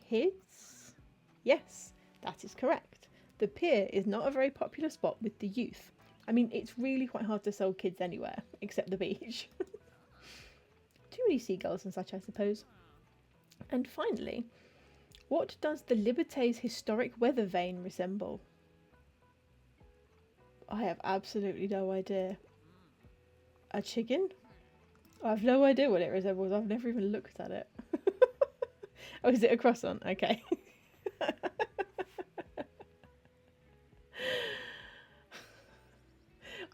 Kids? Yes, that is correct. The pier is not a very popular spot with the youth. I mean, it's really quite hard to sell kids anywhere, except the beach. Too many seagulls and such, I suppose. And finally, what does the Liberté's historic weather vane resemble? I have absolutely no idea. A chicken? I have no idea what it resembles. I've never even looked at it. Oh, is it a croissant? Okay.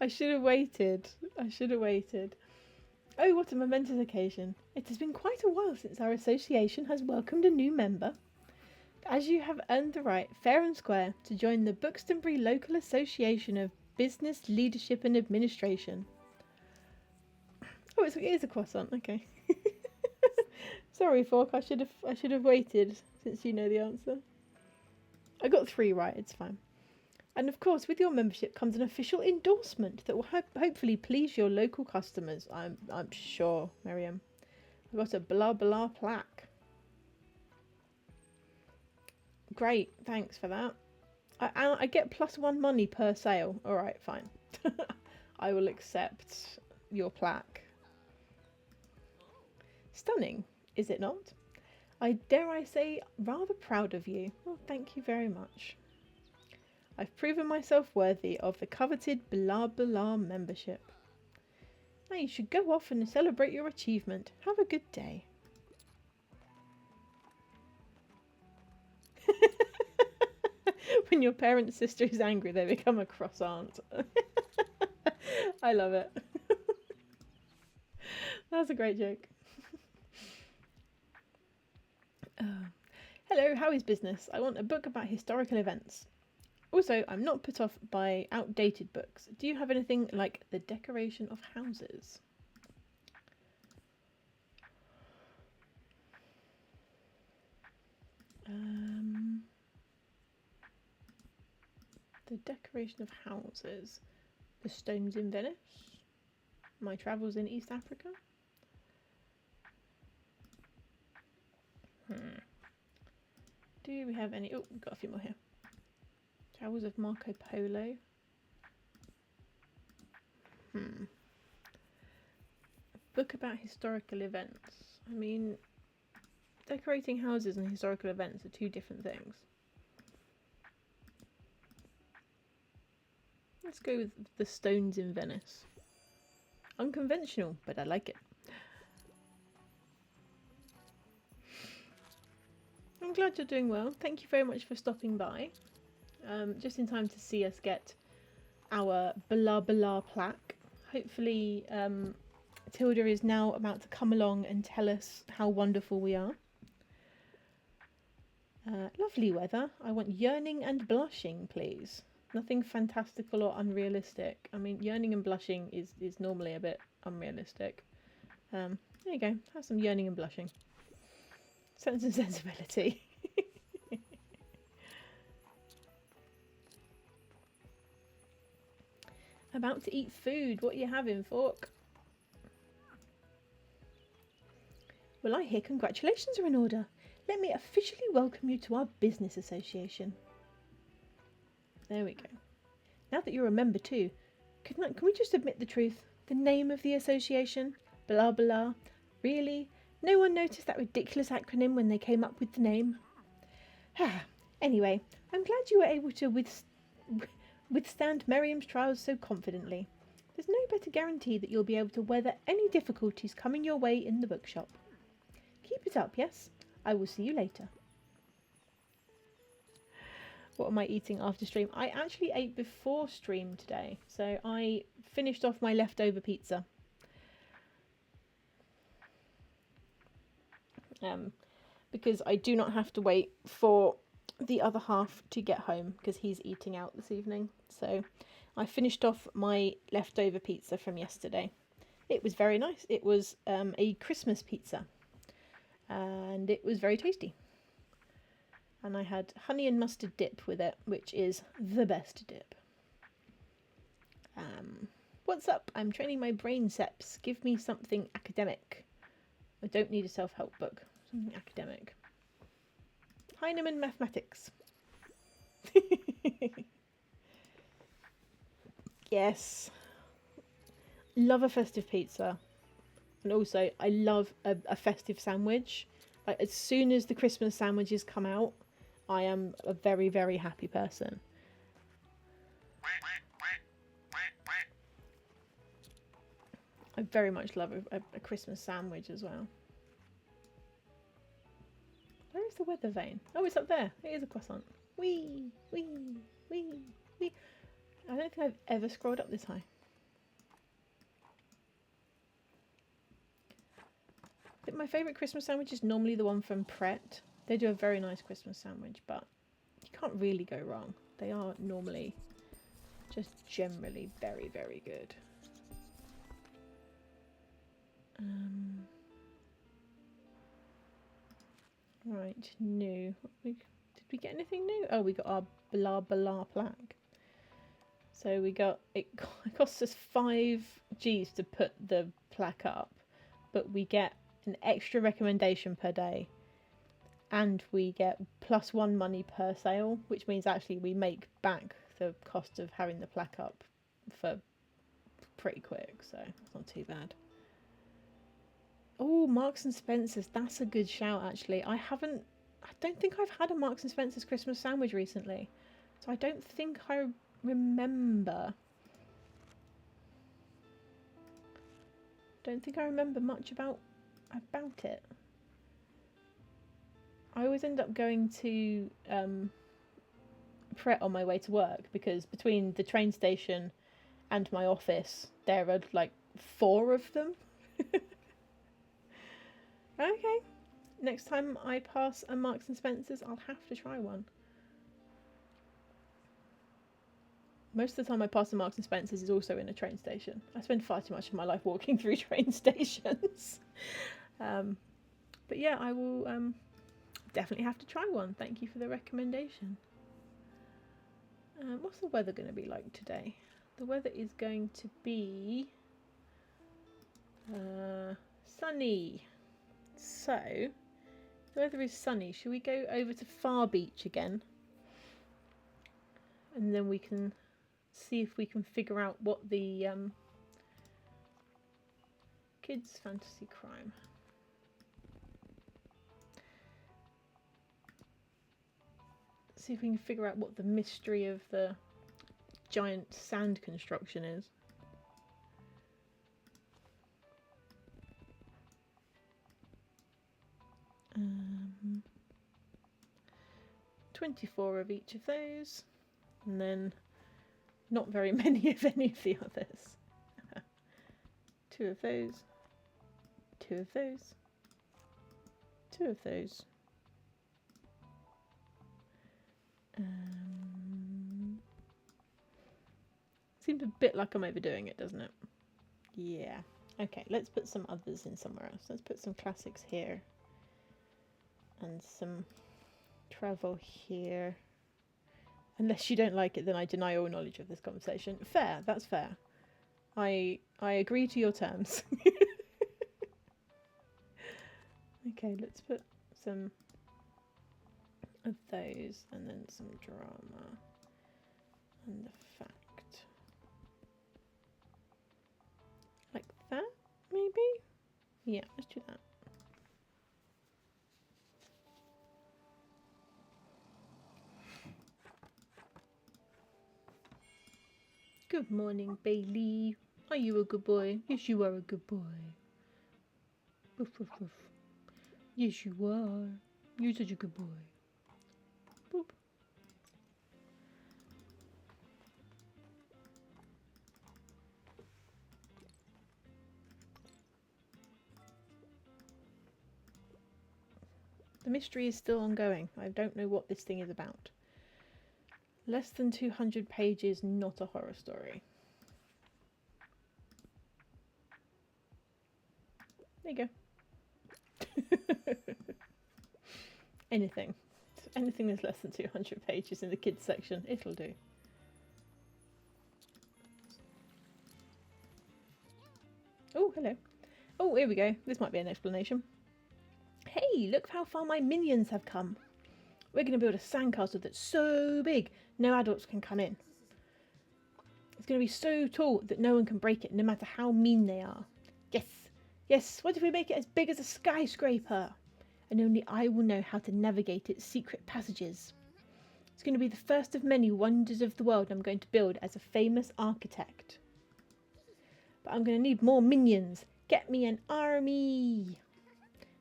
I should have waited. Oh, what a momentous occasion. It has been quite a while since our association has welcomed a new member. As you have earned the right, fair and square, to join the Bookston Local Association of Business, Leadership and Administration. Oh, it is a croissant. Okay. Sorry, Fork. I should have waited, since you know the answer. I got 3 right. It's fine. And of course, with your membership comes an official endorsement that will hopefully please your local customers. I'm sure, Miriam. I got a blah blah plaque. Great, thanks for that. I get +1 money per sale. All right, fine. I will accept your plaque. Stunning, is it not? Dare I say, rather proud of you. Well, thank you very much. I've proven myself worthy of the coveted blah blah membership. Now you should go off and celebrate your achievement. Have a good day. When your parent's sister is angry, they become a cross aunt. I love it. That's a great joke. Hello, how is business? I want a book about historical events. Also, I'm not put off by outdated books. Do you have anything like The Decoration of Houses? The Decoration of Houses. The Stones in Venice. My Travels in East Africa. Do we have any? Oh, we've got a few more here. Travels of Marco Polo. A book about historical events. I mean, Decorating houses and historical events are two different things. Let's go with the stones in Venice. Unconventional, but I like it. I'm glad you're doing well. Thank you very much for stopping by. Just in time to see us get our blah blah plaque. Hopefully Tilda is now about to come along and tell us how wonderful we are. Lovely weather. I want yearning and blushing, please. Nothing fantastical or unrealistic. I mean, yearning and blushing is normally a bit unrealistic. There you go. Have some yearning and blushing. Sense and sensibility. About to eat food. What are you having, Fork? Well, I hear congratulations are in order. Let me officially welcome you to our business association. There we go. Now that you're a member too, can we just admit the truth? The name of the association? Blah blah. Really? No one noticed that ridiculous acronym when they came up with the name? Anyway, I'm glad you were able to withstand Miriam's trials so confidently. There's no better guarantee that you'll be able to weather any difficulties coming your way in the bookshop. Keep it up, yes? I will see you later. What am I eating after stream? I actually ate before stream today, so I finished off my leftover pizza. Because I do not have to wait for the other half to get home because he's eating out this evening. So I finished off my leftover pizza from yesterday. It was very nice. It was a Christmas pizza and it was very tasty. And I had honey and mustard dip with it, which is the best dip. What's up? I'm training my brainceps. Give me something academic. I don't need a self-help book. Something academic. Heinemann Mathematics. Yes. Love a festive pizza. And also, I love a festive sandwich. Like, as soon as the Christmas sandwiches come out, I am a very, very happy person. I very much love a Christmas sandwich as well. Where is the weather vane? Oh, it's up there. It is a croissant. Wee, wee, wee, wee. I don't think I've ever scrolled up this high. I think my favourite Christmas sandwich is normally the one from Pret. They do a very nice Christmas sandwich, but you can't really go wrong. They are normally just generally very, very good. Right, new. Did we get anything new? Oh, we got our blah blah plaque. So we got it costs us 5 G's to put the plaque up, but we get an extra recommendation per day, and we get +1 money per sale, which means actually we make back the cost of having the plaque up for pretty quick, so it's not too bad. Oh, Marks and Spencer's, that's a good shout actually. I don't think I've had a Marks and Spencer's Christmas sandwich recently, so I don't think I remember. Don't think I remember much about it. I always end up going to Pret on my way to work, because between the train station and my office there are like 4 of them. Okay, next time I pass a Marks and Spencer's I'll have to try one. Most of the time I pass a Marks and Spencer's is also in a train station. I spend far too much of my life walking through train stations. But yeah, I will definitely have to try one. Thank you for the recommendation. What's the weather going to be like today? The weather is going to be sunny. So, the weather is sunny. Should we go over to Far Beach again? And then we can see if we can figure out what the kids' fantasy crime. See if we can figure out what the mystery of the giant sand construction is. 24 of each of those, and then not very many of any of the others. 2 of those, 2 of those, 2 of those. Seems a bit like I'm overdoing it, doesn't it? Yeah. Okay, let's put some others in somewhere else. Let's put some classics here. And some travel here. Unless you don't like it, then I deny all knowledge of this conversation. Fair, that's fair. I agree to your terms. Okay, let's put some of those, and then some drama, and the fact. Like that, maybe? Yeah, let's do that. Good morning, Bailey. Are you a good boy? Yes, you are a good boy. Woof, woof, woof. Yes, you are. You're such a good boy. Boop. The mystery is still ongoing. I don't know what this thing is about. Less than 200 pages, not a horror story. There you go. Anything. Anything that's less than 200 pages in the kids section, it'll do. Oh, hello. Oh, here we go. This might be an explanation. Hey, look how far my minions have come. We're going to build a sandcastle that's so big, no adults can come in. It's going to be so tall that no one can break it, no matter how mean they are. Yes, yes, what if we make it as big as a skyscraper? And only I will know how to navigate its secret passages. It's going to be the first of many wonders of the world I'm going to build as a famous architect. But I'm going to need more minions. Get me an army.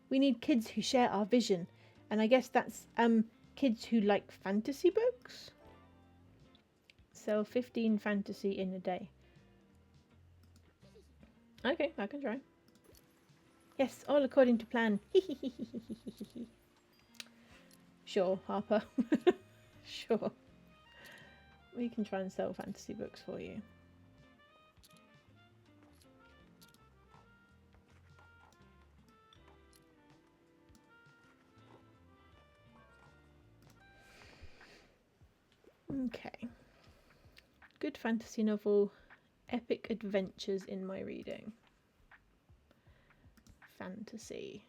We need kids who share our vision. And I guess that's kids who like fantasy books. Sell 15 fantasy in a day. Okay, I can try. Yes, all according to plan. Sure, Harper. Sure. We can try and sell fantasy books for you. Okay. Good fantasy novel. Epic adventures in my reading. Fantasy.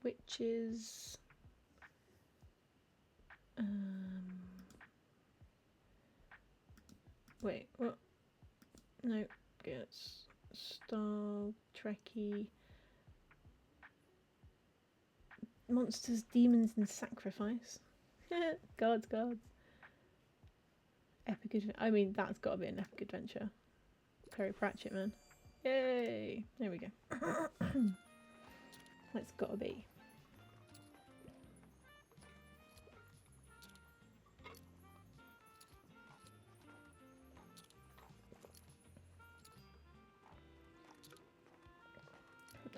Witches. Wait, what? No, it's Star Trekky. Monsters, demons, and sacrifice. Gods. Epic adventure. I mean, that's got to be an epic adventure. Perry Pratchett, man. Yay! There we go. That's got to be.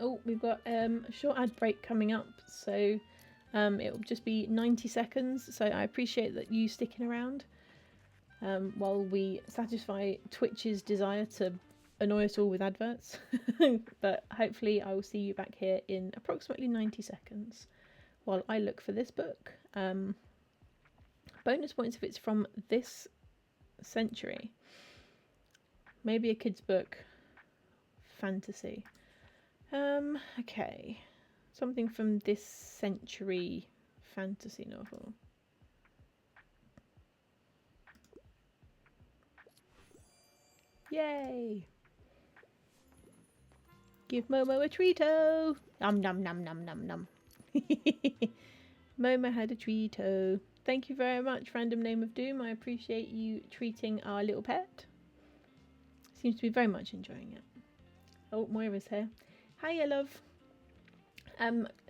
Oh, we've got a short ad break coming up, so it will just be 90 seconds. So I appreciate that you sticking around while we satisfy Twitch's desire to annoy us all with adverts. But hopefully I will see you back here in approximately 90 seconds while I look for this book. Bonus points if it's from this century. Maybe a kid's book. Fantasy. Okay. Something from this century fantasy novel. Yay! Give Momo a treato! Nom nom nom nom nom nom. Momo had a treato. Thank you very much, Random Name of Doom. I appreciate you treating our little pet. Seems to be very much enjoying it. Oh, Moira's here. Hiya, love.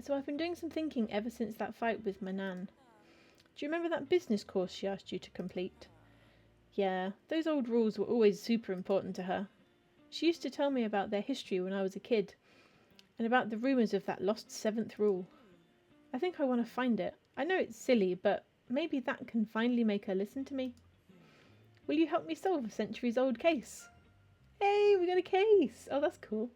So I've been doing some thinking ever since that fight with my nan. Do you remember that business course she asked you to complete? Yeah, those old rules were always super important to her. She used to tell me about their history when I was a kid, and about the rumours of that lost seventh rule. I think I want to find it. I know it's silly, but maybe that can finally make her listen to me. Will you help me solve a centuries-old case? Hey, we got a case! Oh, that's cool.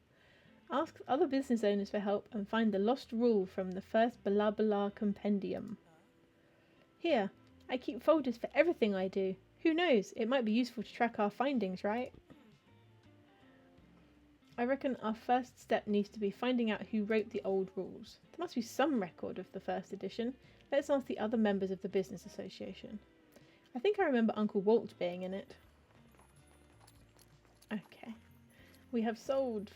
Ask other business owners for help and find the lost rule from the first Blah Blah compendium. Here, I keep folders for everything I do. Who knows, it might be useful to track our findings, right? I reckon our first step needs to be finding out who wrote the old rules. There must be some record of the first edition. Let's ask the other members of the business association. I think I remember Uncle Walt being in it. Okay. We have sold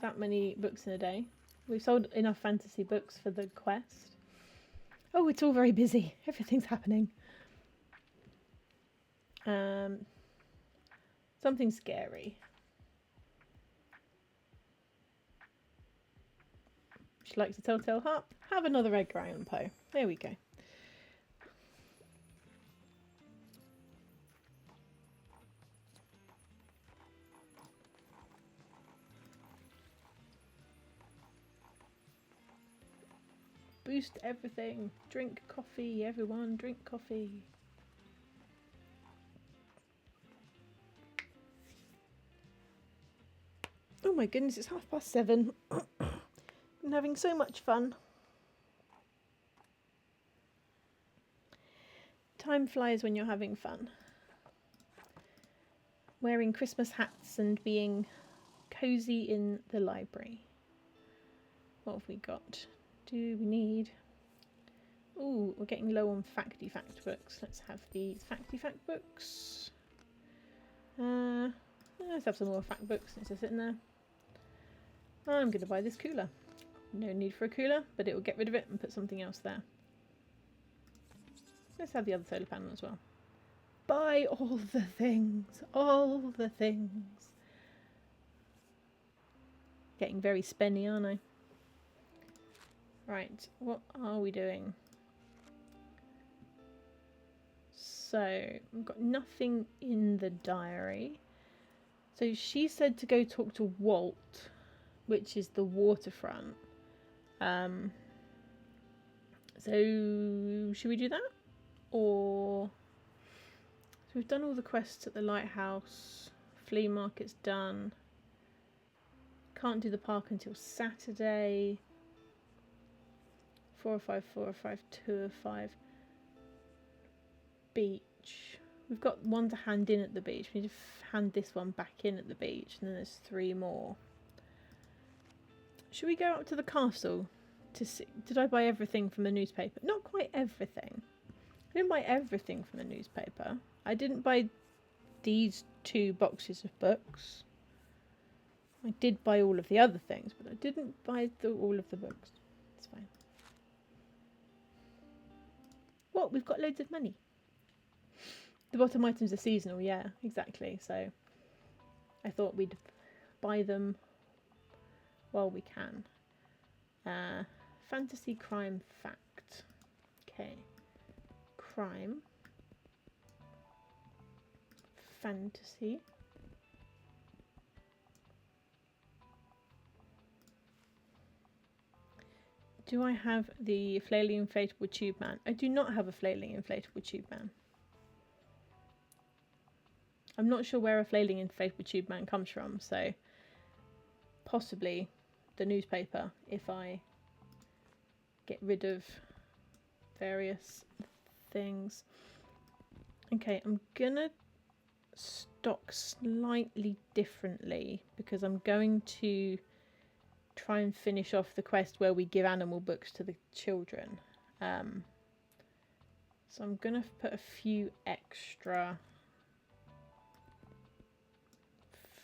that many books in a day. We've sold enough fantasy books for the quest. Oh, it's all very busy. Everything's happening. Something scary. She likes a telltale heart. Have another Edgar Allan Poe. There we go. Boost everything. Drink coffee, everyone. Drink coffee. Oh my goodness, it's 7:30. Been having so much fun. Time flies when you're having fun. Wearing Christmas hats and being cozy in the library. What have we got? Do we need... Ooh, we're getting low on Facty Fact books. Let's have these Facty Fact books. Let's have some more fact books since they're sitting there. I'm going to buy this cooler. No need for a cooler, but it will get rid of it and put something else there. Let's have the other solar panel as well. Buy all the things. All the things. Getting very spenny, aren't I? Right, what are we doing? So, we've got nothing in the diary. So she said to go talk to Walt, which is the waterfront. So should we do that? Or... So we've done all the quests at the lighthouse. Flea market's done. Can't do the park until Saturday. 405, 405, 205. Beach. We've got one to hand in at the beach. We need to hand this one back in at the beach. And then there's 3 more. Should we go up to the castle to see? Did I buy everything from the newspaper? Not quite everything. I didn't buy everything from the newspaper. I didn't buy these 2 boxes of books. I did buy all of the other things, but I didn't buy all of the books. It's fine. What? We've got loads of money. The bottom items are seasonal, yeah, exactly. So I thought we'd buy them while we can. Fantasy crime fact. Okay. Crime. Fantasy. Do I have the flailing inflatable tube man? I do not have a flailing inflatable tube man. I'm not sure where a flailing inflatable tube man comes from, so possibly the newspaper if I get rid of various things. Okay, I'm gonna stock slightly differently because I'm going to try and finish off the quest where we give animal books to the children. So I'm gonna put a few extra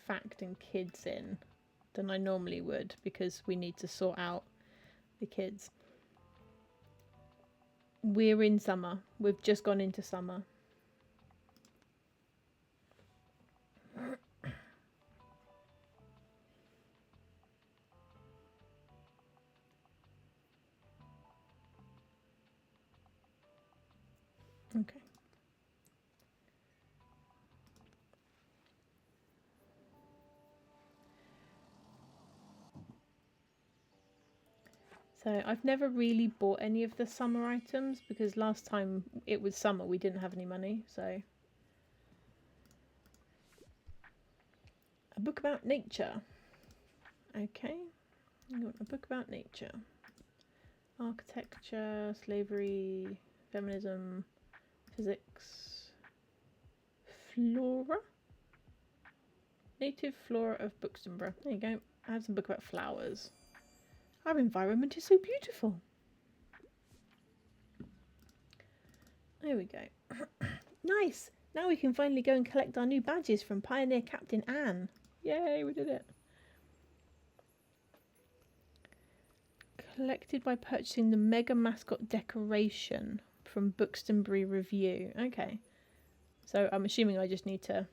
fact and kids in than I normally would because we need to sort out the kids. We're in summer. We've just gone into summer. Okay. So I've never really bought any of the summer items because last time it was summer we didn't have any money, so. A book about nature. Okay. You want a book about nature. Architecture, slavery, feminism, physics, flora? Native flora of Bookston. There you go. I have some book about flowers. Our environment is so beautiful. There we go. Nice! Now we can finally go and collect our new badges from Pioneer Captain Anne. Yay, we did it. Collected by purchasing the Mega Mascot decoration from Bookstonbury Review. Okay. So I'm assuming I just need to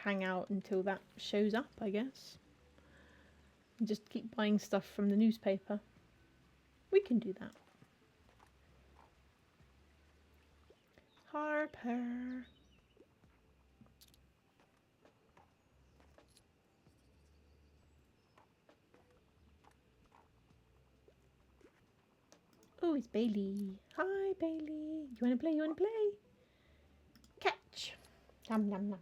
hang out until that shows up, I guess. And just keep buying stuff from the newspaper. We can do that. Harper. Oh, it's Bailey. Hi, Bailey. You want to play? You want to play? Catch. Nom, nom, nom, nom.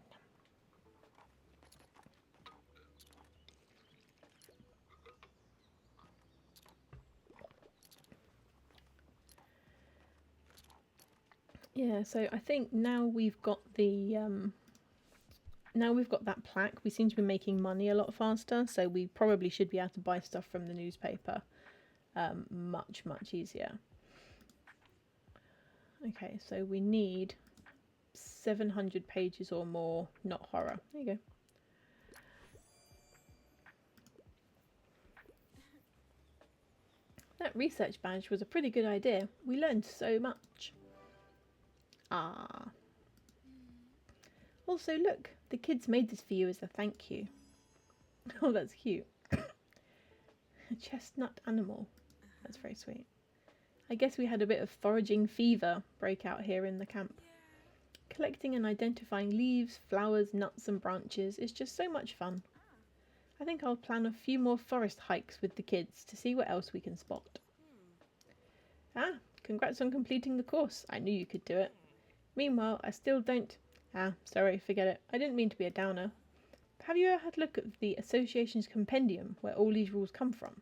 Yeah, so I think now we've got the that plaque, we seem to be making money a lot faster, so we probably should be able to buy stuff from the newspaper much easier. Okay, so we need 700 pages or more, not horror. There you go. That research badge was a pretty good idea. We learned so much. Ah. Also, look, the kids made this for you as a thank you. Oh, that's cute. A chestnut animal. That's very sweet. I guess we had a bit of foraging fever break out here in the camp. Collecting and identifying leaves, flowers, nuts and branches is just so much fun. I think I'll plan a few more forest hikes with the kids to see what else we can spot. Ah, congrats on completing the course. I knew you could do it. Meanwhile, I still don't... Ah, sorry, forget it. I didn't mean to be a downer. Have you ever had a look at the Association's compendium where all these rules come from?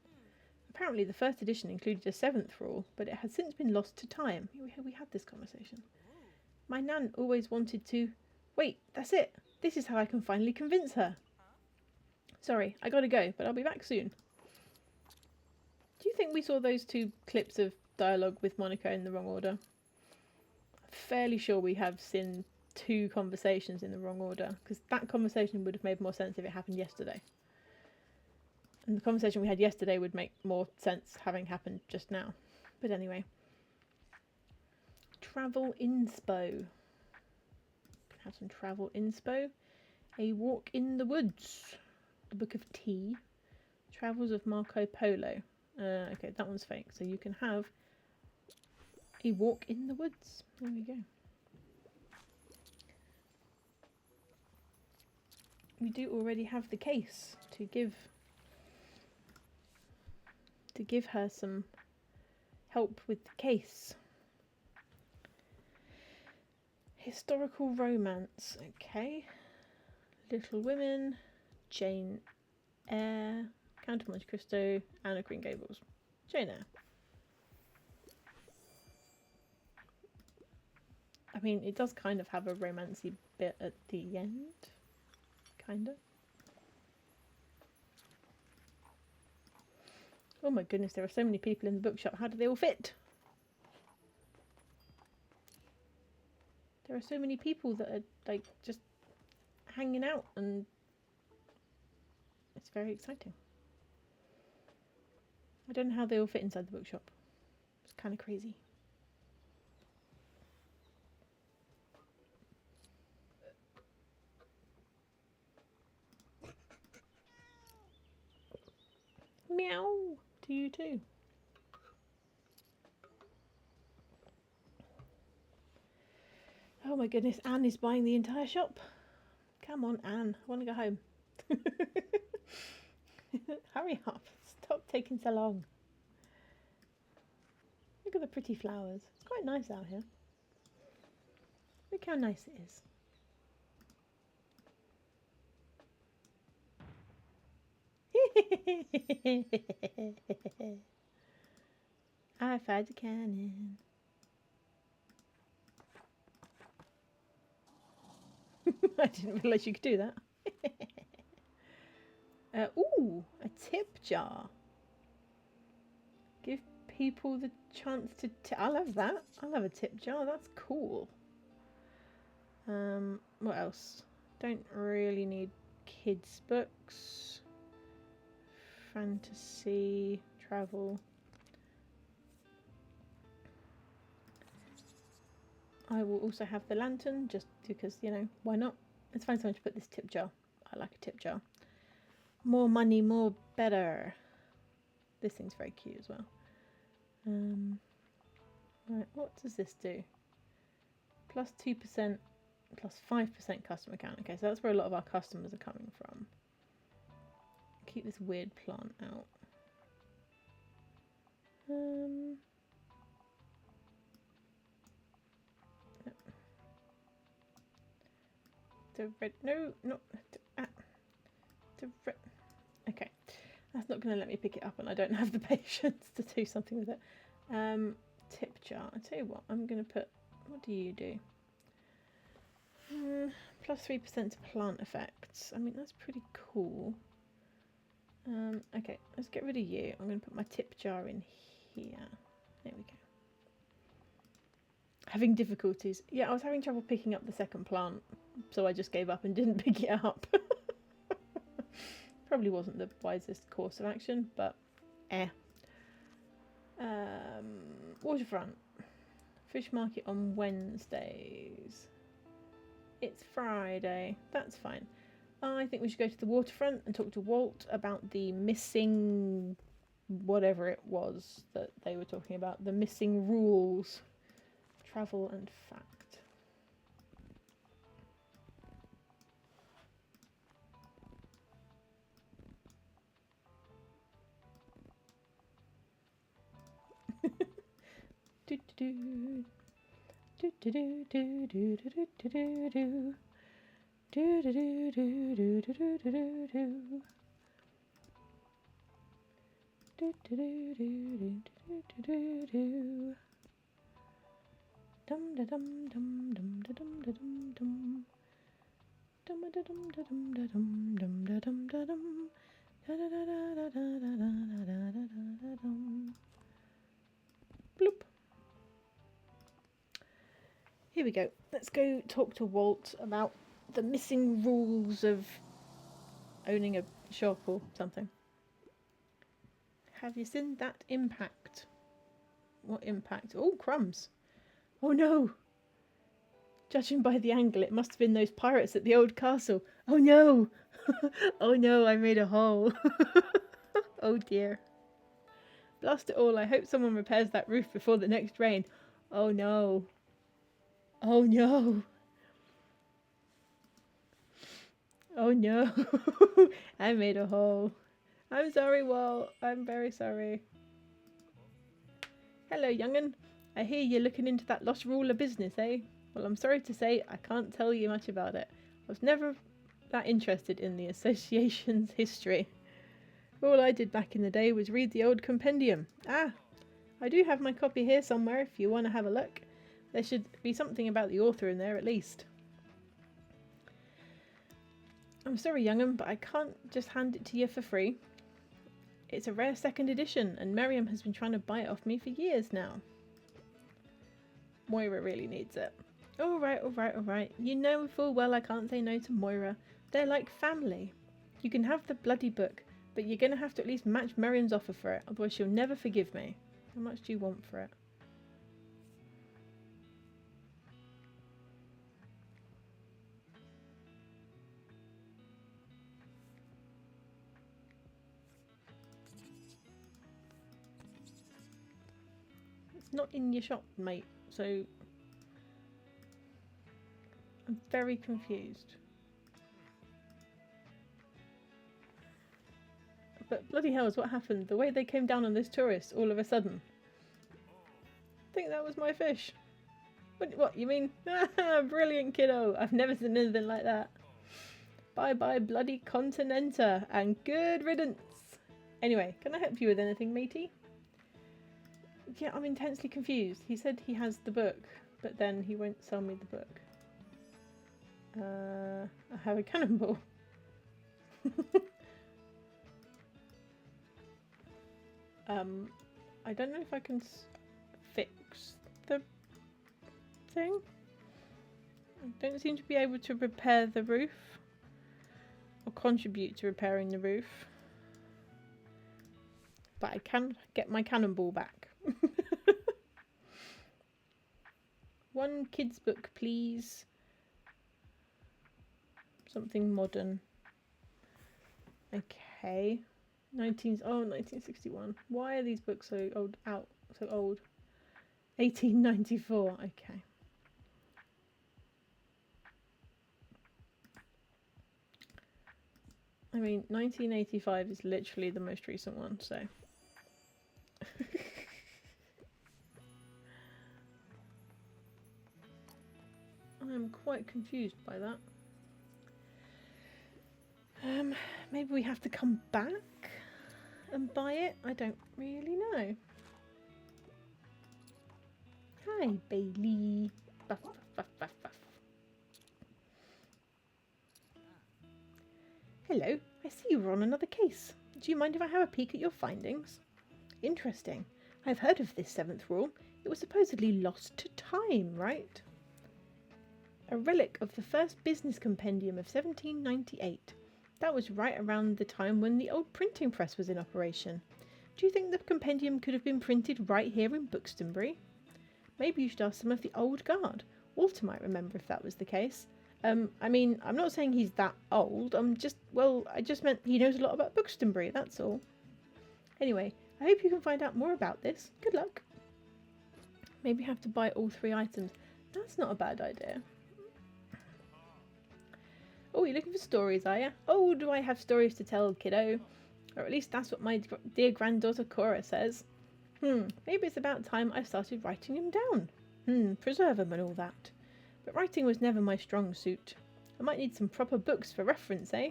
Apparently the first edition included a 7th rule, but it has since been lost to time. We had this conversation. My nan always wanted to... Wait, that's it. This is how I can finally convince her. Sorry, I gotta go, but I'll be back soon. Do you think we saw those 2 clips of dialogue with Monica in the wrong order? I'm fairly sure we have seen 2 conversations in the wrong order, because that conversation would have made more sense if it happened yesterday. And the conversation we had yesterday would make more sense having happened just now. But anyway. Travel inspo. Have some travel inspo. A Walk in the Woods. The Book of Tea. Travels of Marco Polo. Okay, that one's fake. So you can have A Walk in the Woods. There we go. We do already have the case to give her some help with the case. Historical romance, okay. Little Women, Jane Eyre, Count of Monte Cristo, Anne of Green Gables. Jane Eyre. I mean, it does kind of have a romancy bit at the end. Kind of. Oh my goodness, there are so many people in the bookshop. How do they all fit? There are so many people that are like just hanging out, and it's very exciting. I don't know how they all fit inside the bookshop. It's kind of crazy. Meow to you too. Oh my goodness, Anne is buying the entire shop. Come on, Anne. I want to go home. Hurry up. Stop taking so long. Look at the pretty flowers. It's quite nice out here. Look how nice it is. I fired the cannon. I didn't realise you could do that. Ooh, a tip jar. Give people the chance to... I love that. I love a tip jar. That's cool. What else? Don't really need kids' books. Fantasy, travel. I will also have the lantern, just because, you know, why not? Let's find somewhere to put this tip jar. I like a tip jar. More money, more better. This thing's very cute as well. Right, what does this do? Plus 2%, plus 5% customer count. Okay, so that's where a lot of our customers are coming from. Keep this weird plant out. The red, no, not the red. Okay, that's not going to let me pick it up, and I don't have the patience to do something with it. Tip jar. I tell you what, I'm going to put. What do you do? Plus 3% to plant effects. I mean, that's pretty cool. Okay, let's get rid of you. I'm going to put my tip jar in here. There we go. Having difficulties. Yeah, I was having trouble picking up the second plant, so I just gave up and didn't pick it up. Probably wasn't the wisest course of action, but waterfront. Fish market on Wednesdays. It's Friday. That's fine. I think we should go to the waterfront and talk to Walt about the missing whatever it was that they were talking about. The missing rules. Travel and fact. do do do do do do do do do do do. Do do do do do do do do do do. Do do do do do do do do. Dum da dum dum dum da dum da dum dum. Dum da dum da dum da dum dum da dum da dum. Da da da da da da da da da da dum. Bloop. Here we go. Let's go talk to Walt about the missing rules of owning a shop or something. Have you seen that impact? What impact? Oh, crumbs. Oh no! Judging by the angle, it must have been those pirates at the old castle. Oh no! Oh no, I made a hole. Oh dear. Blast it all, I hope someone repairs that roof before the next rain. Oh no. Oh no. Oh no. I made a hole. I'm sorry, Walt. I'm very sorry. Hello, young'un. I hear you're looking into that lost ruler business, eh? Well, I'm sorry to say I can't tell you much about it. I was never that interested in the association's history. All I did back in the day was read the old compendium. Ah, I do have my copy here somewhere if you want to have a look. There should be something about the author in there at least. I'm sorry, young'un, but I can't just hand it to you for free. It's a rare second edition, and Miriam has been trying to buy it off me for years now. Moira really needs it. Alright, alright, alright. You know full well I can't say no to Moira. They're like family. You can have the bloody book, but you're going to have to at least match Miriam's offer for it, otherwise she'll never forgive me. How much do you want for it? It's not in your shop, mate. So I'm very confused. But bloody hell is what happened. The way they came down on this tourist all of a sudden. I think that was my fish. What you mean? Brilliant, kiddo. I've never seen anything like that. Bye bye, bloody continenter, and good riddance. Anyway, can I help you with anything, matey? Yeah, I'm intensely confused. He said he has the book, but then he won't sell me the book. I have a cannonball. I don't know if I can fix the thing. I don't seem to be able to repair the roof or contribute to repairing the roof, but I can get my cannonball back. One kid's book, please. Something modern. Okay. 1961. Why are these books so old? So old. 1894. Okay. I mean, 1985 is literally the most recent one, so. I'm quite confused by that. Maybe we have to come back and buy it? I don't really know. Hi, Bailey. Buff, buff, buff, buff, buff. Hello, I see you were on another case. Do you mind if I have a peek at your findings? Interesting. I've heard of this seventh rule. It was supposedly lost to time, right? A relic of the first business compendium of 1798. That was right around the time when the old printing press was in operation. Do you think the compendium could have been printed right here in Bookston? Maybe you should ask some of the old guard. Walter might remember if that was the case. I mean, I'm not saying he's that old. I just meant he knows a lot about Bookston, that's all. Anyway, I hope you can find out more about this. Good luck. Maybe have to buy all 3 items. That's not a bad idea. Oh, you're looking for stories, are you? Oh, do I have stories to tell, kiddo? Or at least that's what my dear granddaughter Cora says. Maybe it's about time I started writing them down. Preserve them and all that. But writing was never my strong suit. I might need some proper books for reference, eh?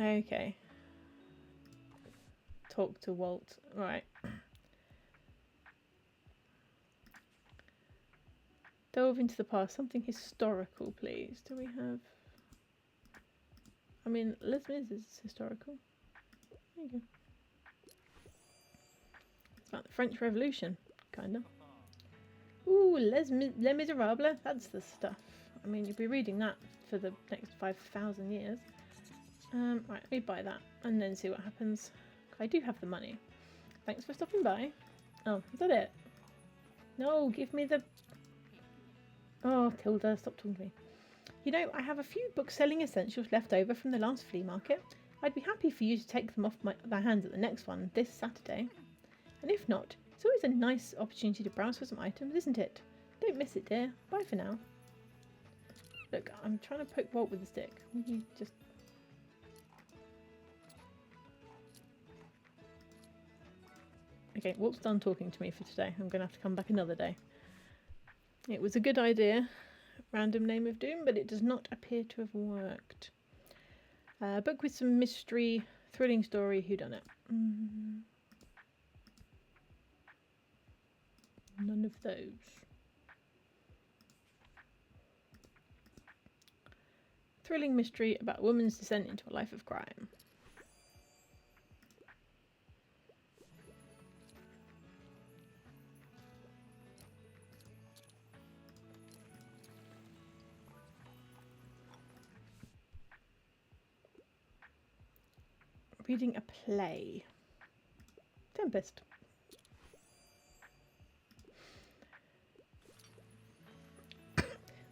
Okay. Talk to Walt. Right. Delve into the past. Something historical, please. Do we have... I mean, Les Mis is historical. There you go. It's about the French Revolution, kind of. Ooh, Les Miserables. That's the stuff. I mean, you'll be reading that for the next 5,000 years. Right, let me buy that and then see what happens. I do have the money. Thanks for stopping by. Oh, is that it? No, give me the... Oh, Tilda, stop talking to me. You know, I have a few book-selling essentials left over from the last flea market. I'd be happy for you to take them off my hands at the next one this Saturday. And if not, it's always a nice opportunity to browse for some items, isn't it? Don't miss it, dear. Bye for now. Look, I'm trying to poke Walt with the stick. Will you just... Okay, Walt's done talking to me for today. I'm going to have to come back another day. It was a good idea, random name of doom, but it does not appear to have worked. Book with some mystery, thrilling story, whodunit. None of those. Thrilling mystery about a woman's descent into a life of crime. Reading a play. Tempest.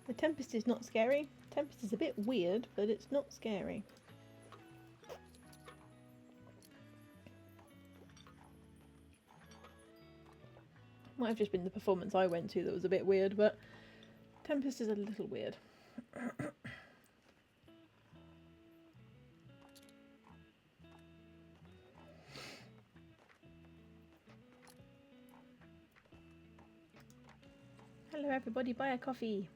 The Tempest is not scary. Tempest is a bit weird, but it's not scary. Might have just been the performance I went to that was a bit weird, but Tempest is a little weird. Hello everybody, buy a coffee.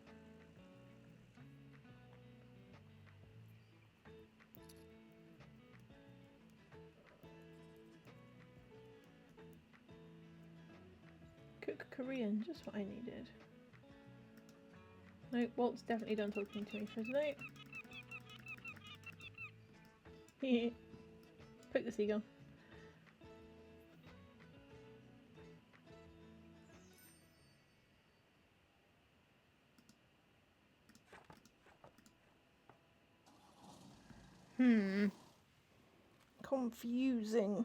Cook Korean, just what I needed. No, Walt's definitely done talking to me for today. Poke the seagull. Confusing.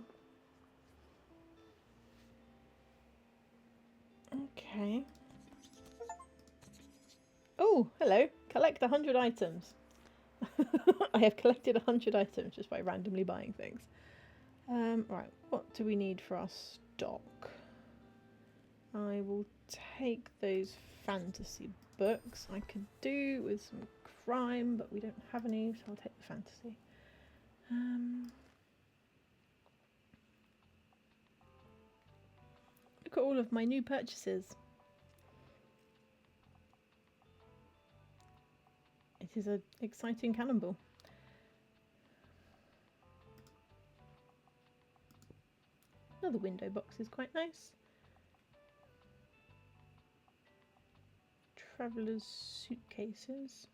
Okay. Oh, hello. Collect 100 items. I have collected 100 items just by randomly buying things. Right, what do we need for our stock? I will take those fantasy books. I could do with some crime, but we don't have any, so I'll take the fantasy. Look at all of my new purchases. It is an exciting cannonball. Another window box is quite nice. Traveller's suitcases.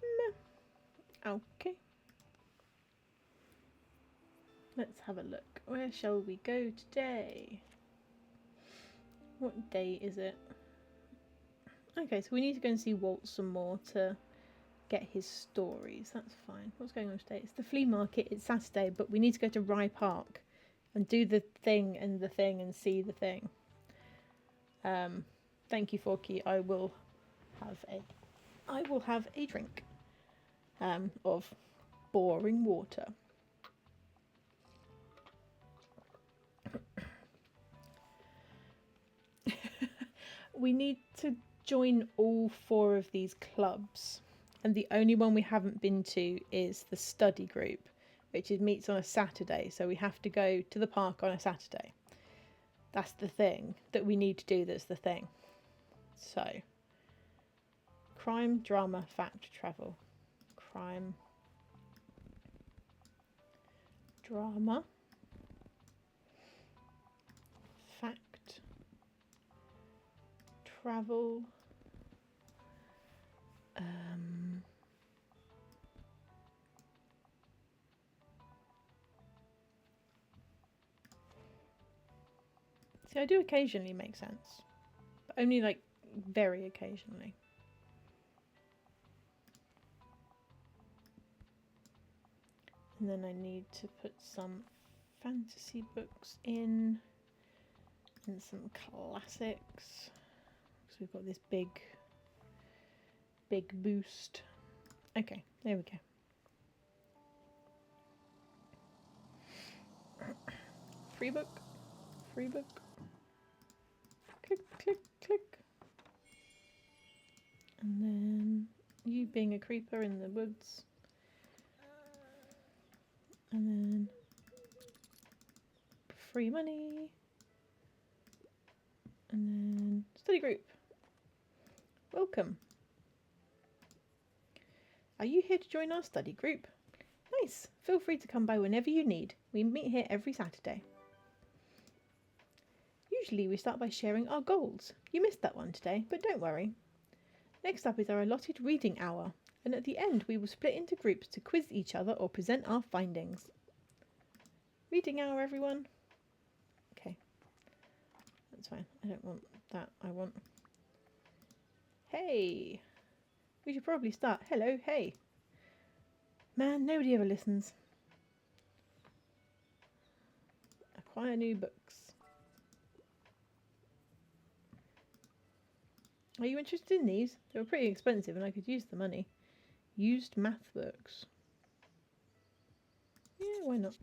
Meh. Okay. Let's have a look. Where shall we go today? What day is it? Okay, so we need to go and see Walt some more to get his stories. That's fine. What's going on today? It's the flea market. It's Saturday, but we need to go to Rye Park and do the thing and the thing and see the thing. Thank you, Forky. I will have a drink of boring water. We need to join all 4 of these clubs, and the only one we haven't been to is the study group, which meets on a Saturday, so we have to go to the park on a Saturday. That's the thing that we need to do. That's the thing. So crime, drama, fact, travel. Crime, drama, fact, travel, see, I do occasionally make sense, but only like very occasionally. And then I need to put some fantasy books in and some classics, because we've got this big boost. Okay, there we go. Free book, free book. Click, click, click. And then you being a creeper in the woods. And then free money. And then study group. Welcome. Are you here to join our study group? Nice. Feel free to come by whenever you need. We meet here every Saturday. Usually we start by sharing our goals. You missed that one today, but don't worry. Next up is our allotted reading hour, and at the end we will split into groups to quiz each other or present our findings. Reading hour, everyone. Okay. That's fine. I don't want that. I want... Hey! We should probably start. Hello, hey! Man, nobody ever listens. Acquire new books. Are you interested in these? They were pretty expensive and I could use the money. Used math books. Yeah, why not?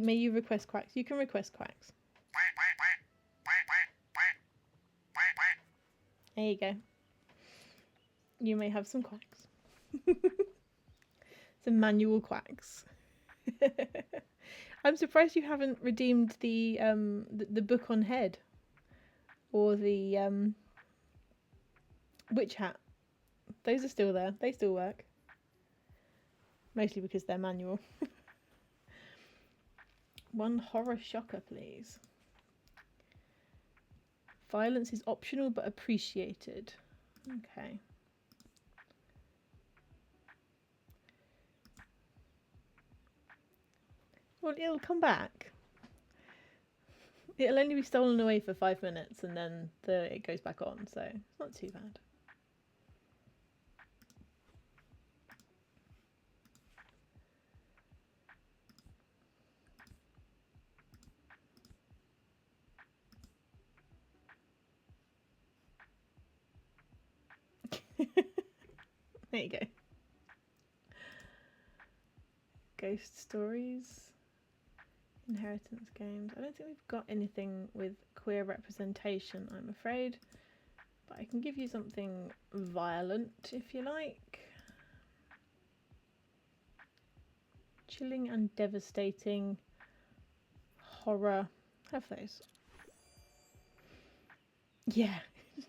May you request quacks. You can request quacks. There you go. You may have some quacks. Some manual quacks. I'm surprised you haven't redeemed the book on head or the witch hat. Those are still there. They still work. Mostly because they're manual. One horror shocker, please. Violence is optional but appreciated. Okay. Well, it'll come back. It'll only be stolen away for 5 minutes and then it goes back on, so it's not too bad. There you go. Ghost stories. Inheritance games. I don't think we've got anything with queer representation, I'm afraid. But I can give you something violent if you like. Chilling and devastating. Horror. Have those. Yeah,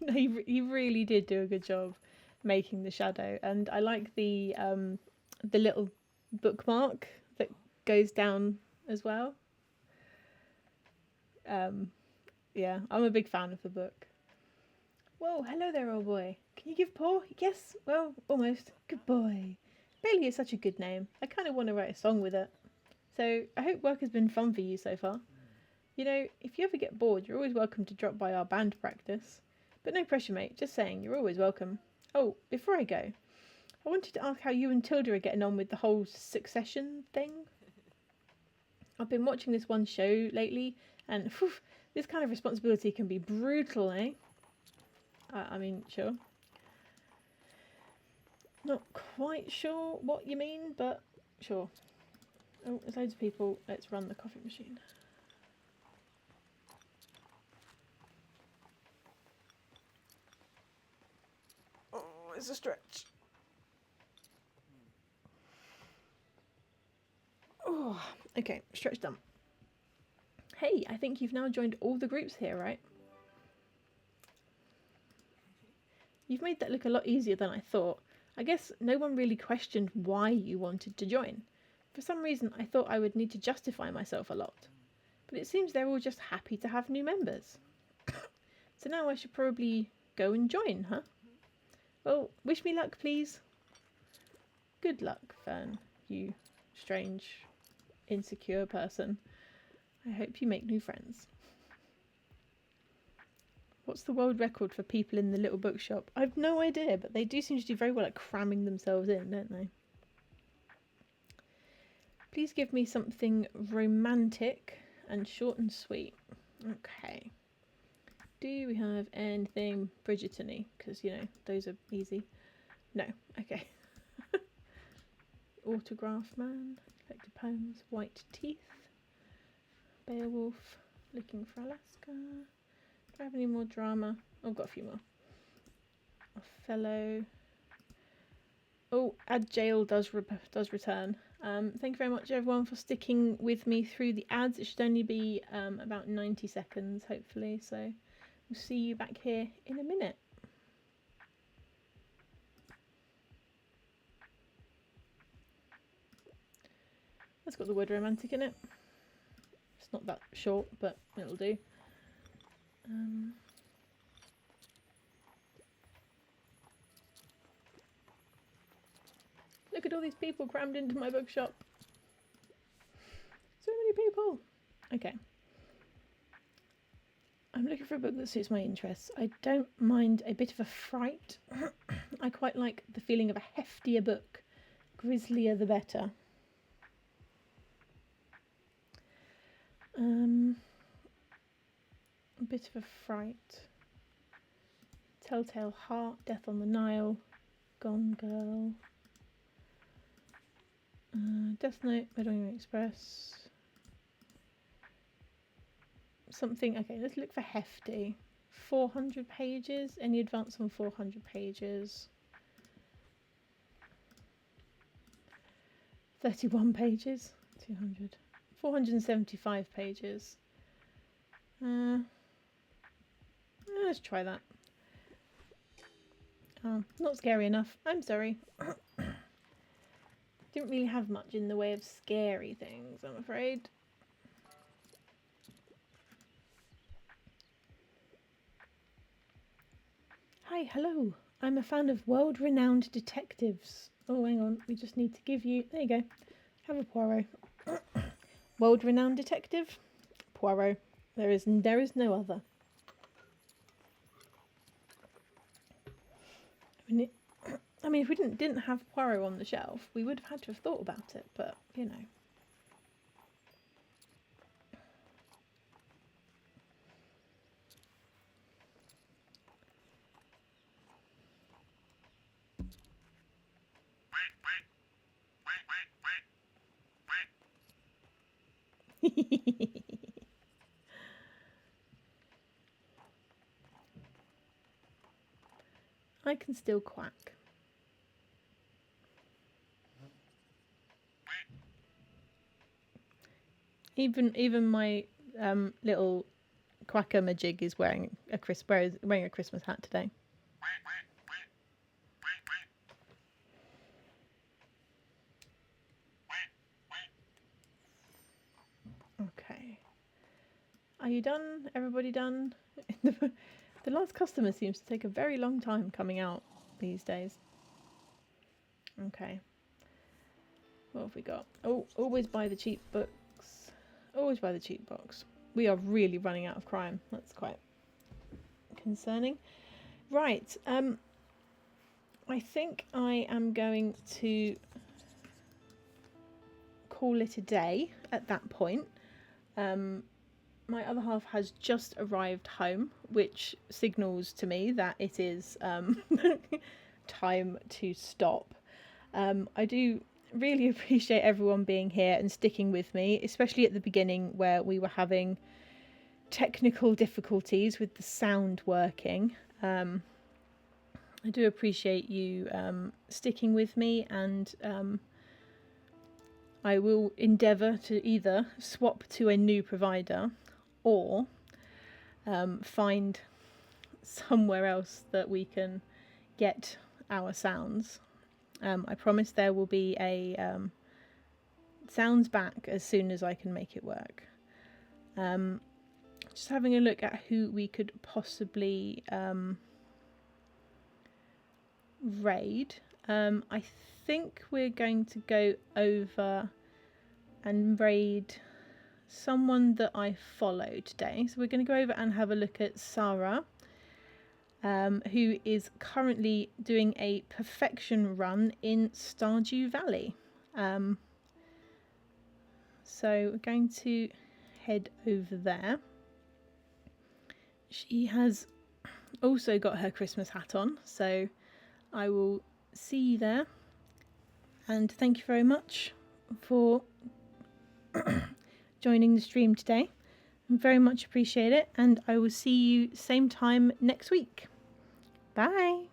no, you really did do a good job making the shadow, and I like the little bookmark that goes down as well. Yeah, I'm a big fan of the book. Whoa, hello there, old boy. Can you give paw? Yes, well, almost. Good boy. Bailey is such a good name. I kind of want to write a song with it. So I hope work has been fun for you so far. You know, if you ever get bored, you're always welcome to drop by our band practice. But no pressure, mate. Just saying, you're always welcome. Oh, before I go, I wanted to ask how you and Tilda are getting on with the whole Succession thing. I've been watching this one show lately, and whew, this kind of responsibility can be brutal, eh? I mean, sure. Not quite sure what you mean, but sure. Oh, there's loads of people. Let's run the coffee machine. Oh, it's a stretch. Oh, okay, stretch done. Hey, I think you've now joined all the groups here, right? You've made that look a lot easier than I thought. I guess no one really questioned why you wanted to join. For some reason, I thought I would need to justify myself a lot. But it seems they're all just happy to have new members. So now I should probably go and join, huh? Well, wish me luck, please. Good luck, Fern, you strange, insecure person. I hope you make new friends. What's the world record for people in the little bookshop? I've no idea, but they do seem to do very well at cramming themselves in, don't they? Please give me something romantic and short and sweet. Okay. Do we have anything Bridgerton-y? Because, you know, those are easy. No. Okay. Autograph Man. Collected Poems. White Teeth. Beowulf. Looking for Alaska. Do I have any more drama? Oh, I've got a few more. Othello. Oh, Ad Jail does return. Thank you very much, everyone, for sticking with me through the ads. It should only be about 90 seconds, hopefully. So we'll see you back here in a minute. That's got the word romantic in it. It's not that short, but it'll do. Look at all these people crammed into my bookshop. So many people. Okay. I'm looking for a book that suits my interests. I don't mind a bit of a fright. I quite like the feeling of a heftier book. Grislier the better. A bit of a fright. Telltale Heart, Death on the Nile, Gone Girl, Death Note, Red Express, something. Okay, let's look for hefty. 400 pages. Any advance on 400 pages? 31 pages. 200. 475 pages. Let's try that. Oh, not scary enough. I'm sorry. Didn't really have much in the way of scary things, I'm afraid. Hi, hello. I'm a fan of world-renowned detectives. Oh, hang on. We just need to give you... There you go. Have a Poirot. World-renowned detective? Poirot. There is no other. I mean, if we didn't have Poirot on the shelf, we would have had to have thought about it, but, you know. I can still quack. Even my little quacker majig is wearing a Christmas hat today. Okay. Are you done? Everybody done? The last customer seems to take a very long time coming out these days. Okay. What have we got? Oh, always buy the cheap books. Always buy the cheap box. We are really running out of crime. That's quite concerning. Right. I think I am going to call it a day at that point. My other half has just arrived home, which signals to me that it is time to stop. I do really appreciate everyone being here and sticking with me, especially at the beginning where we were having technical difficulties with the sound working. I do appreciate you sticking with me, and I will endeavour to either swap to a new provider or find somewhere else that we can get our sounds. I promise there will be a sounds back as soon as I can make it work. Just having a look at who we could possibly raid. I think we're going to go over and raid someone that I follow today. So we're going to go over and have a look at Sarah, who is currently doing a perfection run in Stardew Valley. So we're going to head over there. She has also got her Christmas hat on, so I will see you there. And thank you very much for joining the stream today. I very much appreciate it, and I will see you same time next week. Bye.